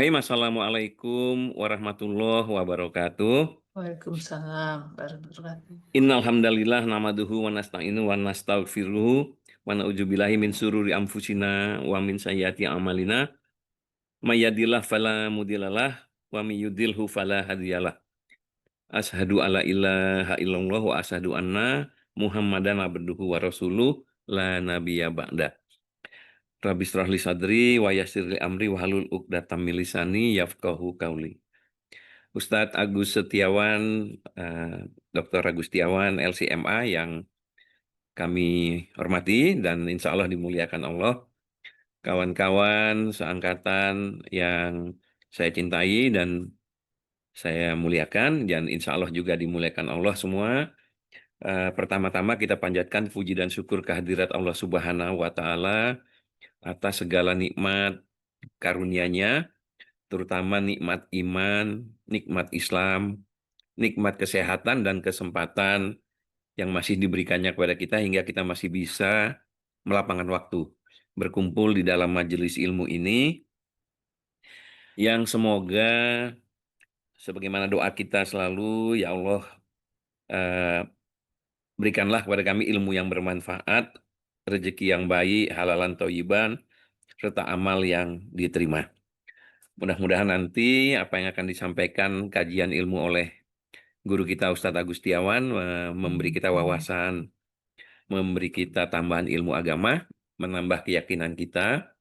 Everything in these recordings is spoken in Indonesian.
Assalamualaikum warahmatullahi wabarakatuh. Waalaikumsalam warahmatullahi wabarakatuh. Innal hamdalillah nahmaduhu wa nasta'inu wa nastaghfiruh wa na'udzubillahi min sururi anfusina wa min sayyiati a'malina. May yahdihillahu fala mudhillalah wa may yudhlilhu fala hadiyalah. Asyhadu alla ilaha illallah wa asyhadu anna Muhammadan abduhu wa rasuluh la nabiyya ba'da. Rabbi shrah li sadri wa yassir li amri wa halul 'uqdatam min lisani yafqahu qauli. Ustadz Agus Setiawan, Dr. Agus Setiawan, LCMA yang kami hormati dan insya Allah dimuliakan Allah. Kawan-kawan seangkatan yang saya cintai dan saya muliakan dan insya Allah juga dimuliakan Allah semua. Pertama-tama kita panjatkan puji dan syukur kehadirat Allah Subhanahu wa Ta'ala atas segala nikmat karunia-Nya, terutama nikmat iman, nikmat Islam, nikmat kesehatan dan kesempatan yang masih diberikannya kepada kita hingga kita masih bisa melapangkan waktu berkumpul di dalam majelis ilmu ini yang semoga sebagaimana doa kita selalu, ya Allah, eh, berikanlah kepada kami ilmu yang bermanfaat, rezeki yang baik, halalan thayyiban, serta amal yang diterima. Mudah-mudahan nanti apa yang akan disampaikan kajian ilmu oleh guru kita Ustadz Agus Setiawan memberi kita wawasan, memberi kita tambahan ilmu agama, menambah keyakinan kita.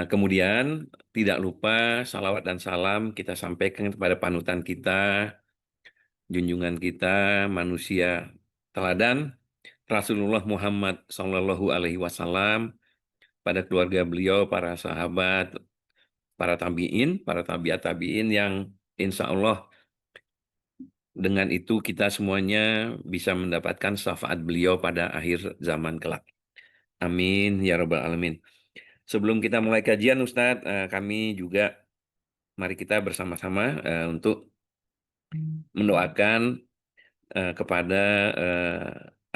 Kemudian tidak lupa salawat dan salam kita sampaikan kepada panutan kita, junjungan kita, manusia teladan, Rasulullah Muhammad Sallallahu Alaihi Wasallam, pada keluarga beliau, para sahabat, para tabiin, para tabiat tabiin yang insya Allah dengan itu kita semuanya bisa mendapatkan syafaat beliau pada akhir zaman kelak. Amin ya rabbal alamin. Sebelum kita mulai kajian Ustadz, kami juga mari kita bersama-sama untuk mendoakan kepada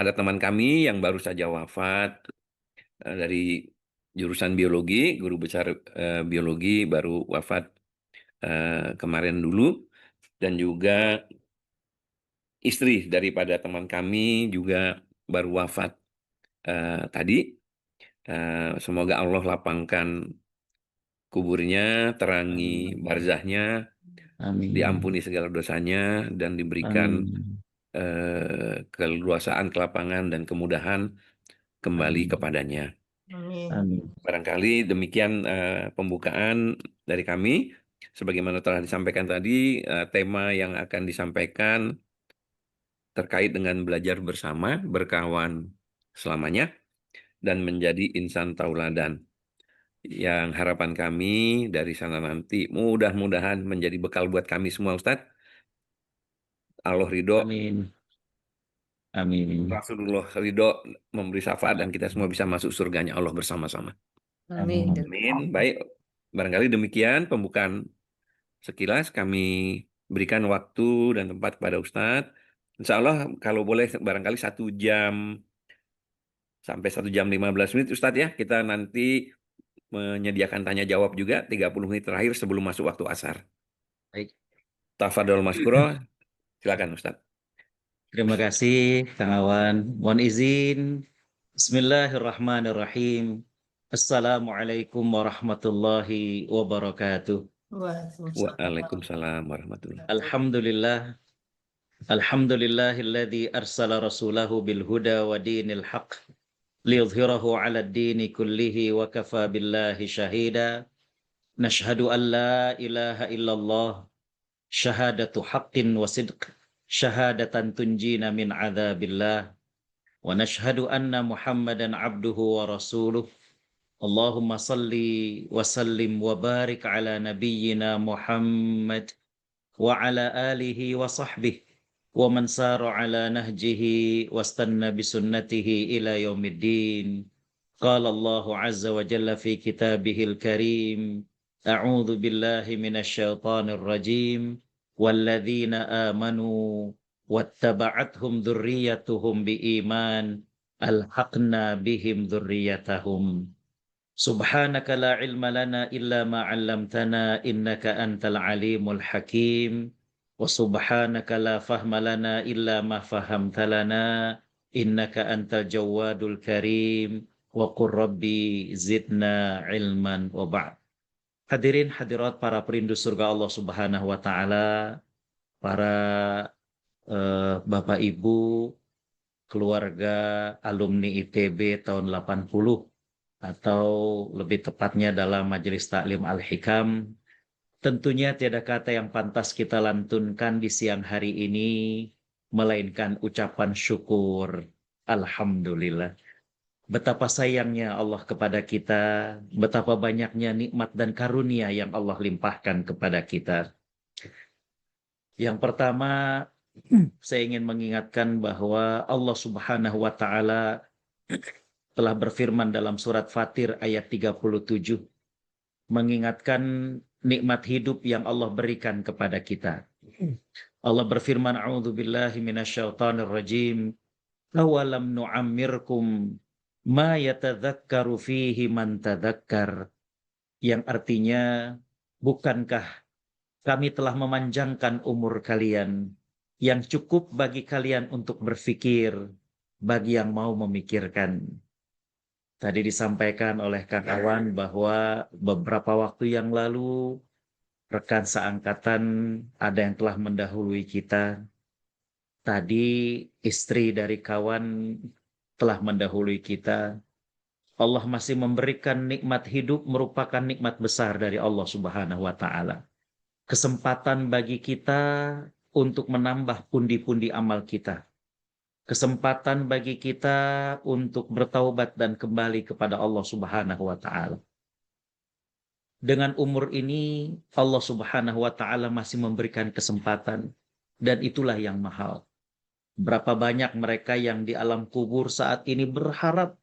ada teman kami yang baru saja wafat dari jurusan biologi, guru besar biologi baru wafat kemarin dulu, dan juga istri daripada teman kami juga baru wafat tadi. Semoga Allah lapangkan kuburnya, terangi Amin. barzahnya, Amin. diampuni segala dosanya, dan diberikan Amin. keleluasaan, kelapangan, dan kemudahan kembali Amin. kepadanya. Amin. Amin. Barangkali demikian pembukaan dari kami. Sebagaimana telah disampaikan tadi, tema yang akan disampaikan terkait dengan belajar bersama, berkawan selamanya, dan menjadi insan tauladan. Yang harapan kami dari sana nanti mudah-mudahan menjadi bekal buat kami semua, Ustadz. Allah ridho, Amin. Amin. Rasulullah ridho, memberi syafaat, dan kita semua bisa masuk surganya Allah bersama-sama. Amin. Amin. Baik, barangkali demikian pembukaan sekilas. Kami berikan waktu dan tempat kepada Ustadz. Insya Allah kalau boleh barangkali 1 jam sampai 1 jam 15 menit Ustadz ya. Kita nanti menyediakan tanya jawab juga 30 menit terakhir sebelum masuk waktu asar. Baik. Tafadhol Maskuro, silakan Ustadz. Terima kasih, Kang Awan. Mohon izin. Bismillahirrahmanirrahim. Assalamualaikum warahmatullahi wabarakatuh. Waalaikumsalam warahmatullahi wabarakatuh. Alhamdulillah. Alhamdulillahilladzi arsala rasulahu bil huda wa dinil haqq liyudhhirahu 'ala ad-dini kullihi wa kafa billahi shahida. Nashhadu an la ilaha illallah syahadatu haqqin wa sidq syahadatan tunjina min adzabillah wa nashhadu anna Muhammadan abduhu wa rasuluh. Allahumma salli wa sallim wa barik ala nabiyyina Muhammad wa ala alihi wa sahbihi wa man sara ala nahjihi wastanna bisunnatihi ila yaumiddin. Qala Allahu azza wa jalla fi kitabihil karim, a'udzu billahi minasyaitonir rajim, walladzina amanu wattaba'athum dzurriyyatuhum biiman alhaqna bihim dzurriyyatahum. Subhanaka la ilma lana illa ma 'allamtana innaka antal alimul hakim. Wa subhanaka la fahma lana illa ma fahamta lana innaka antal jawadul karim. Wa qur rabbi zidna ilman wa ba'd. Hadirin hadirat para perindu surga Allah Subhanahu wa taala, para Bapak Ibu, keluarga alumni ITB tahun 80 atau lebih tepatnya dalam Majelis Taklim Al-Hikam. Tentunya tiada kata yang pantas kita lantunkan di siang hari ini melainkan ucapan syukur. Alhamdulillah. Betapa sayangnya Allah kepada kita, betapa banyaknya nikmat dan karunia yang Allah limpahkan kepada kita. Yang pertama, saya ingin mengingatkan bahwa Allah Subhanahu wa taala telah berfirman dalam surat Fatir ayat 37, mengingatkan nikmat hidup yang Allah berikan kepada kita. Allah berfirman, a'udzubillahi minasyaitonir rajim, awalam nu'ammirkum ma yatadzakkaru fihi man tadzakkar, yang artinya, bukankah kami telah memanjangkan umur kalian yang cukup bagi kalian untuk berfikir, bagi yang mau memikirkan. Tadi disampaikan oleh Kang Awan bahwa beberapa waktu yang lalu rekan seangkatan ada yang telah mendahului kita. Tadi istri dari kawan telah mendahului kita. Allah masih memberikan nikmat hidup merupakan nikmat besar dari Allah Subhanahu wa taala. Kesempatan bagi kita untuk menambah pundi-pundi amal kita. Kesempatan bagi kita untuk bertaubat dan kembali kepada Allah Subhanahu wa taala. Dengan umur ini Allah Subhanahu wa taala masih memberikan kesempatan, dan itulah yang mahal. Berapa banyak mereka yang di alam kubur saat ini berharap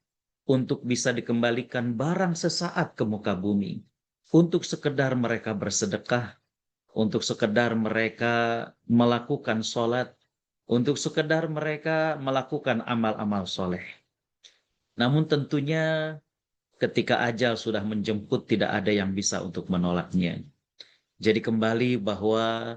untuk bisa dikembalikan barang sesaat ke muka bumi, untuk sekedar mereka bersedekah, untuk sekedar mereka melakukan sholat, untuk sekedar mereka melakukan amal-amal soleh. Namun tentunya ketika ajal sudah menjemput tidak ada yang bisa untuk menolaknya. Jadi kembali bahwa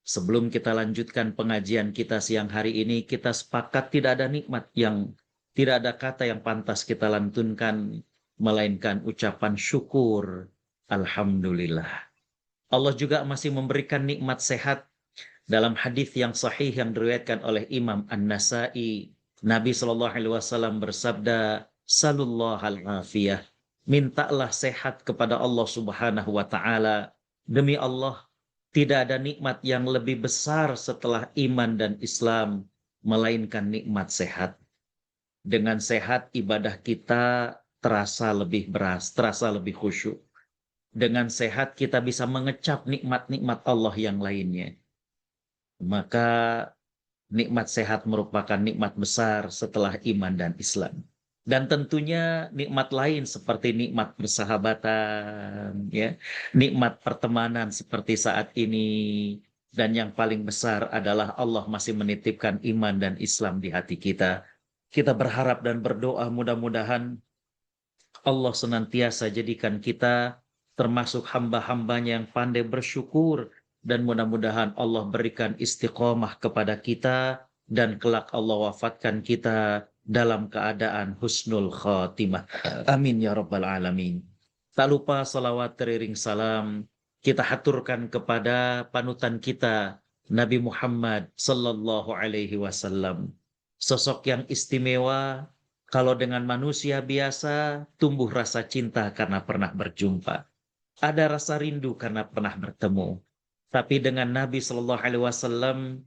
sebelum kita lanjutkan pengajian kita siang hari ini, kita sepakat tidak ada nikmat yang, tidak ada kata yang pantas kita lantunkan, melainkan ucapan syukur. Alhamdulillah. Allah juga masih memberikan nikmat sehat. Dalam hadis yang sahih yang diriwayatkan oleh Imam An-Nasa'i, Nabi SAW bersabda, Salullah al-afiyah, mintalah sehat kepada Allah Subhanahu wa ta'ala. Demi Allah, tidak ada nikmat yang lebih besar setelah iman dan Islam, melainkan nikmat sehat. Dengan sehat, ibadah kita terasa lebih terasa lebih khusyuk. Dengan sehat, kita bisa mengecap nikmat-nikmat Allah yang lainnya. Maka nikmat sehat merupakan nikmat besar setelah iman dan Islam. Dan tentunya nikmat lain seperti nikmat persahabatan, ya, nikmat pertemanan seperti saat ini. Dan yang paling besar adalah Allah masih menitipkan iman dan Islam di hati kita. Kita berharap dan berdoa mudah-mudahan Allah senantiasa jadikan kita termasuk hamba-hambanya yang pandai bersyukur, dan mudah-mudahan Allah berikan istiqomah kepada kita dan kelak Allah wafatkan kita dalam keadaan husnul khatimah. Amin ya rabbal alamin. Tak lupa salawat teriring salam kita haturkan kepada panutan kita Nabi Muhammad sallallahu alaihi wasallam. Sosok yang istimewa. Kalau dengan manusia biasa tumbuh rasa cinta karena pernah berjumpa. Ada rasa rindu karena pernah bertemu. Tapi dengan Nabi Shallallahu Alaihi Wasallam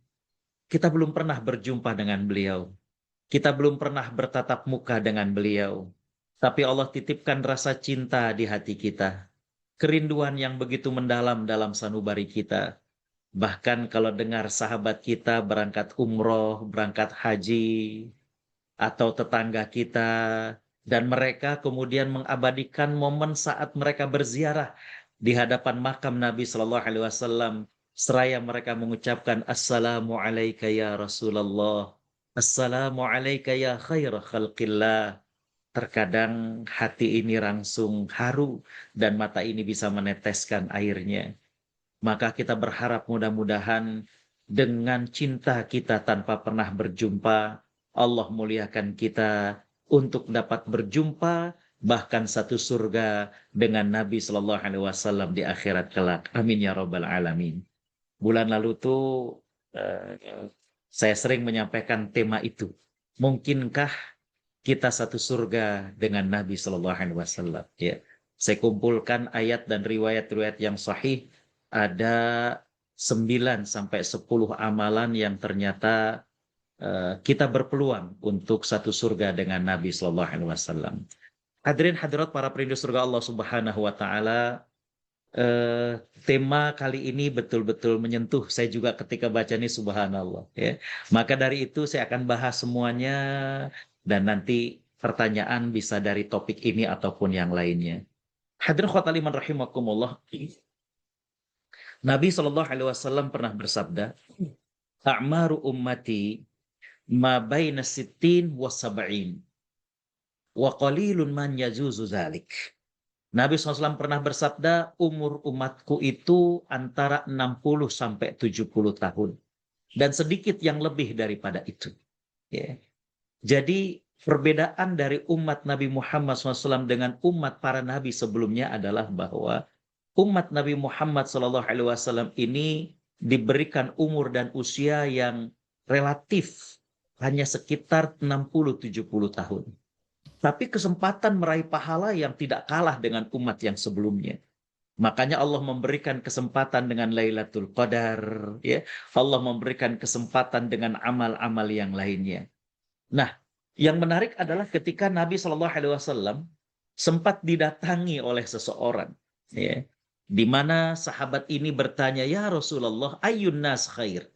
kita belum pernah berjumpa dengan beliau. Kita belum pernah bertatap muka dengan beliau. Tapi Allah titipkan rasa cinta di hati kita. Kerinduan yang begitu mendalam dalam sanubari kita. Bahkan kalau dengar sahabat kita berangkat umroh, berangkat haji, atau tetangga kita, dan mereka kemudian mengabadikan momen saat mereka berziarah di hadapan makam Nabi Shallallahu Alaihi Wasallam, seraya mereka mengucapkan Assalamu alayka ya Rasulullah, Assalamu alayka ya khair khalqillah. terkadang hati ini langsung haru dan mata ini bisa meneteskan airnya. Maka kita berharap mudah-mudahan dengan cinta kita tanpa pernah berjumpa, Allah muliakan kita untuk dapat berjumpa bahkan satu surga dengan Nabi Shallallahu Alaihi Wasallam di akhirat kelak. Amin ya Rabbal Alamin. Bulan lalu tuh saya sering menyampaikan tema itu. Mungkinkah kita satu surga dengan Nabi Shallallahu Alaihi Wasallam? Ya, saya kumpulkan ayat dan riwayat-riwayat yang sahih. Ada 9 sampai 10 amalan yang ternyata kita berpeluang untuk satu surga dengan Nabi Shallallahu Alaihi Wasallam. Hadirin hadirat para perindu surga Allah Subhanahu Wa Taala, tema kali ini betul-betul menyentuh saya juga ketika baca ini, subhanallah ya. Maka dari itu saya akan bahas semuanya dan nanti pertanyaan bisa dari topik ini ataupun yang lainnya. Hadirin khotbah liman rahimakumullah. Nabi Shallallahu Alaihi Wasallam pernah bersabda, "A'maru ummati ma baina sittin wa sab'in wa qalilun man yajuzu zalik." Nabi SAW pernah bersabda, umur umatku itu antara 60 sampai 70 tahun. Dan sedikit yang lebih daripada itu. Ya. Jadi perbedaan dari umat Nabi Muhammad SAW dengan umat para nabi sebelumnya adalah bahwa umat Nabi Muhammad SAW ini diberikan umur dan usia yang relatif hanya sekitar 60-70 tahun. Tapi kesempatan meraih pahala yang tidak kalah dengan umat yang sebelumnya. Makanya Allah memberikan kesempatan dengan Lailatul Qadar, ya. Allah memberikan kesempatan dengan amal-amal yang lainnya. Nah, yang menarik adalah ketika Nabi Shallallahu Alaihi Wasallam sempat didatangi oleh seseorang, ya, di mana sahabat ini bertanya, ya Rasulullah, ayyun nas khair?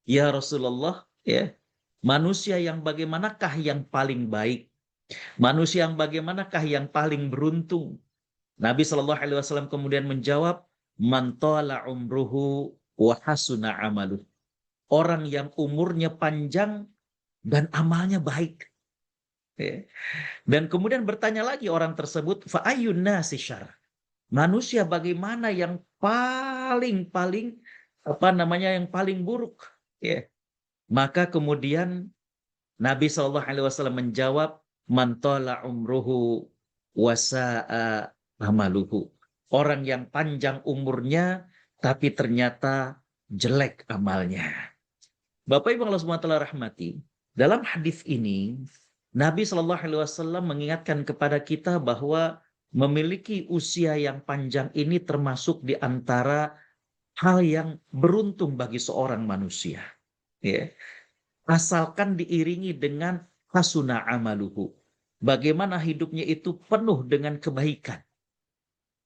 Ya Rasulullah, ya, manusia yang bagaimanakah yang paling baik? Manusia yang bagaimanakah yang paling beruntung? Nabi Shallallahu Alaihi Wasallam kemudian menjawab, man tala umruhu wa hasuna amaluh. Orang yang umurnya panjang dan amalnya baik. Ya. Dan kemudian bertanya lagi orang tersebut, fa ayyun nasi syarr? Manusia bagaimana yang paling yang paling buruk? Ya. Maka kemudian Nabi Shallallahu Alaihi Wasallam menjawab, man tala umruhu wasa'a amaluhu. Orang yang panjang umurnya tapi ternyata jelek amalnya. Bapak Ibu Allah SWT rahmati, dalam hadis ini Nabi Shallallahu Alaihi Wasallam mengingatkan kepada kita bahwa memiliki usia yang panjang ini termasuk di antara hal yang beruntung bagi seorang manusia. Ya. Asalkan diiringi dengan hasuna amaluhu. Bagaimana hidupnya itu penuh dengan kebaikan.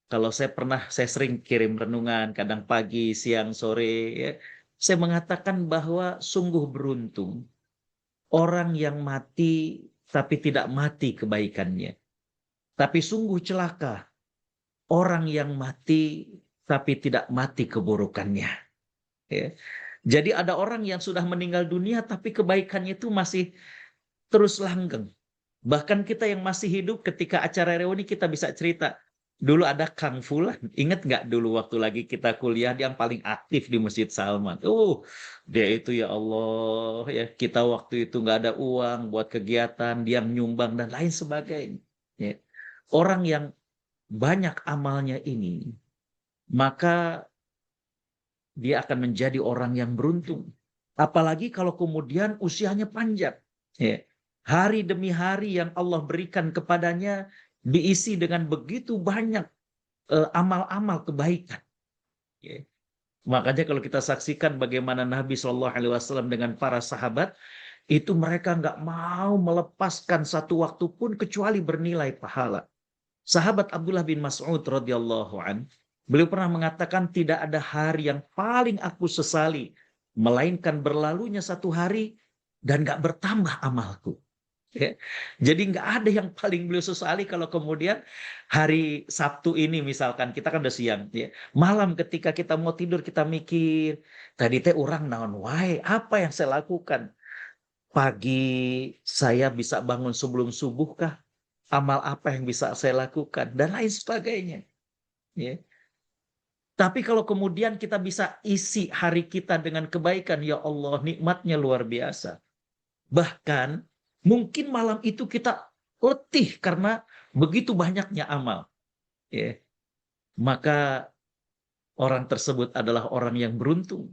Kalau saya sering kirim renungan, kadang pagi, siang, sore, ya, saya mengatakan bahwa sungguh beruntung orang yang mati tapi tidak mati kebaikannya. Tapi sungguh celaka orang yang mati tapi tidak mati keburukannya. Ya. Jadi ada orang yang sudah meninggal dunia tapi kebaikannya itu masih terus langgeng. Bahkan kita yang masih hidup ketika acara reuni kita bisa cerita. Dulu ada Kang Fulan, ingat nggak dulu waktu lagi kita kuliah dia yang paling aktif di Masjid Salman. Dia itu ya Allah, ya kita waktu itu nggak ada uang buat kegiatan, dia nyumbang dan lain sebagainya. Ya. Orang yang banyak amalnya ini, maka dia akan menjadi orang yang beruntung. Apalagi kalau kemudian usianya panjang. Ya. Hari demi hari yang Allah berikan kepadanya diisi dengan begitu banyak amal-amal kebaikan. Ya. Makanya kalau kita saksikan bagaimana Nabi Shallallahu Alaihi Wasallam dengan para sahabat, itu mereka nggak mau melepaskan satu waktu pun kecuali bernilai pahala. Sahabat Abdullah bin Mas'ud radhiyallahu an, beliau pernah mengatakan tidak ada hari yang paling aku sesali melainkan berlalunya satu hari dan nggak bertambah amalku. Ya. Jadi nggak ada yang paling beliau sesali kalau kemudian hari Sabtu ini misalkan kita kan udah siang, ya. Malam ketika kita mau tidur kita mikir tadi teh orang naon wae apa yang saya lakukan? Pagi saya bisa bangun sebelum subuh kah? amal apa yang bisa saya lakukan, dan lain sebagainya. Ya. Tapi kalau kemudian kita bisa isi hari kita dengan kebaikan, ya Allah, nikmatnya luar biasa. Bahkan mungkin malam itu kita letih karena begitu banyaknya amal. Ya. Maka orang tersebut adalah orang yang beruntung.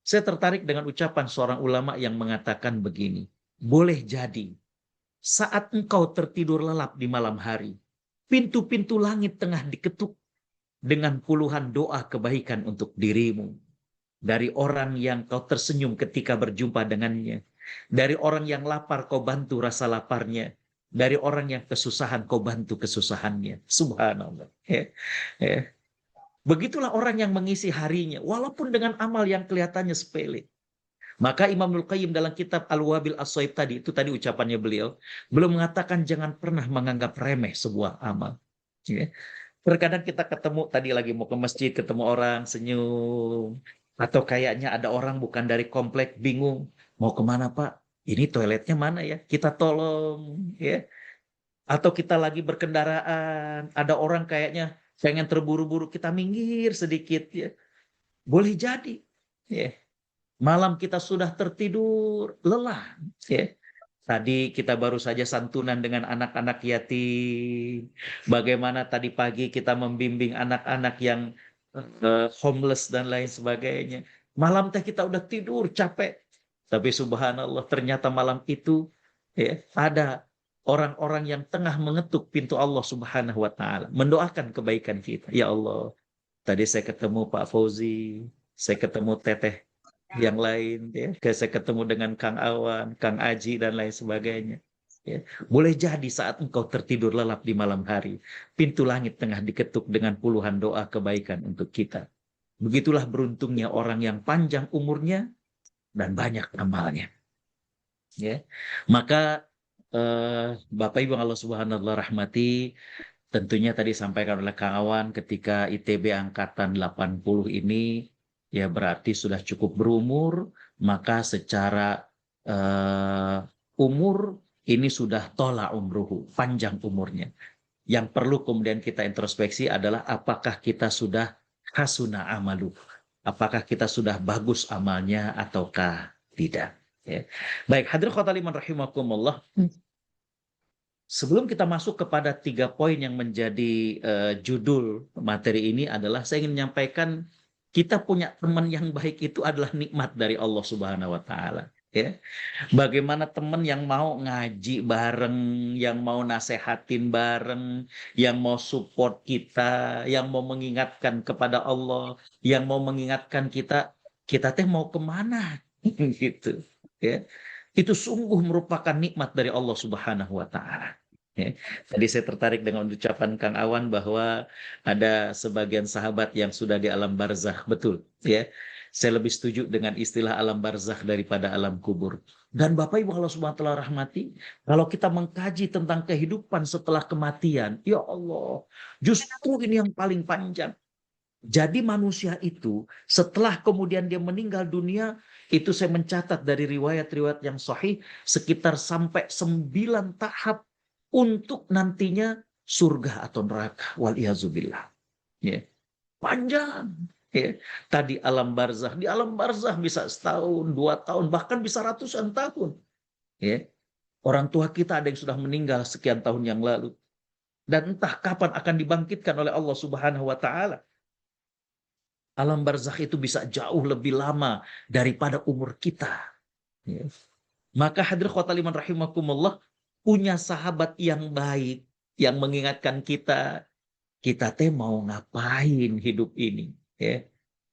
Saya tertarik dengan ucapan seorang ulama yang mengatakan begini, boleh jadi saat engkau tertidur lelap di malam hari, pintu-pintu langit tengah diketuk dengan puluhan doa kebaikan untuk dirimu. Dari orang yang kau tersenyum ketika berjumpa dengannya. Dari orang yang lapar kau bantu rasa laparnya. Dari orang yang kesusahan kau bantu kesusahannya. Subhanallah. Ya, ya. Begitulah orang yang mengisi harinya. Walaupun dengan amal yang kelihatannya sepele. Maka Imam Ibnul Qayyim dalam kitab Al-Wabil As-Soib tadi, itu tadi ucapannya beliau, belum mengatakan jangan pernah menganggap remeh sebuah amal. Ya. Terkadang kita ketemu tadi lagi mau ke masjid, ketemu orang senyum, atau kayaknya ada orang bukan dari komplek bingung mau kemana Pak? Ini toiletnya mana ya? Kita tolong, ya. Atau kita lagi berkendaraan, ada orang kayaknya pengen terburu-buru, kita minggir sedikit, ya. Boleh jadi, ya. Malam kita sudah tertidur lelah, ya. Tadi kita baru saja santunan dengan anak-anak yatim. Bagaimana tadi pagi kita membimbing anak-anak yang homeless dan lain sebagainya. Malam teh kita udah tidur capek. Tapi subhanallah ternyata malam itu ya, ada orang-orang yang tengah mengetuk pintu Allah Subhanahu wa taala, mendoakan kebaikan kita. Ya Allah, tadi saya ketemu Pak Fauzi, saya ketemu Teteh yang lain, ya. Saya ketemu dengan Kang Awan, Kang Aji, dan lain sebagainya. Ya. Boleh jadi saat engkau tertidur lelap di malam hari, pintu langit tengah diketuk dengan puluhan doa kebaikan untuk kita. Begitulah beruntungnya orang yang panjang umurnya dan banyak amalnya. Ya. Maka Bapak Ibu Allah Subhanahu wa rahmati, tentunya tadi sampaikan oleh Kang Awan ketika ITB angkatan 80 ini ya berarti sudah cukup berumur, maka secara umur ini sudah tola umruhu, panjang umurnya. Yang perlu kemudian kita introspeksi adalah apakah kita sudah hasuna amalu, apakah kita sudah bagus amalnya ataukah tidak. Ya. Baik, hadirin khotimah rahimakumullah. Sebelum kita masuk kepada 3 poin yang menjadi judul materi ini adalah saya ingin menyampaikan kita punya teman yang baik itu adalah nikmat dari Allah Subhanahu wa taala, ya. Bagaimana teman yang mau ngaji bareng, yang mau nasehatin bareng, yang mau support kita, yang mau mengingatkan kepada Allah, yang mau mengingatkan kita, kita teh mau kemana, gitu, ya. Itu sungguh merupakan nikmat dari Allah Subhanahu wa taala. Ya. Tadi saya tertarik dengan ucapan Kang Awan bahwa ada sebagian sahabat yang sudah di alam barzakh, betul, ya. Saya lebih setuju dengan istilah alam barzakh daripada alam kubur. Dan Bapak Ibu Allah Subhanahu wa taala rahmati, kalau kita mengkaji tentang kehidupan setelah kematian, ya Allah, justru ini yang paling panjang. Jadi manusia itu setelah kemudian dia meninggal dunia, itu saya mencatat dari riwayat-riwayat yang sahih sekitar sampai 9 tahap untuk nantinya surga atau neraka. Waliyazubillah. Ya. Panjang. Ya. Tadi alam barzakh, di alam barzakh bisa setahun, 2 tahun, bahkan bisa ratusan tahun. Ya. Orang tua kita ada yang sudah meninggal sekian tahun yang lalu. Dan entah kapan akan dibangkitkan oleh Allah Subhanahu wa taala. Alam barzakh itu bisa jauh lebih lama daripada umur kita. Ya. Maka hadir khotaliman rahimakumullah, punya sahabat yang baik, yang mengingatkan kita teh mau ngapain hidup ini. Ya.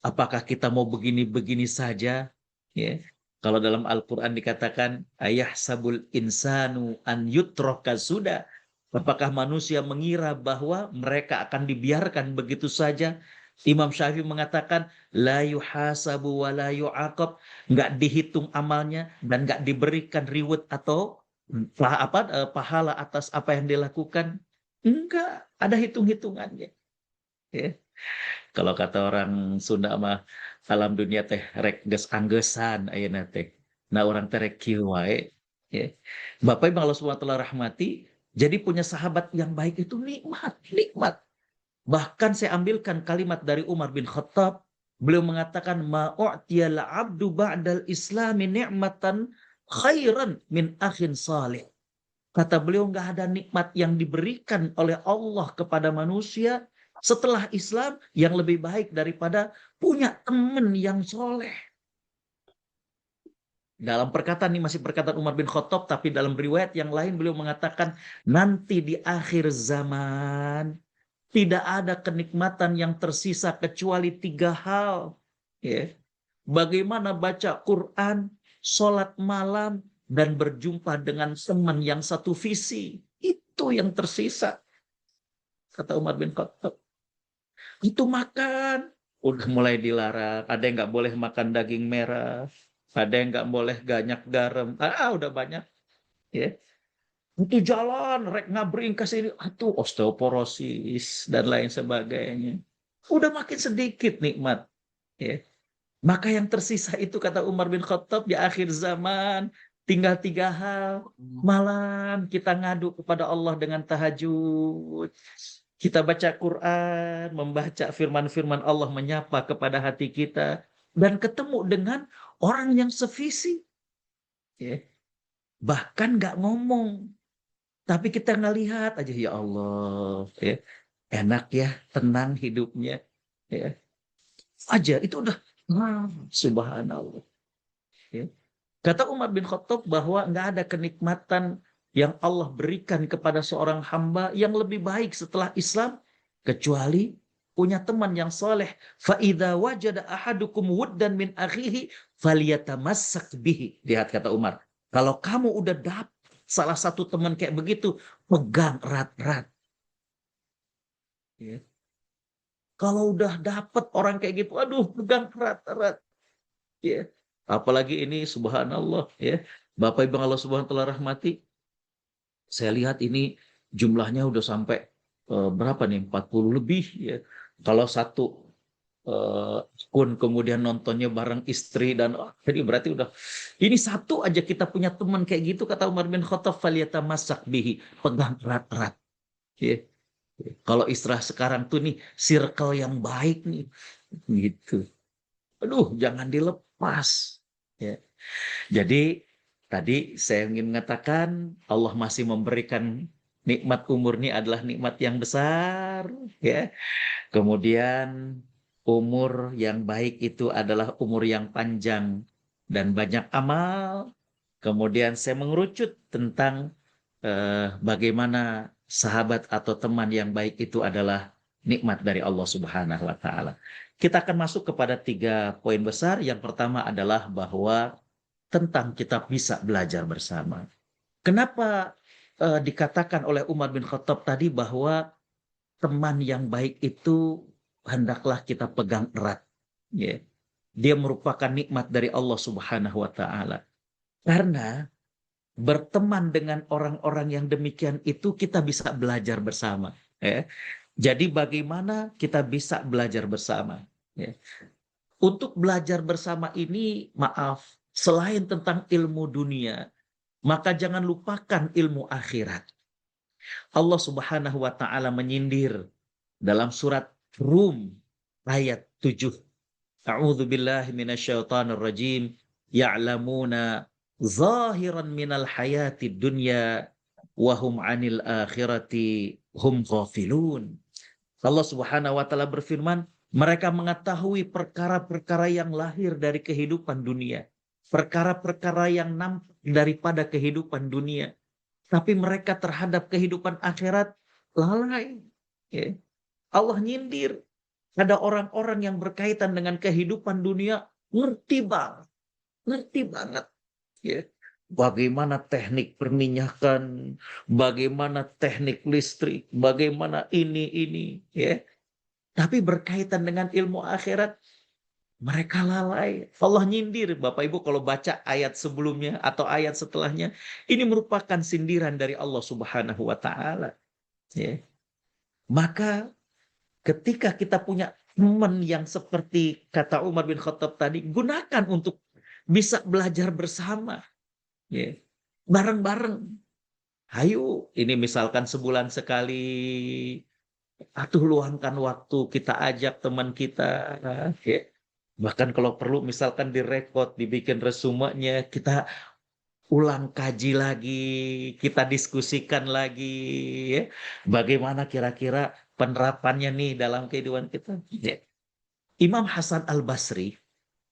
Apakah kita mau begini-begini saja? Ya. Kalau dalam Al-Quran dikatakan, ayah sabul insanu an yutroka sudah. Apakah manusia mengira bahwa mereka akan dibiarkan begitu saja? Imam Syafi'i mengatakan la yuhasabu wa la yu'aqab, enggak dihitung amalnya dan enggak diberikan reward atau pahala atas apa yang dilakukan. Enggak ada hitung-hitungannya. Ya. Kalau kata orang Sunda mah alam dunia teh rek geus anggesan ayeuna teh. Nah orang teh rek kieu wae, ya. Bapak Ibu Allah Subhanahu wa taala rahmati, Jadi punya sahabat yang baik itu nikmat, nikmat. Bahkan saya ambilkan kalimat dari Umar bin Khattab. Beliau mengatakan, ma'u'tiyal abdu ba'dal islami ni'matan khairan min akhin salih. Kata beliau, nggak ada nikmat yang diberikan oleh Allah kepada manusia setelah Islam yang lebih baik daripada punya teman yang soleh. Dalam perkataan ini masih perkataan Umar bin Khattab, tapi dalam riwayat yang lain beliau mengatakan, nanti di akhir zaman tidak ada kenikmatan yang tersisa kecuali 3 hal. Ya. Bagaimana baca Quran, sholat malam, dan berjumpa dengan teman yang satu visi. Itu yang tersisa. Kata Umar bin Khattab. Itu makan. Udah mulai dilarang. Ada yang nggak boleh makan daging merah. Ada yang nggak boleh banyak garam. Udah banyak. Ya. Itu jalan, rek ngabring ke sini. Aduh, osteoporosis, dan lain sebagainya. Udah makin sedikit nikmat. Ya. Maka yang tersisa itu kata Umar bin Khattab di akhir zaman tinggal 3 hal. Malam kita ngadu kepada Allah dengan tahajud. Kita baca Quran, membaca firman-firman Allah menyapa kepada hati kita. Dan ketemu dengan orang yang sevisi. Ya. Bahkan nggak ngomong. Tapi kita ngelihat aja, ya Allah. Ya. Enak ya, tenang hidupnya. Ya. Aja, itu udah. Subhanallah. Ya. Kata Umar bin Khattab bahwa nggak ada kenikmatan yang Allah berikan kepada seorang hamba yang lebih baik setelah Islam kecuali punya teman yang soleh. Fa'idha wajada ahadukum wuddan min akhihi faliyatamassak bihi. Lihat kata Umar. Kalau kamu udah dapet salah satu teman kayak begitu, pegang erat-erat. Ya. Kalau udah dapet orang kayak gitu, aduh, pegang erat-erat. Ya. Apalagi ini subhanallah ya. Bapak Ibu Allah Subhanahu wa taala rahmati. Saya lihat ini jumlahnya udah sampai berapa nih? 40 lebih ya. Kalau satu akun kemudian nontonnya bareng istri dan jadi berarti udah ini satu aja kita punya teman kayak gitu kata Umar bin Khattab faliyatamassak bihi, pegang erat-erat. Ya. Kalau istilah sekarang tuh nih circle yang baik nih gitu. Aduh, jangan dilepas. Ya. Jadi tadi saya ingin mengatakan Allah masih memberikan nikmat umur ini adalah nikmat yang besar, ya. Kemudian umur yang baik itu adalah umur yang panjang dan banyak amal. Kemudian saya mengerucut tentang bagaimana sahabat atau teman yang baik itu adalah nikmat dari Allah Subhanahu wa taala. Kita akan masuk kepada 3 poin besar. Yang pertama adalah bahwa tentang kita bisa belajar bersama. Kenapa dikatakan oleh Umar bin Khattab tadi bahwa teman yang baik itu hendaklah kita pegang erat. Ya. Dia merupakan nikmat dari Allah Subhanahu wa taala. Karena berteman dengan orang-orang yang demikian itu kita bisa belajar bersama. Ya. Jadi bagaimana kita bisa belajar bersama? Ya. Untuk belajar bersama ini, maaf, selain tentang ilmu dunia, maka jangan lupakan ilmu akhirat. Allah Subhanahu wa taala menyindir dalam surat Rum ayat 7. A'udzu billahi minasyaitonir rajim. Ya'lamuna zahiran minal hayatid dunya wa hum 'anil akhirati hum ghafilun. Allah Subhanahu wa taala berfirman, mereka mengetahui perkara-perkara yang lahir dari kehidupan dunia, perkara-perkara yang nampak daripada kehidupan dunia, tapi mereka terhadap kehidupan akhirat lalai. Ya. Allah nyindir. Ada orang-orang yang berkaitan dengan kehidupan dunia ngerti banget. Ya. Bagaimana teknik perminyakan, bagaimana teknik listrik, bagaimana ini, ya. Tapi berkaitan dengan ilmu akhirat, mereka lalai. Allah nyindir. Bapak Ibu kalau baca ayat sebelumnya atau ayat setelahnya, ini merupakan sindiran dari Allah Subhanahu wa taala. Ya. Maka ketika kita punya teman yang seperti kata Umar bin Khattab tadi, gunakan untuk bisa belajar bersama. Ya. Bareng-bareng. Hayu, ini misalkan sebulan sekali, atuh luangkan waktu, kita ajak teman kita, ya. Bahkan kalau perlu misalkan direkod, dibikin resumenya, kita ulang kaji lagi, kita diskusikan lagi, ya. Bagaimana kira-kira penerapannya nih dalam kehidupan kita. Ya. Imam Hasan Al-Basri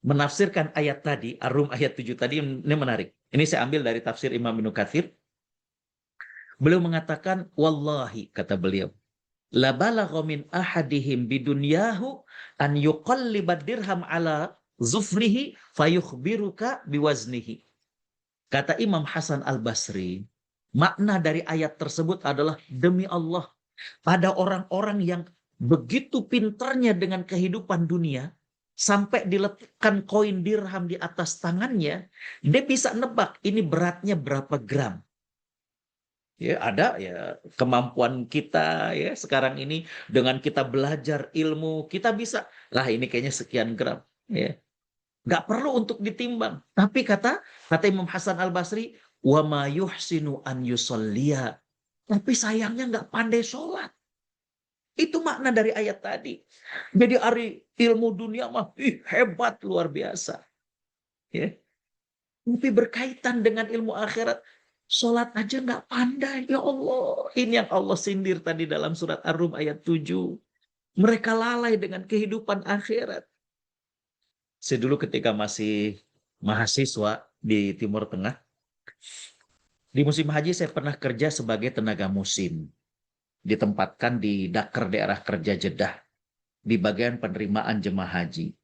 menafsirkan ayat tadi, Ar-Rum ayat 7 tadi, ini menarik. Ini saya ambil dari tafsir Imam Ibnu Katsir. Beliau mengatakan, wallahi, kata beliau, la balagha min ahadihim bidunyahu an yuqallibad dirham ala zufrihi fayukhbiruka biwaznihi. Kata Imam Hasan Al-Basri, makna dari ayat tersebut adalah, demi Allah, ada orang-orang yang begitu pintarnya dengan kehidupan dunia, sampai diletakkan koin dirham di atas tangannya, dia bisa nebak ini beratnya berapa gram. Ya, ada ya kemampuan kita ya sekarang ini, dengan kita belajar ilmu, kita bisa, lah ini kayaknya sekian gram. Ya. Nggak perlu untuk ditimbang. Tapi kata Imam Hasan Al-Basri, wa ma yuhsinu an yusalliya. Tapi sayangnya nggak pandai sholat. Itu makna dari ayat tadi. Jadi ilmu dunia mah hebat luar biasa. Ya. Tapi berkaitan dengan ilmu akhirat, sholat aja nggak pandai. Ya Allah, ini yang Allah sindir tadi dalam surat Ar-Rum ayat 7. Mereka lalai dengan kehidupan akhirat. Saya dulu ketika masih mahasiswa di Timur Tengah, di musim haji saya pernah kerja sebagai tenaga musim. Ditempatkan di Dakar, daerah kerja Jeddah, di bagian penerimaan jemaah haji.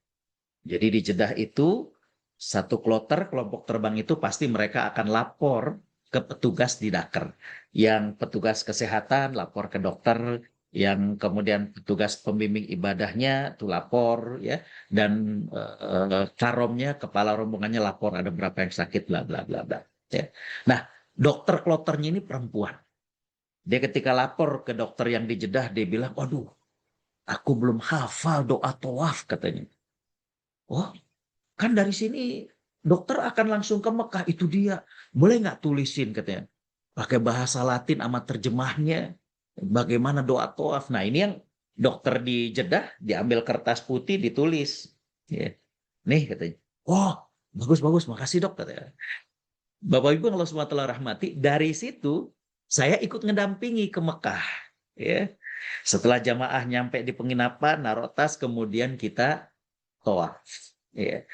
Jadi di Jeddah itu, satu kloter, kelompok terbang itu pasti mereka akan lapor ke petugas di Dakar. Yang petugas kesehatan lapor ke dokter, yang kemudian petugas pembimbing ibadahnya tuh lapor, ya, dan karomnya, kepala rombongannya lapor ada berapa yang sakit, bla bla bla bla. Ya. Nah, dokter kloternya ini perempuan. Dia ketika lapor ke dokter yang di Jeddah, dia bilang, waduh, aku belum hafal doa tawaf, katanya. Oh, kan dari sini dokter akan langsung ke Mekah, itu dia. Boleh nggak tulisin, katanya. Pakai bahasa Latin sama terjemahnya. Bagaimana doa tawaf. Nah, ini yang dokter di Jeddah, diambil kertas putih, ditulis. Ya. Nih, katanya. Oh, bagus-bagus, makasih dok, katanya. Bapak Ibu Allah SWT rahmati, dari situ saya ikut ngedampingi ke Mekah. Ya. Setelah jamaah nyampe di penginapan, naruh tas, kemudian kita tawaf. Ya.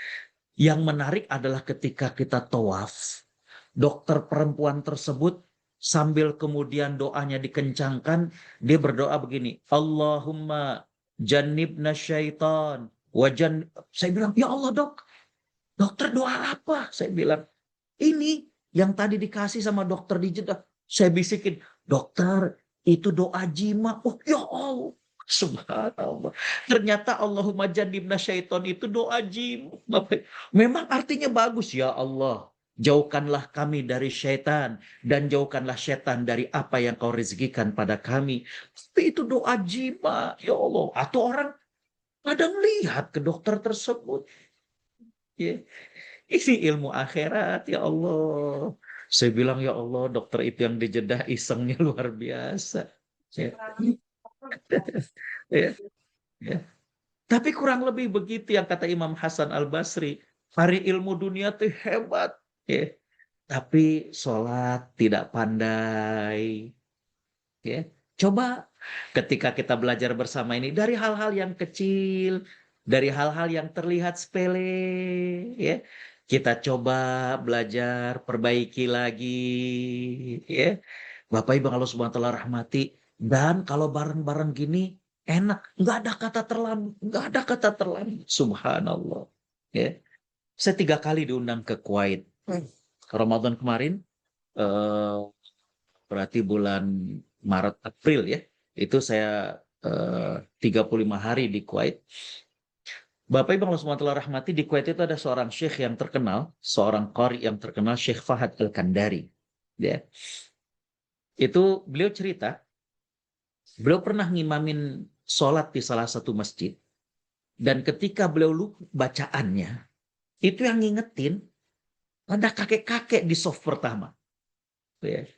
Yang menarik adalah ketika kita tawaf, dokter perempuan tersebut sambil kemudian doanya dikencangkan, dia berdoa begini, Allahumma jannibna syaitan. Saya bilang, ya Allah dok, dokter doa apa? Saya bilang, ini yang tadi dikasih sama dokter di Jeddah. Saya bisikin, dokter, itu doa jima. Oh ya Allah, subhanallah. Ternyata Allahumma jannibna syaiton itu doa jima. Memang artinya bagus, ya Allah. Jauhkanlah kami dari syaitan, dan jauhkanlah syaitan dari apa yang kau rezekikan pada kami. Tapi itu doa jima, ya Allah. Atau orang kadang lihat ke dokter tersebut. Ya. Ini ilmu akhirat, ya Allah. Saya bilang, ya Allah, dokter itu yang di Jeddah isengnya luar biasa. Ya. Ya, ya. Tapi kurang lebih begitu yang kata Imam Hasan Al-Basri. Hari ilmu dunia tuh hebat. Ya. Tapi sholat tidak pandai. Ya. Coba ketika kita belajar bersama ini dari hal-hal yang kecil, dari hal-hal yang terlihat sepele, ya. Kita coba belajar, perbaiki lagi, ya. Bapak Ibu Allah Subhanahu wa taala rahmati, dan kalau bareng-bareng gini enak, nggak ada kata terlambat, nggak ada kata terlambat. Subhanallah. Ya. Saya 3 kali diundang ke Kuwait. Ramadan kemarin, eh, berarti bulan Maret April ya, itu saya 35 hari di Kuwait. Bapak Ibu Allah SWT rahmati, di Kuwait itu ada seorang syekh yang terkenal, seorang qari yang terkenal, Syekh Fahad Al-Kandari. Ya. Itu beliau cerita, beliau pernah ngimamin sholat di salah satu masjid, dan ketika beliau lupa bacaannya, itu yang ngingetin ada kakek-kakek di soft pertama. Ya.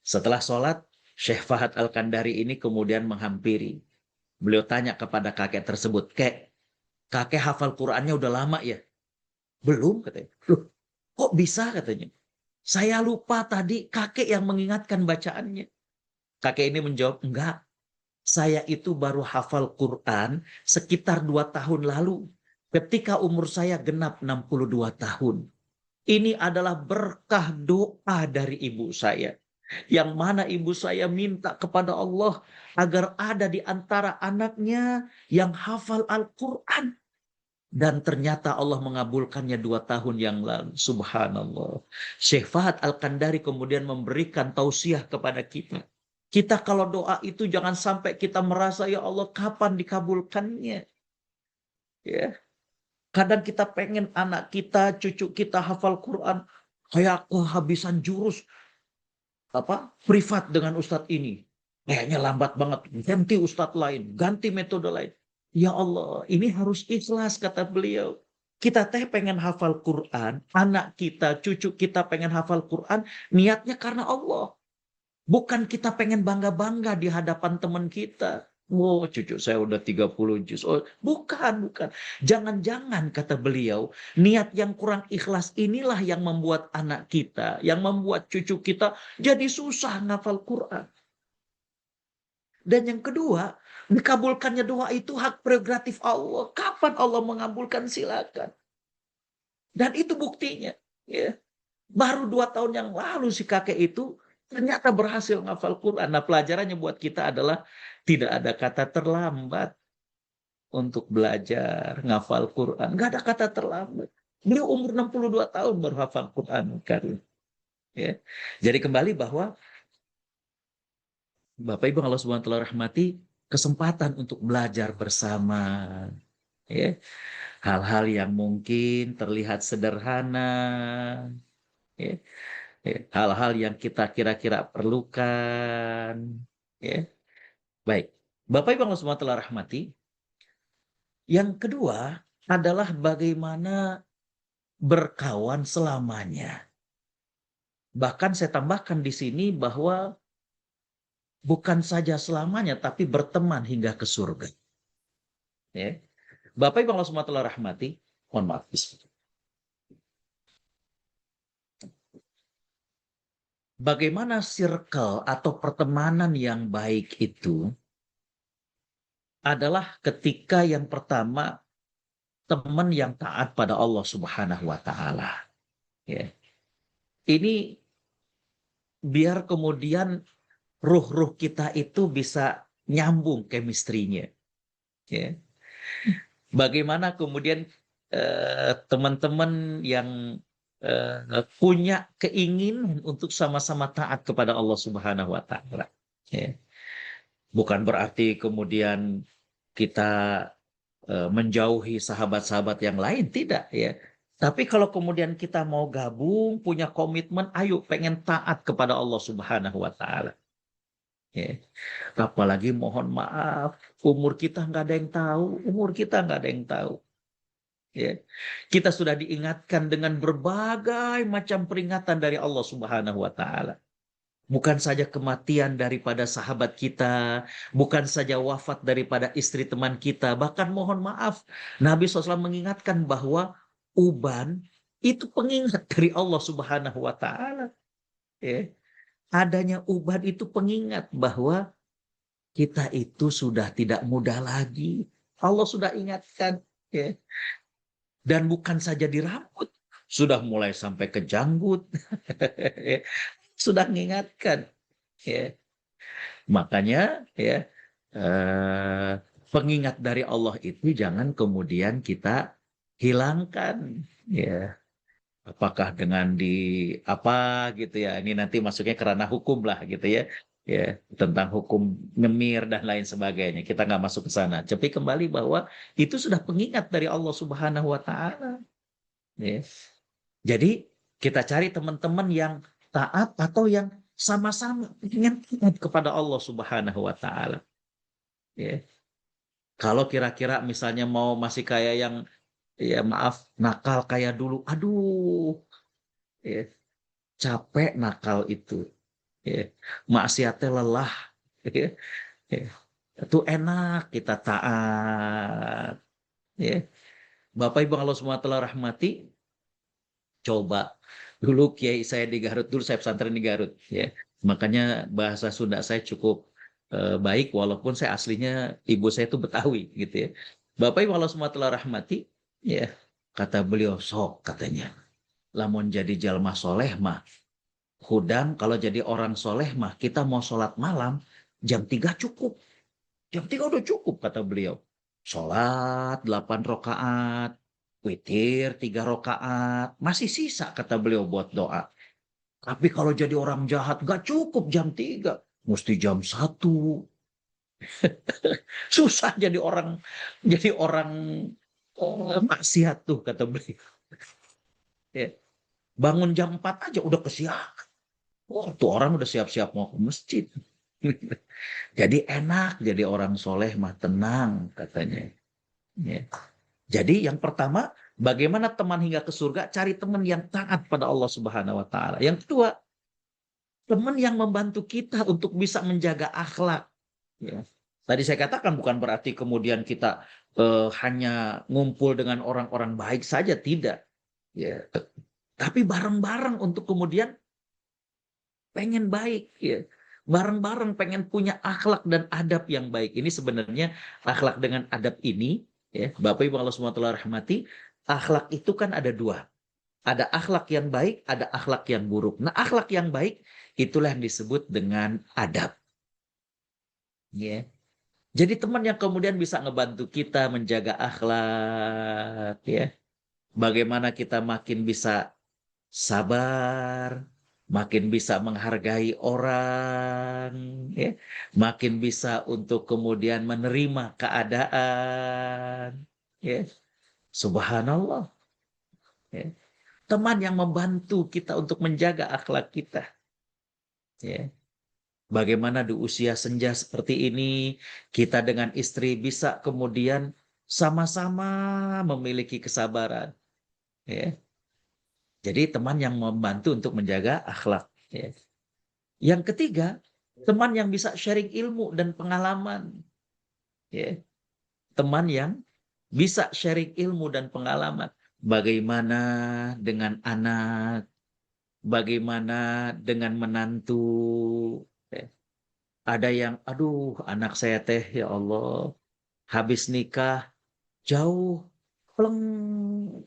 Setelah sholat, Syekh Fahad Al-Kandari ini kemudian menghampiri. Beliau tanya kepada kakek tersebut, kakek hafal Qur'annya udah lama ya? Belum, katanya. Loh, kok bisa, katanya? Saya lupa tadi kakek yang mengingatkan bacaannya. Kakek ini menjawab, enggak. Saya itu baru hafal Quran sekitar 2 tahun lalu. Ketika umur saya genap 62 tahun. Ini adalah berkah doa dari ibu saya. Yang mana ibu saya minta kepada Allah agar ada di antara anaknya yang hafal Al-Quran. Dan ternyata Allah mengabulkannya 2 tahun yang lalu. Subhanallah. Syekh Fahad Al-Kandari kemudian memberikan tausiah kepada kita. Kita kalau doa itu jangan sampai kita merasa, ya Allah kapan dikabulkannya. Ya. Kadang kita pengen anak kita, cucu kita hafal Quran. Kayak kehabisan jurus privat dengan ustadz ini. Kayaknya lambat banget. Ganti ustadz lain. Ganti metode lain. Ya Allah, ini harus ikhlas, kata beliau. Kita teh pengen hafal Quran, anak kita, cucu kita pengen hafal Quran, niatnya karena Allah. Bukan kita pengen bangga-bangga di hadapan teman kita. Oh, cucu saya udah 30 juz. Oh, bukan. Jangan-jangan, kata beliau, niat yang kurang ikhlas inilah yang membuat anak kita, yang membuat cucu kita jadi susah ngafal Quran. Dan yang kedua, dikabulkannya doa itu hak prerogatif Allah. Kapan Allah mengabulkan, silakan. Dan itu buktinya. Ya. Baru 2 tahun yang lalu si kakek itu ternyata berhasil ngafal Quran. Nah, pelajarannya buat kita adalah tidak ada kata terlambat untuk belajar ngafal Quran. Nggak ada kata terlambat. Beliau umur 62 tahun baru hafal Quran. Ya. Jadi kembali bahwa Bapak Ibu Allah Subhanahu wa taala rahmati, kesempatan untuk belajar bersama, ya. Hal-hal yang mungkin terlihat sederhana, ya. Hal-hal yang kita kira-kira perlukan, ya. Baik. Bapak Ibu Allah Subhanahu wa taala rahmati, yang kedua adalah bagaimana berkawan selamanya. Bahkan saya tambahkan di sini bahwa bukan saja selamanya, tapi berteman hingga ke surga. Ya. Bapak Ibu Allah SWT rahmati, mohon maaf. Bagaimana circle atau pertemanan yang baik itu adalah ketika yang pertama teman yang taat pada Allah Subhanahu wa taala. Ya. Ini biar kemudian ruh-ruh kita itu bisa nyambung chemistry-nya. Ya. Bagaimana kemudian teman-teman yang punya keinginan untuk sama-sama taat kepada Allah Subhanahu wa taala. Ya. Bukan berarti kemudian kita menjauhi sahabat-sahabat yang lain, tidak ya. Tapi kalau kemudian kita mau gabung, punya komitmen, ayo pengen taat kepada Allah Subhanahu wa taala. Ya. Apalagi mohon maaf, umur kita nggak ada yang tahu, Ya. Kita sudah diingatkan dengan berbagai macam peringatan dari Allah Subhanahu wa taala. Bukan saja kematian daripada sahabat kita, bukan saja wafat daripada istri teman kita, bahkan mohon maaf, Nabi SAW mengingatkan bahwa uban itu pengingat dari Allah Subhanahu wa taala. Ya. Adanya uban itu pengingat bahwa kita itu sudah tidak muda lagi. Allah sudah ingatkan, ya. Dan bukan saja di rambut, sudah mulai sampai ke janggut. Sudah mengingatkan, ya. Makanya ya pengingat dari Allah itu jangan kemudian kita hilangkan, ya. Apakah dengan gitu ya, ini nanti masuknya ke ranah hukum lah gitu ya, tentang hukum ngemir dan lain sebagainya, kita nggak masuk ke sana. Tapi kembali bahwa itu sudah pengingat dari Allah Subhanahu wa taala, ya. Jadi kita cari teman-teman yang taat atau yang sama-sama ingin taat kepada Allah Subhanahu wa taala, ya. Kalau kira-kira misalnya mau masih kayak yang ya maaf nakal kayak dulu, aduh, ya, capek nakal itu. Ya. Maksiatnya lelah. Ya. Ya. Itu enak kita taat. Ya. Bapak Ibu Allah SWT rahmati, coba dulu kiai saya di Garut, dulu saya pesantren di Garut, ya. Makanya bahasa Sunda saya cukup baik, walaupun saya aslinya ibu saya itu Betawi, gitu ya. Bapak Ibu Allah SWT rahmati, ya, kata beliau, sok katanya, lamun jadi jalma soleh mah, hudang kalau jadi orang soleh mah, kita mau sholat malam jam 3 cukup, jam 3 udah cukup kata beliau. Sholat 8 rakaat, witir 3 rakaat, masih sisa kata beliau buat doa. Tapi kalau jadi orang jahat gak cukup jam 3, mesti jam 1. Susah jadi orang maksiat tuh kata beliau. Ya. Bangun jam 4 aja udah kesiangan. Oh, tuh orang udah siap-siap mau ke masjid. Jadi enak jadi orang soleh mah, tenang katanya. Ya. Jadi yang pertama, bagaimana teman hingga ke surga? Cari teman yang taat pada Allah Subhanahu wa taala. Yang kedua, teman yang membantu kita untuk bisa menjaga akhlak. Ya. Tadi saya katakan bukan berarti kemudian kita hanya ngumpul dengan orang-orang baik saja, tidak. Ya. Tapi bareng-bareng untuk kemudian pengen baik, ya. Bareng-bareng pengen punya akhlak dan adab yang baik. Ini sebenarnya akhlak dengan adab ini, ya, Bapak Ibu Allah SWT rahmati, akhlak itu kan ada dua. Ada akhlak yang baik, ada akhlak yang buruk. Nah, akhlak yang baik itulah yang disebut dengan adab. Ya. Jadi teman yang kemudian bisa ngebantu kita menjaga akhlak, ya. Bagaimana kita makin bisa sabar, makin bisa menghargai orang, ya. Makin bisa untuk kemudian menerima keadaan, ya. Subhanallah, ya. Teman yang membantu kita untuk menjaga akhlak kita, ya. Bagaimana di usia senja seperti ini kita dengan istri bisa kemudian sama-sama memiliki kesabaran, ya. Jadi teman yang membantu untuk menjaga akhlak, ya. Yang ketiga, teman yang bisa sharing ilmu dan pengalaman, ya. Teman yang bisa sharing ilmu dan pengalaman. Bagaimana dengan anak, bagaimana dengan menantu, ya. Ada yang, aduh anak saya teh ya Allah, habis nikah jauh, pleng,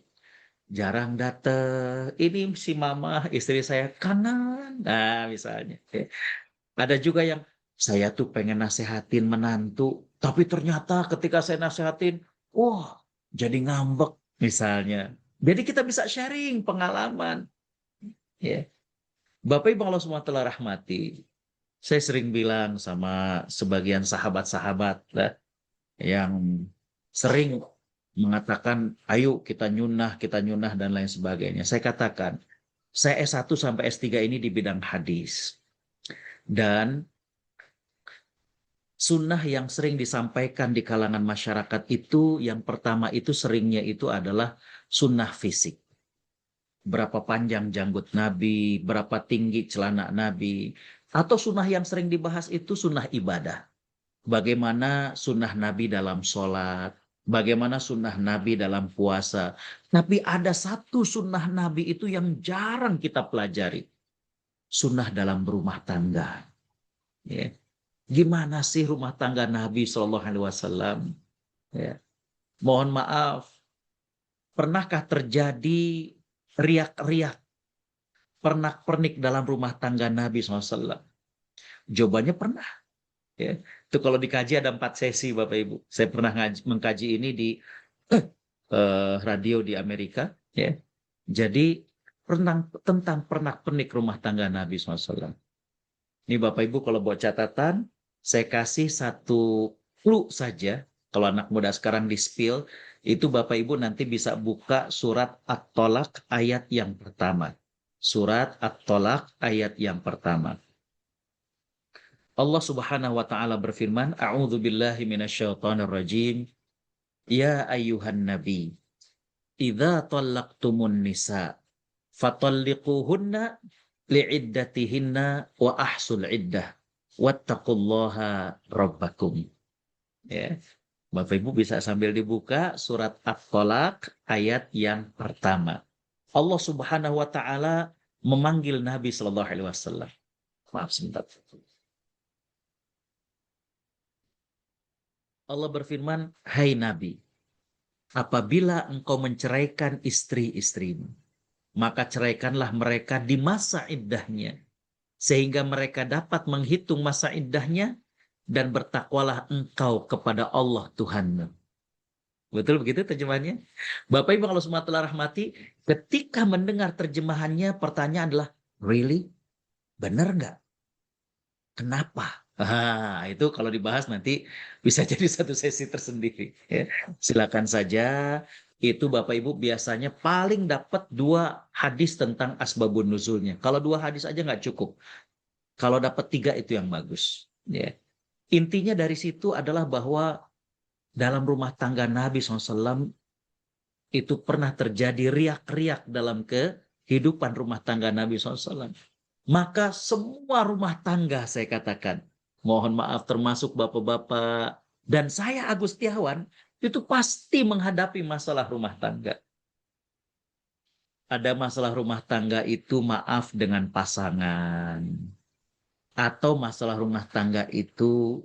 jarang datang. Ini si mama istri saya kangen. Nah misalnya. Ya. Ada juga yang saya tuh pengen nasehatin menantu, tapi ternyata ketika saya nasehatin, wah jadi ngambek misalnya. Jadi kita bisa sharing pengalaman. Ya. Bapak Ibu Allah SWT rahmati, saya sering bilang sama sebagian sahabat-sahabat yang sering mengatakan, ayo kita nyunah dan lain sebagainya. Saya katakan, saya S1 sampai S3 ini di bidang hadis. Dan sunnah yang sering disampaikan di kalangan masyarakat itu, yang pertama itu seringnya itu adalah sunnah fisik. Berapa panjang janggut Nabi, berapa tinggi celana Nabi. Atau sunnah yang sering dibahas itu sunnah ibadah. Bagaimana sunnah Nabi dalam sholat, bagaimana sunnah Nabi dalam puasa. Tapi ada satu sunnah Nabi itu yang jarang kita pelajari. Sunnah dalam berumah tangga. Ya. Gimana sih rumah tangga Nabi SAW? Ya. Mohon maaf, pernahkah terjadi riak-riak, pernak-pernik dalam rumah tangga Nabi SAW? Jawabannya pernah. Ya. Itu kalau dikaji ada 4 sesi Bapak Ibu. Saya pernah mengkaji ini di radio di Amerika. Ya. Jadi tentang pernak-pernik rumah tangga Nabi SAW. Ini Bapak Ibu kalau buat catatan, saya kasih satu clue saja. Kalau anak muda sekarang di spill, itu Bapak Ibu nanti bisa buka surat At-Tolak ayat yang pertama. Surat At-Tolak ayat yang pertama. Allah Subhanahu wa taala berfirman, A'udzu billahi minasyaitonir rajim. Ya ayyuhan nabi, idza talaqtumun nisa fatalliquhunna li'iddatihinna wa ahsul iddah wattaqullaha rabbakum. Ya. Bapak Ibu bisa sambil dibuka surat At-Tolaq ayat yang pertama. Allah Subhanahu wa taala memanggil Nabi sallallahu alaihi wasallam. Maaf sebentar. Allah berfirman, "Hai Nabi, apabila engkau menceraikan istri-istrimu, maka ceraikanlah mereka di masa iddahnya, sehingga mereka dapat menghitung masa iddahnya, dan bertakwalah engkau kepada Allah Tuhanmu." Betul begitu terjemahannya? Bapak Ibu kalau semua telah rahmati, ketika mendengar terjemahannya, pertanyaan adalah, really? Benar nggak? Kenapa? Itu kalau dibahas nanti bisa jadi satu sesi tersendiri. Ya. Silakan saja. Itu Bapak Ibu biasanya paling dapat 2 hadis tentang asbabun nuzulnya. Kalau 2 hadis aja nggak cukup. Kalau dapat 3 itu yang bagus. Ya. Intinya dari situ adalah bahwa dalam rumah tangga Nabi SAW itu pernah terjadi riak-riak dalam kehidupan rumah tangga Nabi SAW. Maka semua rumah tangga saya katakan, mohon maaf termasuk bapak-bapak, dan saya Agustiawan, itu pasti menghadapi masalah rumah tangga. Ada masalah rumah tangga itu maaf dengan pasangan. Atau masalah rumah tangga itu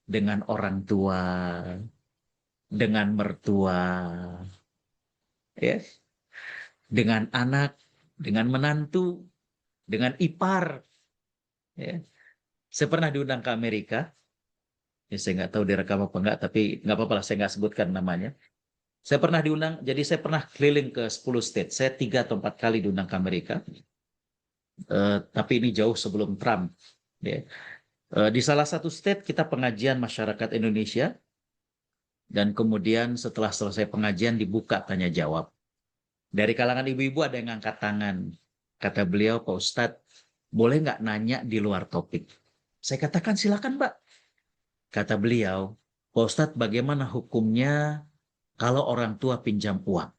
dengan orang tua, dengan mertua, ya, dengan anak, dengan menantu, dengan ipar. Ya. Saya pernah diundang ke Amerika. Ya, saya nggak tahu direkam apa enggak, tapi nggak apa-apa lah, saya nggak sebutkan namanya. Saya pernah diundang, jadi saya pernah keliling ke 10 state. Saya 3 atau 4 kali diundang ke Amerika. Tapi ini jauh sebelum Trump. Ya. Di salah satu state kita pengajian masyarakat Indonesia. Dan kemudian setelah selesai pengajian dibuka tanya jawab. Dari kalangan ibu-ibu ada yang ngangkat tangan. Kata beliau, Pak Ustadz, boleh nggak nanya di luar topik? Saya katakan silakan Mbak. Kata beliau, Pak Ustadz bagaimana hukumnya kalau orang tua pinjam uang?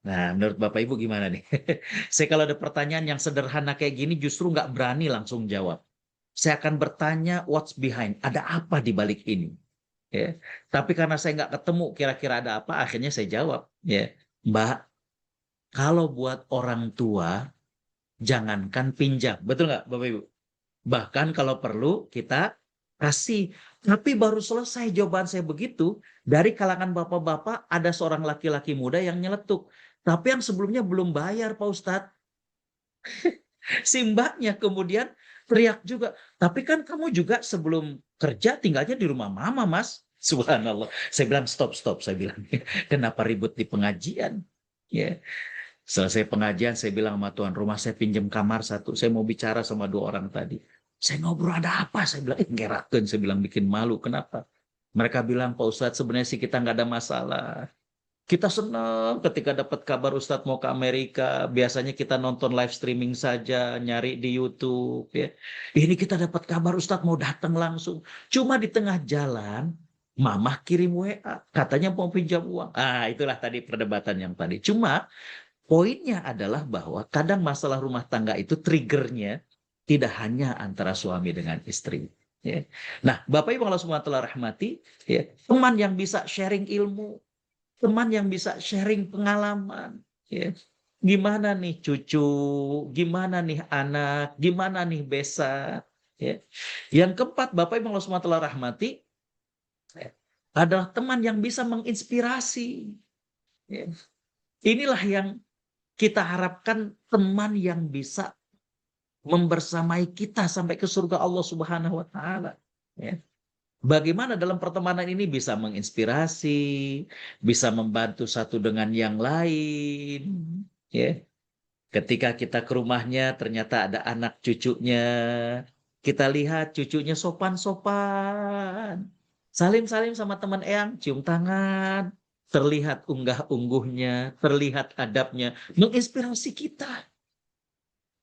Nah, menurut Bapak Ibu gimana nih? Saya kalau ada pertanyaan yang sederhana kayak gini justru nggak berani langsung jawab. Saya akan bertanya what's behind, ada apa di balik ini? Ya. Tapi karena saya nggak ketemu kira-kira ada apa, akhirnya saya jawab. Ya, Mbak, kalau buat orang tua, jangankan pinjam. Betul nggak Bapak Ibu? Bahkan kalau perlu kita kasih. Tapi baru selesai jawaban saya begitu, dari kalangan bapak-bapak ada seorang laki-laki muda yang nyeletuk. Tapi yang sebelumnya belum bayar Pak Ustadz. Si mbaknya kemudian teriak juga. Tapi kan kamu juga sebelum kerja tinggalnya di rumah mama Mas. Subhanallah. Saya bilang stop. Saya bilang kenapa ribut di pengajian? Ya. Selesai pengajian saya bilang sama tuan rumah, saya pinjam kamar 1. Saya mau bicara sama 2 orang tadi. Saya ngobrol ada apa? Saya bilang, ngeraken. Saya bilang bikin malu. Kenapa? Mereka bilang, Pak Ustadz sebenarnya sih kita nggak ada masalah. Kita senang ketika dapat kabar Ustadz mau ke Amerika. Biasanya kita nonton live streaming saja, nyari di YouTube. Ya. Ini kita dapat kabar Ustadz mau datang langsung. Cuma di tengah jalan, Mamah kirim WA. Katanya mau pinjam uang. Itulah tadi perdebatan yang tadi. Cuma poinnya adalah bahwa kadang masalah rumah tangga itu triggernya tidak hanya antara suami dengan istri. Ya. Nah, Bapak Ibu kalau semua telah rahmati, ya, teman yang bisa sharing ilmu, teman yang bisa sharing pengalaman, ya. Gimana nih cucu, gimana nih anak, gimana nih besan. Ya. Yang keempat, Bapak Ibu kalau semua telah rahmati, ya, adalah teman yang bisa menginspirasi. Ya. Inilah yang kita harapkan, teman yang bisa membersamai kita sampai ke surga Allah Subhanahu wa taala. Ya. Bagaimana dalam pertemanan ini bisa menginspirasi, bisa membantu satu dengan yang lain, ya. Ketika kita ke rumahnya ternyata ada anak cucunya, kita lihat cucunya sopan-sopan. Salim-salim sama teman eyang, cium tangan, terlihat unggah-ungguhnya, terlihat adabnya, menginspirasi kita.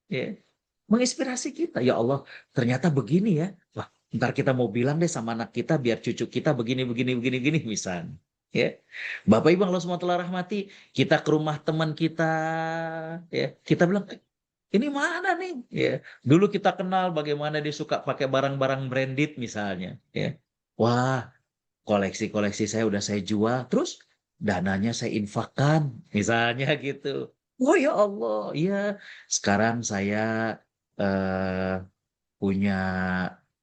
Ya. Menginspirasi kita. Ya Allah, ternyata begini ya. Wah, ntar kita mau bilang deh sama anak kita biar cucu kita begini misalnya. Ya. Bapak Ibu Allah semua telah rahmati, kita ke rumah teman kita, ya. Kita bilang, ini mana nih? Ya, dulu kita kenal bagaimana dia suka pakai barang-barang branded misalnya. Ya, wah, koleksi-koleksi saya udah saya jual, terus dananya saya infakkan, misalnya gitu. Oh ya Allah, ya sekarang saya eh, punya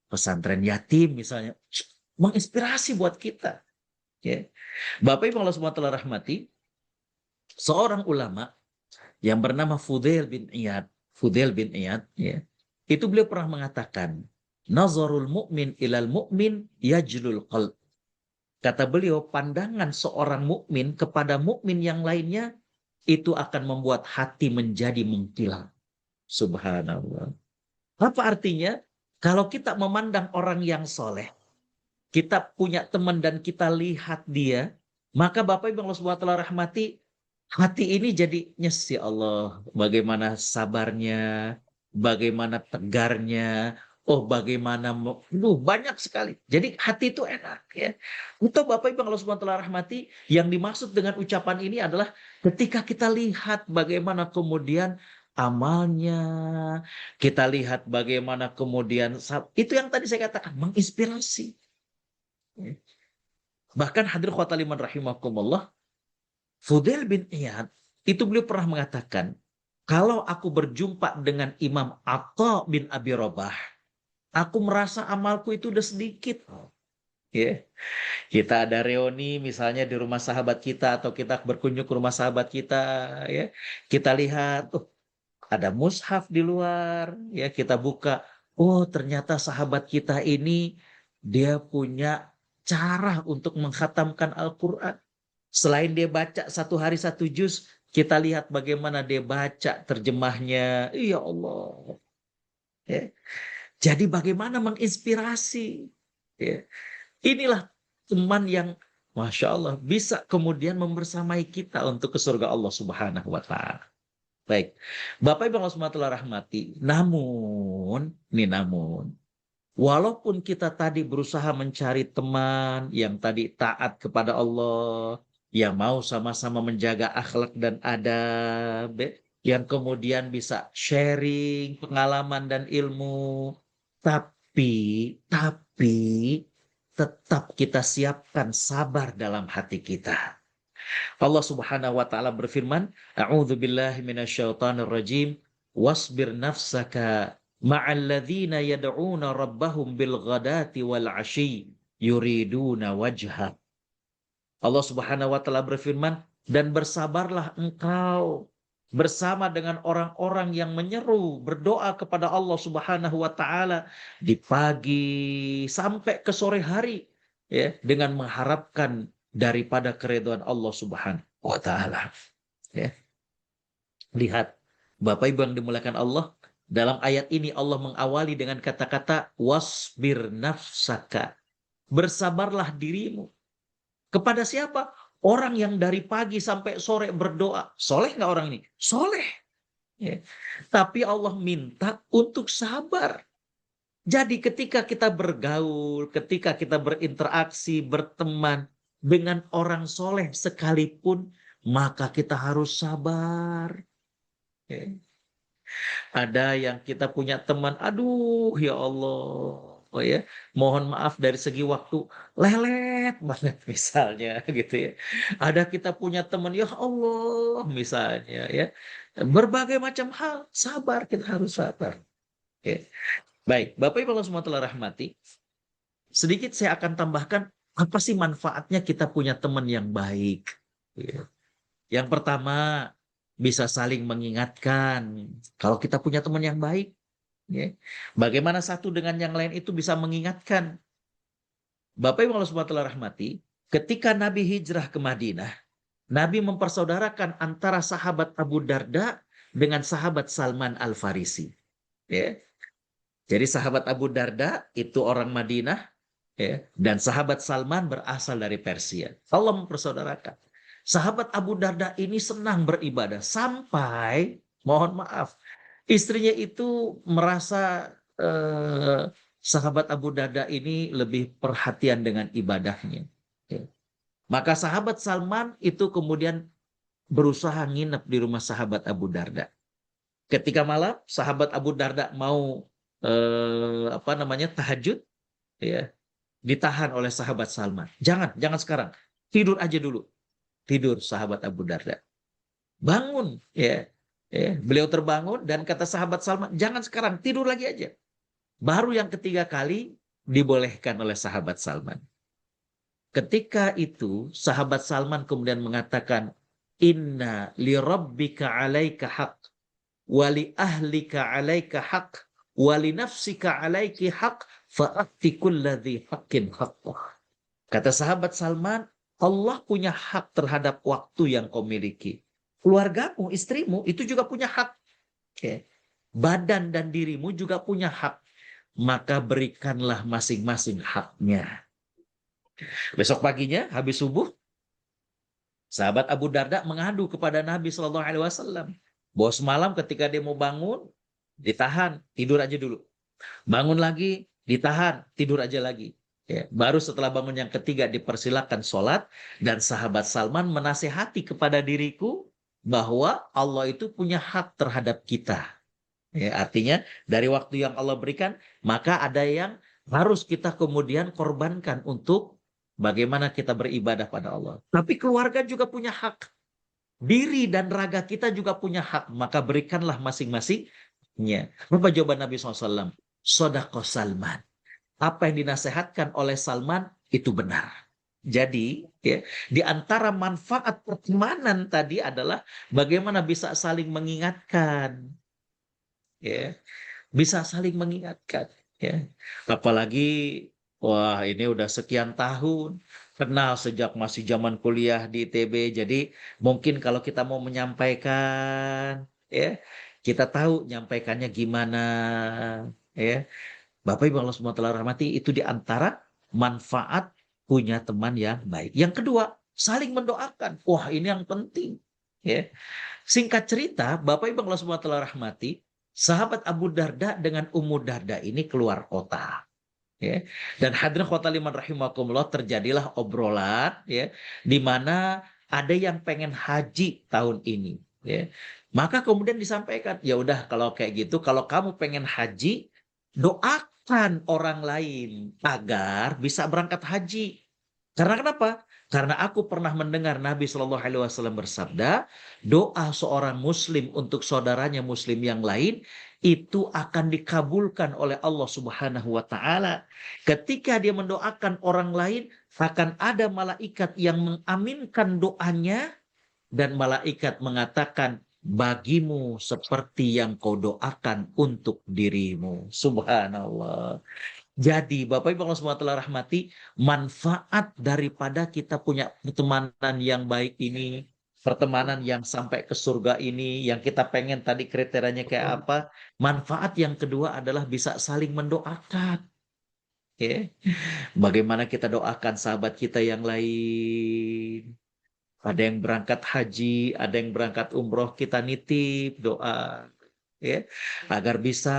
pesantren yatim misalnya, menginspirasi buat kita. Ya. Bapak Ibu Allah SWT rahmati, seorang ulama yang bernama Fudail bin Iyad, ya, itu beliau pernah mengatakan, nazarul mu'min ilal mu'min yajlul qalb. Kata beliau, pandangan seorang mukmin kepada mukmin yang lainnya itu akan membuat hati menjadi mengkilat. Subhanallah. Apa artinya? Kalau kita memandang orang yang soleh, kita punya teman dan kita lihat dia, maka Bapak Ibu Allah SWT rahmati, hati ini jadi nyes ya Allah. Bagaimana sabarnya, bagaimana tegarnya, oh bagaimana, banyak sekali. Jadi hati itu enak ya. Untuk Bapak Ibu Allah SWT rahmati, yang dimaksud dengan ucapan ini adalah ketika kita lihat bagaimana kemudian amalnya, kita lihat bagaimana kemudian, itu yang tadi saya katakan, menginspirasi. Bahkan hadir khotaliman rahimakumullah, Fudail bin Iyad, itu beliau pernah mengatakan, kalau aku berjumpa dengan Imam Atha bin Abi Robah, aku merasa amalku itu udah sedikit. Ya, kita ada reuni misalnya di rumah sahabat kita atau kita berkunjung ke rumah sahabat kita, ya. Kita lihat, ada mushaf di luar, ya kita buka, oh ternyata sahabat kita ini dia punya cara untuk mengkhatamkan Al-Quran. Selain dia baca satu hari satu juz, kita lihat bagaimana dia baca terjemahnya. Ya Allah. Ya. Jadi bagaimana menginspirasi. Ya. Inilah teman yang Masya Allah bisa kemudian membersamai kita untuk ke surga Allah Subhanahu wa Ta'ala. Baik, Bapak Ibu Allah SWT rahmati, namun, walaupun kita tadi berusaha mencari teman yang tadi taat kepada Allah, yang mau sama-sama menjaga akhlak dan adab, yang kemudian bisa sharing pengalaman dan ilmu, tapi tetap kita siapkan sabar dalam hati kita. Allah Subhanahu wa taala berfirman, A'udzu billahi minasyaitonir rajim, wasbir nafsaka ma'al ladzina yad'una rabbahum bil ghadati wal 'ashyi yuriduna wajha. Allah Subhanahu wa taala berfirman, dan bersabarlah engkau bersama dengan orang-orang yang menyeru berdoa kepada Allah Subhanahu wa taala di pagi sampai ke sore hari, ya, dengan mengharapkan daripada keridhaan Allah Subhanahu wa taala. Ya. Lihat, Bapak Ibu yang dimuliakan Allah, dalam ayat ini Allah mengawali dengan kata-kata wasbir nafsaka. Bersabarlah dirimu. Kepada siapa? Orang yang dari pagi sampai sore berdoa. Soleh nggak orang ini? Soleh. Ya. Tapi Allah minta untuk sabar. Jadi ketika kita bergaul, ketika kita berinteraksi, berteman dengan orang soleh sekalipun, maka kita harus sabar. Ya. Ada yang kita punya teman, aduh ya Allah. Oh ya, mohon maaf dari segi waktu lelet banget misalnya gitu ya. Ada kita punya teman, ya Allah misalnya ya. Berbagai macam hal, sabar, kita harus sabar. Ya. Baik, Bapak Ibu Allah SWT rahmati, sedikit saya akan tambahkan apa sih manfaatnya kita punya teman yang baik. Ya. Yang pertama, bisa saling mengingatkan. Kalau kita punya teman yang baik, ya, bagaimana satu dengan yang lain itu bisa mengingatkan. Bapak Ibu Allah SWT rahmati, ketika Nabi hijrah ke Madinah, Nabi mempersaudarakan antara sahabat Abu Darda dengan sahabat Salman Al-Farisi. Ya. Jadi sahabat Abu Darda itu orang Madinah, ya, dan sahabat Salman berasal dari Persia. Allah mempersaudarakan. Sahabat Abu Darda ini senang beribadah sampai, mohon maaf, istrinya itu merasa sahabat Abu Darda ini lebih perhatian dengan ibadahnya. Ya. Maka sahabat Salman itu kemudian berusaha nginep di rumah sahabat Abu Darda. Ketika malam sahabat Abu Darda mau tahajud, ya, ditahan oleh sahabat Salman. Jangan sekarang. Tidur aja dulu. Tidur sahabat Abu Darda. Bangun, ya. Ya, beliau terbangun dan kata sahabat Salman, jangan sekarang, tidur lagi aja. Baru yang ketiga kali dibolehkan oleh sahabat Salman. Ketika itu sahabat Salman kemudian mengatakan, inna li rabbika alaika haq, wali ahlika alaika haq, wali nafsika alaiki haq, fa'ati kulladhi haqqin haqqah. Kata sahabat Salman, Allah punya hak terhadap waktu yang kau miliki. Keluargamu, istrimu, itu juga punya hak. Okay. Badan dan dirimu juga punya hak. Maka berikanlah masing-masing haknya. Besok paginya, habis subuh, sahabat Abu Darda mengadu kepada Nabi SAW. Bahwa semalam ketika dia mau bangun, ditahan, tidur aja dulu. Bangun lagi, ditahan, tidur aja lagi. Ya, baru setelah bangun yang ketiga dipersilakan sholat, dan sahabat Salman menasehati kepada diriku bahwa Allah itu punya hak terhadap kita. Ya, artinya dari waktu yang Allah berikan, maka ada yang harus kita kemudian korbankan untuk bagaimana kita beribadah pada Allah. Tapi keluarga juga punya hak. Diri dan raga kita juga punya hak. Maka berikanlah masing-masingnya. Apa jawaban Nabi SAW? Sodaqo Salman. Apa yang dinasehatkan oleh Salman itu benar. Jadi, ya, di antara manfaat pertemanan tadi adalah bagaimana bisa saling mengingatkan. Ya, bisa saling mengingatkan. Ya. Apalagi, wah ini udah sekian tahun, kenal sejak masih zaman kuliah di ITB. Jadi mungkin kalau kita mau menyampaikan, ya, kita tahu nyampaikannya gimana. Ya. Bapak Ibu Allah SWT rahmati, itu di antara manfaat punya teman yang baik. Yang kedua, saling mendoakan. Wah, ini yang penting. Ya. Singkat cerita, Bapak Ibu Allah SWT rahmati, sahabat Abu Darda dengan Ummu Darda ini keluar kota. Ya. Dan hadirin khotaliman rahimakumullah, terjadilah obrolan, ya, di mana ada yang pengen haji tahun ini. Ya. Maka kemudian disampaikan, ya udah kalau kayak gitu, kalau kamu pengen haji, doakan orang lain agar bisa berangkat haji. Karena kenapa? Karena aku pernah mendengar Nabi Shallallahu Alaihi Wasallam bersabda, doa seorang Muslim untuk saudaranya Muslim yang lain itu akan dikabulkan oleh Allah Subhanahu Wa Taala. Ketika dia mendoakan orang lain, akan ada malaikat yang mengaminkan doanya, dan malaikat mengatakan, bagimu seperti yang kau doakan untuk dirimu. Subhanallah. Jadi Bapak Ibu Allah SWT rahmati, manfaat daripada kita punya pertemanan yang baik ini, pertemanan yang sampai ke surga ini, yang kita pengen tadi kriterianya kayak apa, manfaat yang kedua adalah bisa saling mendoakan. Ya. Bagaimana kita doakan sahabat kita yang lain. Ada yang berangkat haji, ada yang berangkat umroh, kita nitip doa. Ya, agar bisa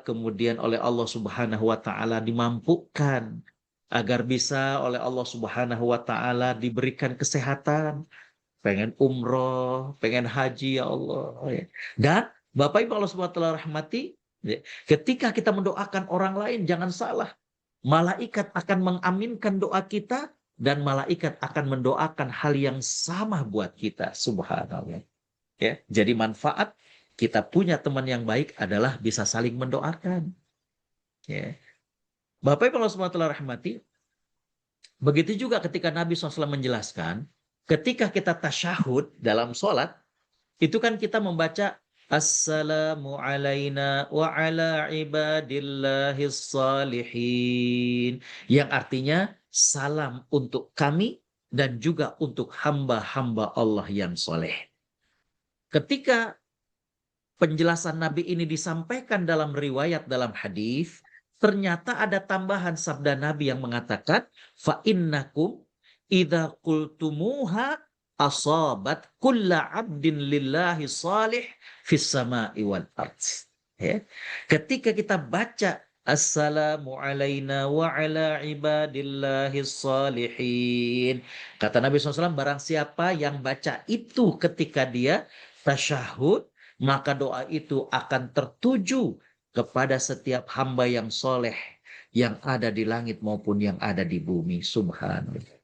kemudian oleh Allah Subhanahu wa taala dimampukan, agar bisa oleh Allah Subhanahu wa taala diberikan kesehatan, pengen umroh, pengen haji ya Allah, ya. Dan Bapak Ibu Allah Subhanahu wa taala rahmati, ya, ketika kita mendoakan orang lain jangan salah, malaikat akan mengaminkan doa kita dan malaikat akan mendoakan hal yang sama buat kita. Subhanallah. Ya, jadi manfaat kita punya teman yang baik adalah bisa saling mendoakan. Ya. Bapak Ibu Allah SWT rahmati, begitu juga ketika Nabi SAW menjelaskan, ketika kita tasyahud dalam sholat, itu kan kita membaca Assalamu alayna wa ala ibadillahis salihin, yang artinya salam untuk kami dan juga untuk hamba-hamba Allah yang soleh. Ketika penjelasan Nabi ini disampaikan dalam riwayat dalam hadis, ternyata ada tambahan sabda Nabi yang mengatakan, fa innakum idza qultumuha asabat kulla 'abdin lillahi salih fis sama'i wal ardh. Ya. Ketika kita baca Assalamu alayna wa ala ibadillahis salihin, kata Nabi SAW, barang siapa yang baca itu ketika dia tasyahud, maka doa itu akan tertuju kepada setiap hamba yang soleh yang ada di langit maupun yang ada di bumi. Subhanallah.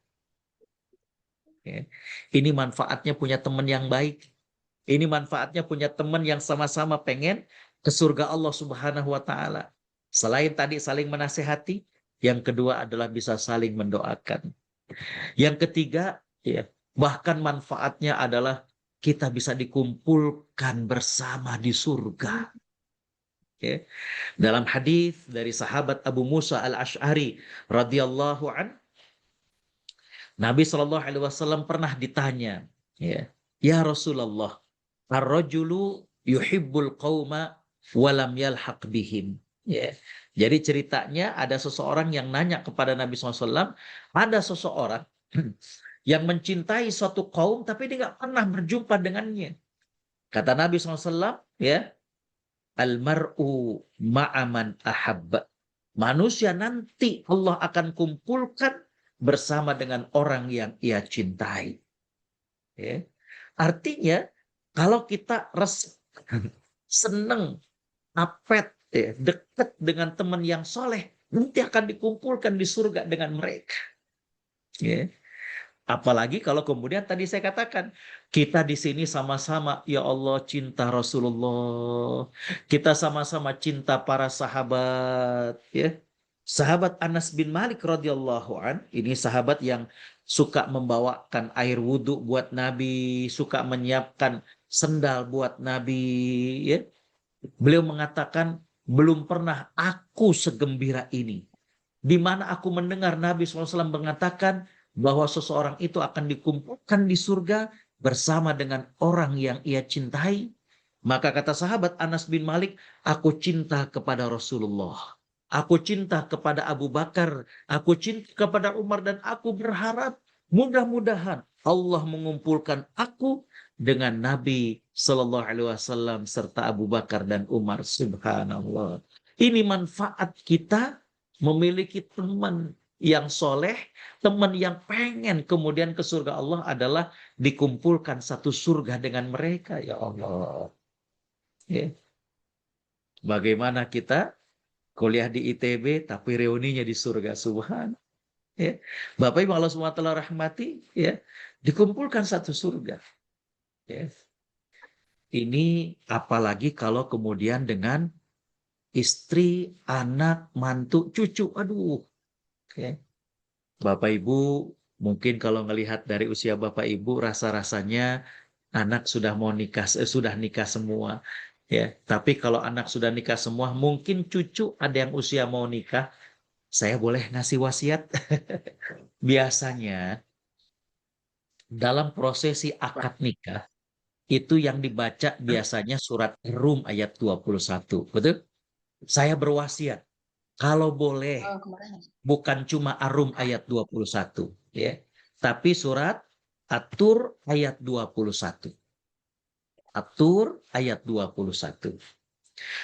Ya. Ini manfaatnya punya teman yang baik. Ini manfaatnya punya teman yang sama-sama pengen ke surga Allah Subhanahu wa taala. Selain tadi saling menasehati, yang kedua adalah bisa saling mendoakan. Yang ketiga, ya, bahkan manfaatnya adalah kita bisa dikumpulkan bersama di surga. Ya. Dalam hadis dari sahabat Abu Musa al-Ash'ari radhiyallahu an, Nabi Shallallahu Alaihi Wasallam pernah ditanya, ya Rasulullah, ar-rajulu yuhibbul qauma walam yalhaq bihim. Ya. Jadi ceritanya ada seseorang yang nanya kepada Nabi SAW, ada seseorang yang mencintai suatu kaum tapi dia nggak pernah berjumpa dengannya. Kata Nabi SAW, ya, almar'u ma'aman ahabba. Manusia nanti Allah akan kumpulkan bersama dengan orang yang ia cintai. Ya. Artinya, kalau kita seneng, apet, ya, dekat dengan teman yang soleh, nanti akan dikumpulkan di surga dengan mereka. Ya. Apalagi kalau kemudian tadi saya katakan, kita di sini sama-sama, ya Allah cinta Rasulullah, kita sama-sama cinta para sahabat, ya. Sahabat Anas bin Malik radhiyallahu an, ini sahabat yang suka membawakan air wudhu buat Nabi, suka menyiapkan sendal buat Nabi, ya. Beliau mengatakan, belum pernah aku segembira ini. Di mana aku mendengar Nabi SAW mengatakan bahwa seseorang itu akan dikumpulkan di surga bersama dengan orang yang ia cintai. Maka kata sahabat Anas bin Malik, aku cinta kepada Rasulullah. Aku cinta kepada Abu Bakar. Aku cinta kepada Umar dan aku berharap mudah-mudahan Allah mengumpulkan aku dengan Nabi Sallallahu Alaihi Wasallam serta Abu Bakar dan Umar. Subhanallah. Ini manfaat kita memiliki teman yang soleh, teman yang pengen kemudian ke surga Allah adalah dikumpulkan satu surga dengan mereka. Ya Allah. Ya. Bagaimana kita kuliah di ITB tapi reuninya di surga. Subhan. Ya. Bapak Ibu Allah SWT rahmati, ya, dikumpulkan satu surga. Ya. Ini apalagi kalau kemudian dengan istri, anak, mantu, cucu. Aduh. Okay. Bapak Ibu mungkin kalau melihat dari usia Bapak Ibu rasa-rasanya anak sudah mau nikah, sudah nikah semua. Ya, tapi kalau anak sudah nikah semua, mungkin cucu ada yang usia mau nikah. Saya boleh ngasih wasiat? Biasanya dalam prosesi akad nikah itu yang dibaca biasanya surat Rum ayat 21. Betul? Saya berwasiat kalau boleh bukan cuma Arum ayat 21, ya. Tapi surat At-Tur ayat 21. At-Tur ayat 21.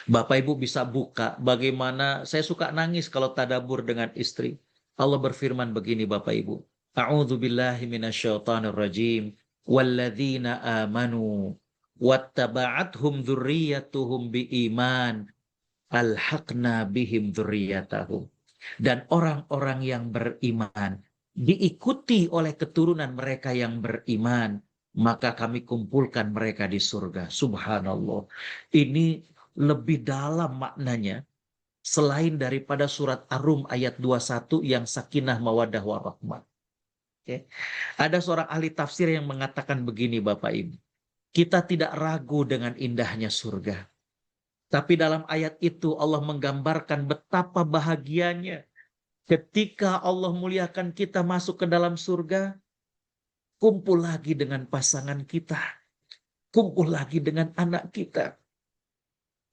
Bapak Ibu bisa buka bagaimana saya suka nangis kalau tadabur dengan istri. Allah berfirman begini Bapak Ibu. A'udzu billahi minasyaitonir rajim. Walladzina amanu wattaba'athum dzurriyyatuhum biiman alhaqna bihim dzurriyyatahum. Dan orang-orang yang beriman diikuti oleh keturunan mereka yang beriman, maka kami kumpulkan mereka di surga. Subhanallah. Ini lebih dalam maknanya selain daripada surat Ar-Rum ayat 21 yang sakinah mawaddah warahmah. Okay. Ada seorang ahli tafsir yang mengatakan begini Bapak Ibu. Kita tidak ragu dengan indahnya surga. Tapi dalam ayat itu Allah menggambarkan betapa bahagianya ketika Allah muliakan kita masuk ke dalam surga, kumpul lagi dengan pasangan kita, kumpul lagi dengan anak kita,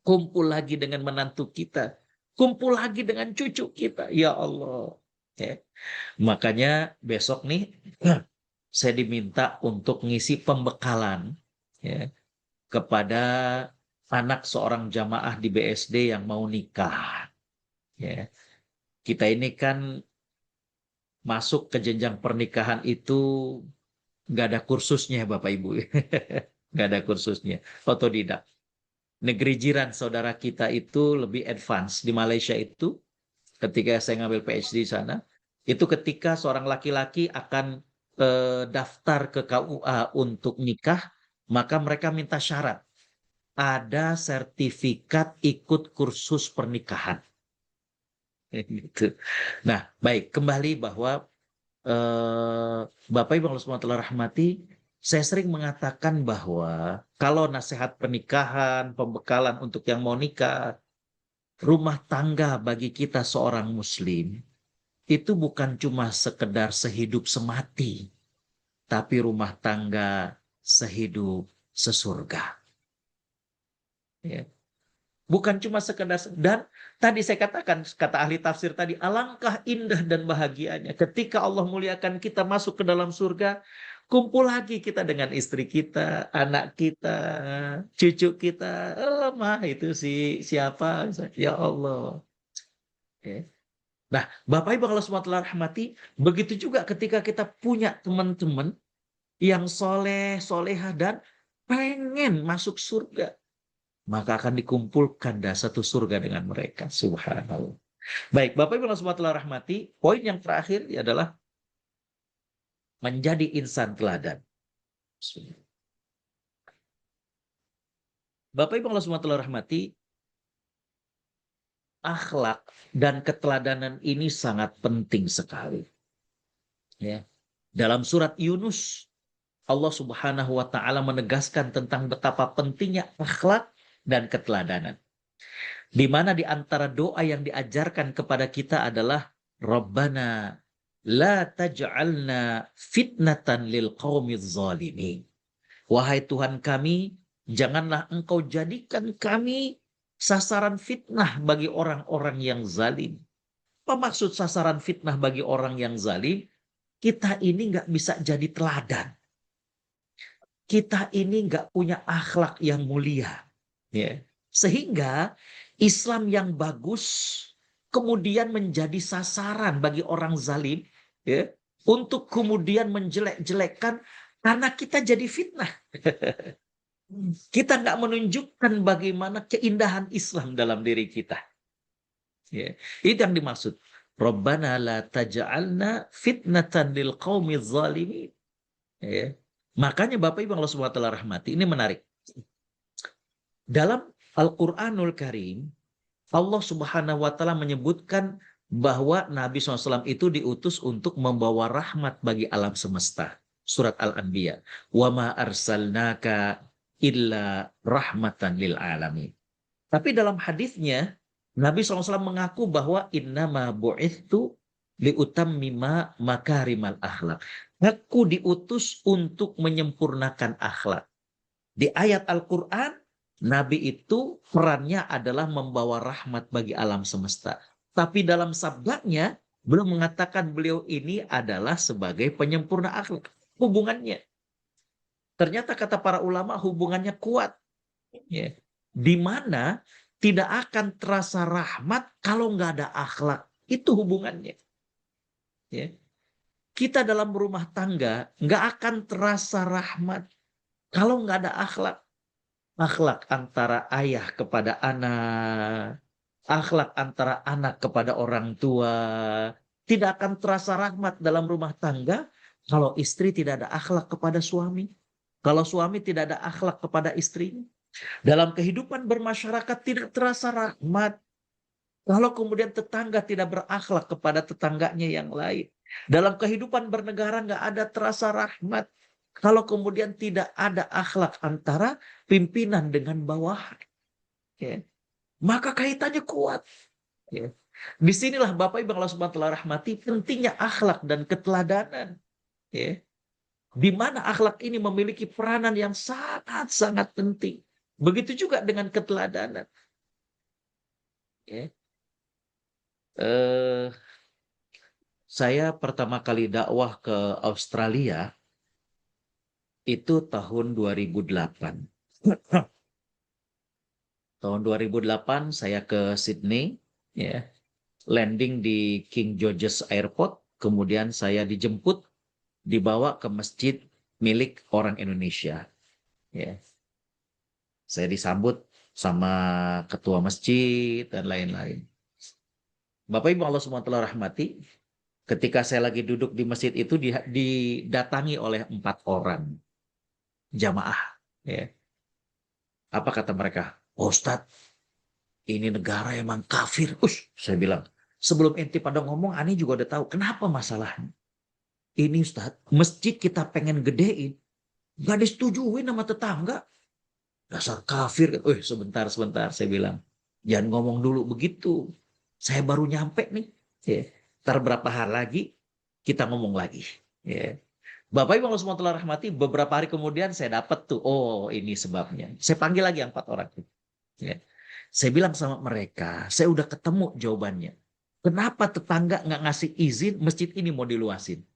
kumpul lagi dengan menantu kita, kumpul lagi dengan cucu kita. Ya Allah. Ya. Makanya besok nih saya diminta untuk ngisi pembekalan, ya, kepada anak seorang jamaah di BSD yang mau nikah. Ya. Kita ini kan masuk ke jenjang pernikahan itu nggak ada kursusnya Bapak Ibu. Nggak ada kursusnya. Otodidak. negeri jiran saudara kita itu lebih advance. Di Malaysia itu, ketika saya ngambil PhD di sana, itu ketika seorang laki-laki akan daftar ke KUA untuk nikah, maka mereka minta syarat. Ada sertifikat ikut kursus pernikahan. Gitu. Nah, baik, kembali bahwa Bapak Ibu Allah SWT rahmati, saya sering mengatakan bahwa kalau nasihat pernikahan, pembekalan untuk yang mau nikah, rumah tangga bagi kita seorang muslim, itu bukan cuma sekedar sehidup semati, tapi rumah tangga sehidup sesurga. Ya. Bukan cuma sekedar, dan tadi saya katakan, kata ahli tafsir tadi, alangkah indah dan bahagianya ketika Allah muliakan kita masuk ke dalam surga, kumpul lagi kita dengan istri kita, anak kita, cucu kita. Oh, mah itu siapa? Ya Allah. Ya. Nah, Bapak Ibu kalau SWT rahmati, begitu juga ketika kita punya teman-teman yang soleh, soleha, dan pengen masuk surga, maka akan dikumpulkan dah satu surga dengan mereka. Subhanallah. Baik, Bapak Ibu Allah rahmati, poin yang terakhir adalah menjadi insan teladan. Bapak Ibu Allah rahmati, akhlak dan keteladanan ini sangat penting sekali. Ya. Dalam surat Yunus, Allah Subhanahu wa taala menegaskan tentang betapa pentingnya akhlak dan keteladanan. Di mana di antara doa yang diajarkan kepada kita adalah Rabbana la taj'alna fitnatan lil qaumiz zalimin. Wahai Tuhan kami, janganlah Engkau jadikan kami sasaran fitnah bagi orang-orang yang zalim. Apa maksud sasaran fitnah bagi orang yang zalim? Kita ini nggak bisa jadi teladan. Kita ini nggak punya akhlak yang mulia. Ya. Sehingga Islam yang bagus kemudian menjadi sasaran bagi orang zalim, ya, untuk kemudian menjelek-jelekkan karena kita jadi fitnah. Kita nggak menunjukkan bagaimana keindahan Islam dalam diri kita. Ya. Itu yang dimaksud. Rabbana la taj'alna fitnatan lil qaumiz zalimin. Ya. Makanya Bapak Ibu Allah SWT rahmati, ini menarik. Dalam Al-Quranul Karim, Allah Subhanahu wa taala menyebutkan bahwa Nabi SAW itu diutus untuk membawa rahmat bagi alam semesta. Surat Al-Anbiya. Wa ma arsalnaka illa rahmatan lil alamin. Tapi dalam hadisnya Nabi SAW mengaku bahwa innama bu'ithtu liutammima makarimal akhlak. Aku diutus untuk menyempurnakan akhlak. Di ayat Al-Quran, Nabi itu perannya adalah membawa rahmat bagi alam semesta. Tapi dalam sabdanya, belum mengatakan beliau ini adalah sebagai penyempurna akhlak. Hubungannya. Ternyata kata para ulama hubungannya kuat. Ya. Di mana tidak akan terasa rahmat kalau nggak ada akhlak. Itu hubungannya. Ya. Kita dalam rumah tangga nggak akan terasa rahmat kalau nggak ada akhlak. Akhlak antara ayah kepada anak, akhlak antara anak kepada orang tua, tidak akan terasa rahmat dalam rumah tangga kalau istri tidak ada akhlak kepada suami, kalau suami tidak ada akhlak kepada istrinya. Dalam kehidupan bermasyarakat tidak terasa rahmat kalau kemudian tetangga tidak berakhlak kepada tetangganya yang lain. Dalam kehidupan bernegara nggak ada terasa rahmat kalau kemudian tidak ada akhlak antara pimpinan dengan bawahan. Ya. Maka kaitannya kuat. Ya. Disinilah Bapak Ibu Allah SWT rahmati pentingnya akhlak dan keteladanan. Ya. Di mana akhlak ini memiliki peranan yang sangat-sangat penting. Begitu juga dengan keteladanan. Ya. Saya pertama kali dakwah ke Australia itu tahun 2008. Tahun 2008 saya ke Sydney, ya, landing di King George's Airport, kemudian saya dijemput, dibawa ke masjid milik orang Indonesia. Ya. Saya disambut sama ketua masjid dan lain-lain. Bapak Ibu Allah SWT rahmati, ketika saya lagi duduk di masjid itu didatangi oleh 4 orang jamaah. Ya. Apa kata mereka? Oh, Ustadz, ini negara emang kafir. Saya bilang, sebelum ente pada ngomong, Ani juga udah tahu kenapa masalahnya. Ini Ustadz, masjid kita pengen gedein, gak disetujuin sama tetangga. Dasar kafir. Sebentar, saya bilang. Jangan ngomong dulu begitu. Saya baru nyampe nih. Ya. Ntar berapa hari lagi, kita ngomong lagi. Ya. Bapak Ibu Allah SWT rahmati, beberapa hari kemudian saya dapat tuh, oh ini sebabnya. Saya panggil lagi yang 4 orang. Ya. Saya bilang sama mereka, saya udah ketemu jawabannya. Kenapa tetangga nggak ngasih izin masjid ini mau diluasin?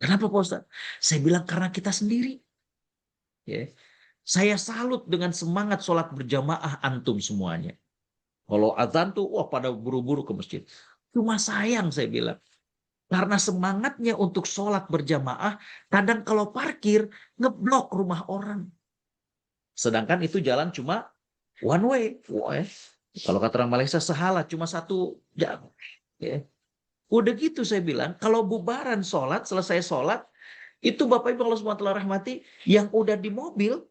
Kenapa Pak Ustaz? Saya bilang karena kita sendiri. Ya. Saya salut dengan semangat sholat berjamaah antum semuanya. Kalau azan tuh, wah pada buru-buru ke masjid. Cuma sayang saya bilang. Karena semangatnya untuk sholat berjamaah, kadang kalau parkir, ngeblok rumah orang. Sedangkan itu jalan cuma one way. Wah, kalau kata orang Malaysia, sehala, cuma satu jam. Ya. Udah gitu saya bilang, kalau bubaran sholat, selesai sholat, itu Bapak Ibu Allah SWT rahmati, yang udah di mobil,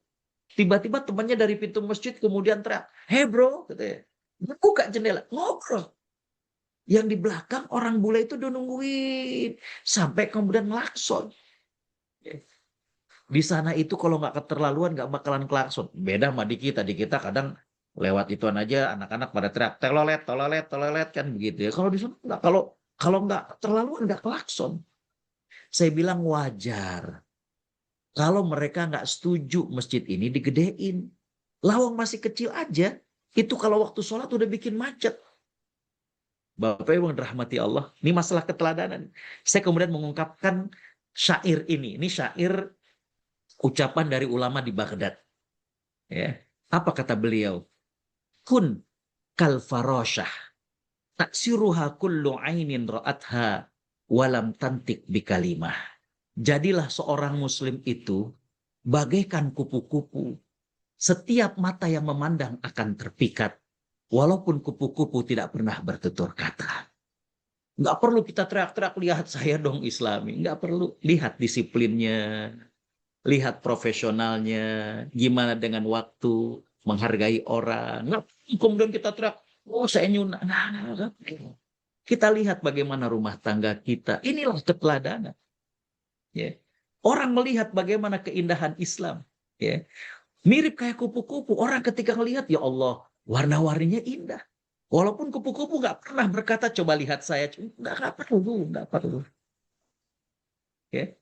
tiba-tiba temannya dari pintu masjid kemudian teriak, "Hey bro," katanya. Buka jendela, ngobrol. Yang di belakang orang bule itu udah nungguin. Sampai kemudian ngelakson. Di sana itu kalau nggak keterlaluan nggak bakalan klakson. Beda sama di kita. Di kita kadang lewat ituan aja anak-anak pada teriak, telolet, tolelet, tolelet kan begitu ya. Kalau di sana nggak. Kalau nggak keterlaluan nggak klakson. Saya bilang wajar. Kalau mereka nggak setuju masjid ini digedein. Lawang masih kecil aja. Itu kalau waktu sholat udah bikin macet. Bapak Ibu yang dirahmati Allah, ini masalah keteladanan. Saya kemudian mengungkapkan syair ini. Ini syair ucapan dari ulama di Baghdad. Ya. Apa kata beliau? Kun kal farosyah, taksiruha kullu ainin ra'atha, walam tantik bikalimah. Jadilah seorang muslim itu bagaikan kupu-kupu. Setiap mata yang memandang akan terpikat. Walaupun kupu-kupu tidak pernah bertutur kata. Nggak perlu kita teriak-teriak, lihat saya dong Islami. Nggak perlu. Lihat disiplinnya, lihat profesionalnya, gimana dengan waktu, menghargai orang. Nggak, kemudian kita teriak, oh saya nyunah. Nah, kita lihat bagaimana rumah tangga kita. Inilah keteladanan. Ya. Orang melihat bagaimana keindahan Islam. Ya. Mirip kayak kupu-kupu. Orang ketika melihat, ya Allah, warna-warninya indah. Walaupun kupu-kupu nggak pernah berkata, coba lihat saya. Nggak perlu, nggak perlu. Ya.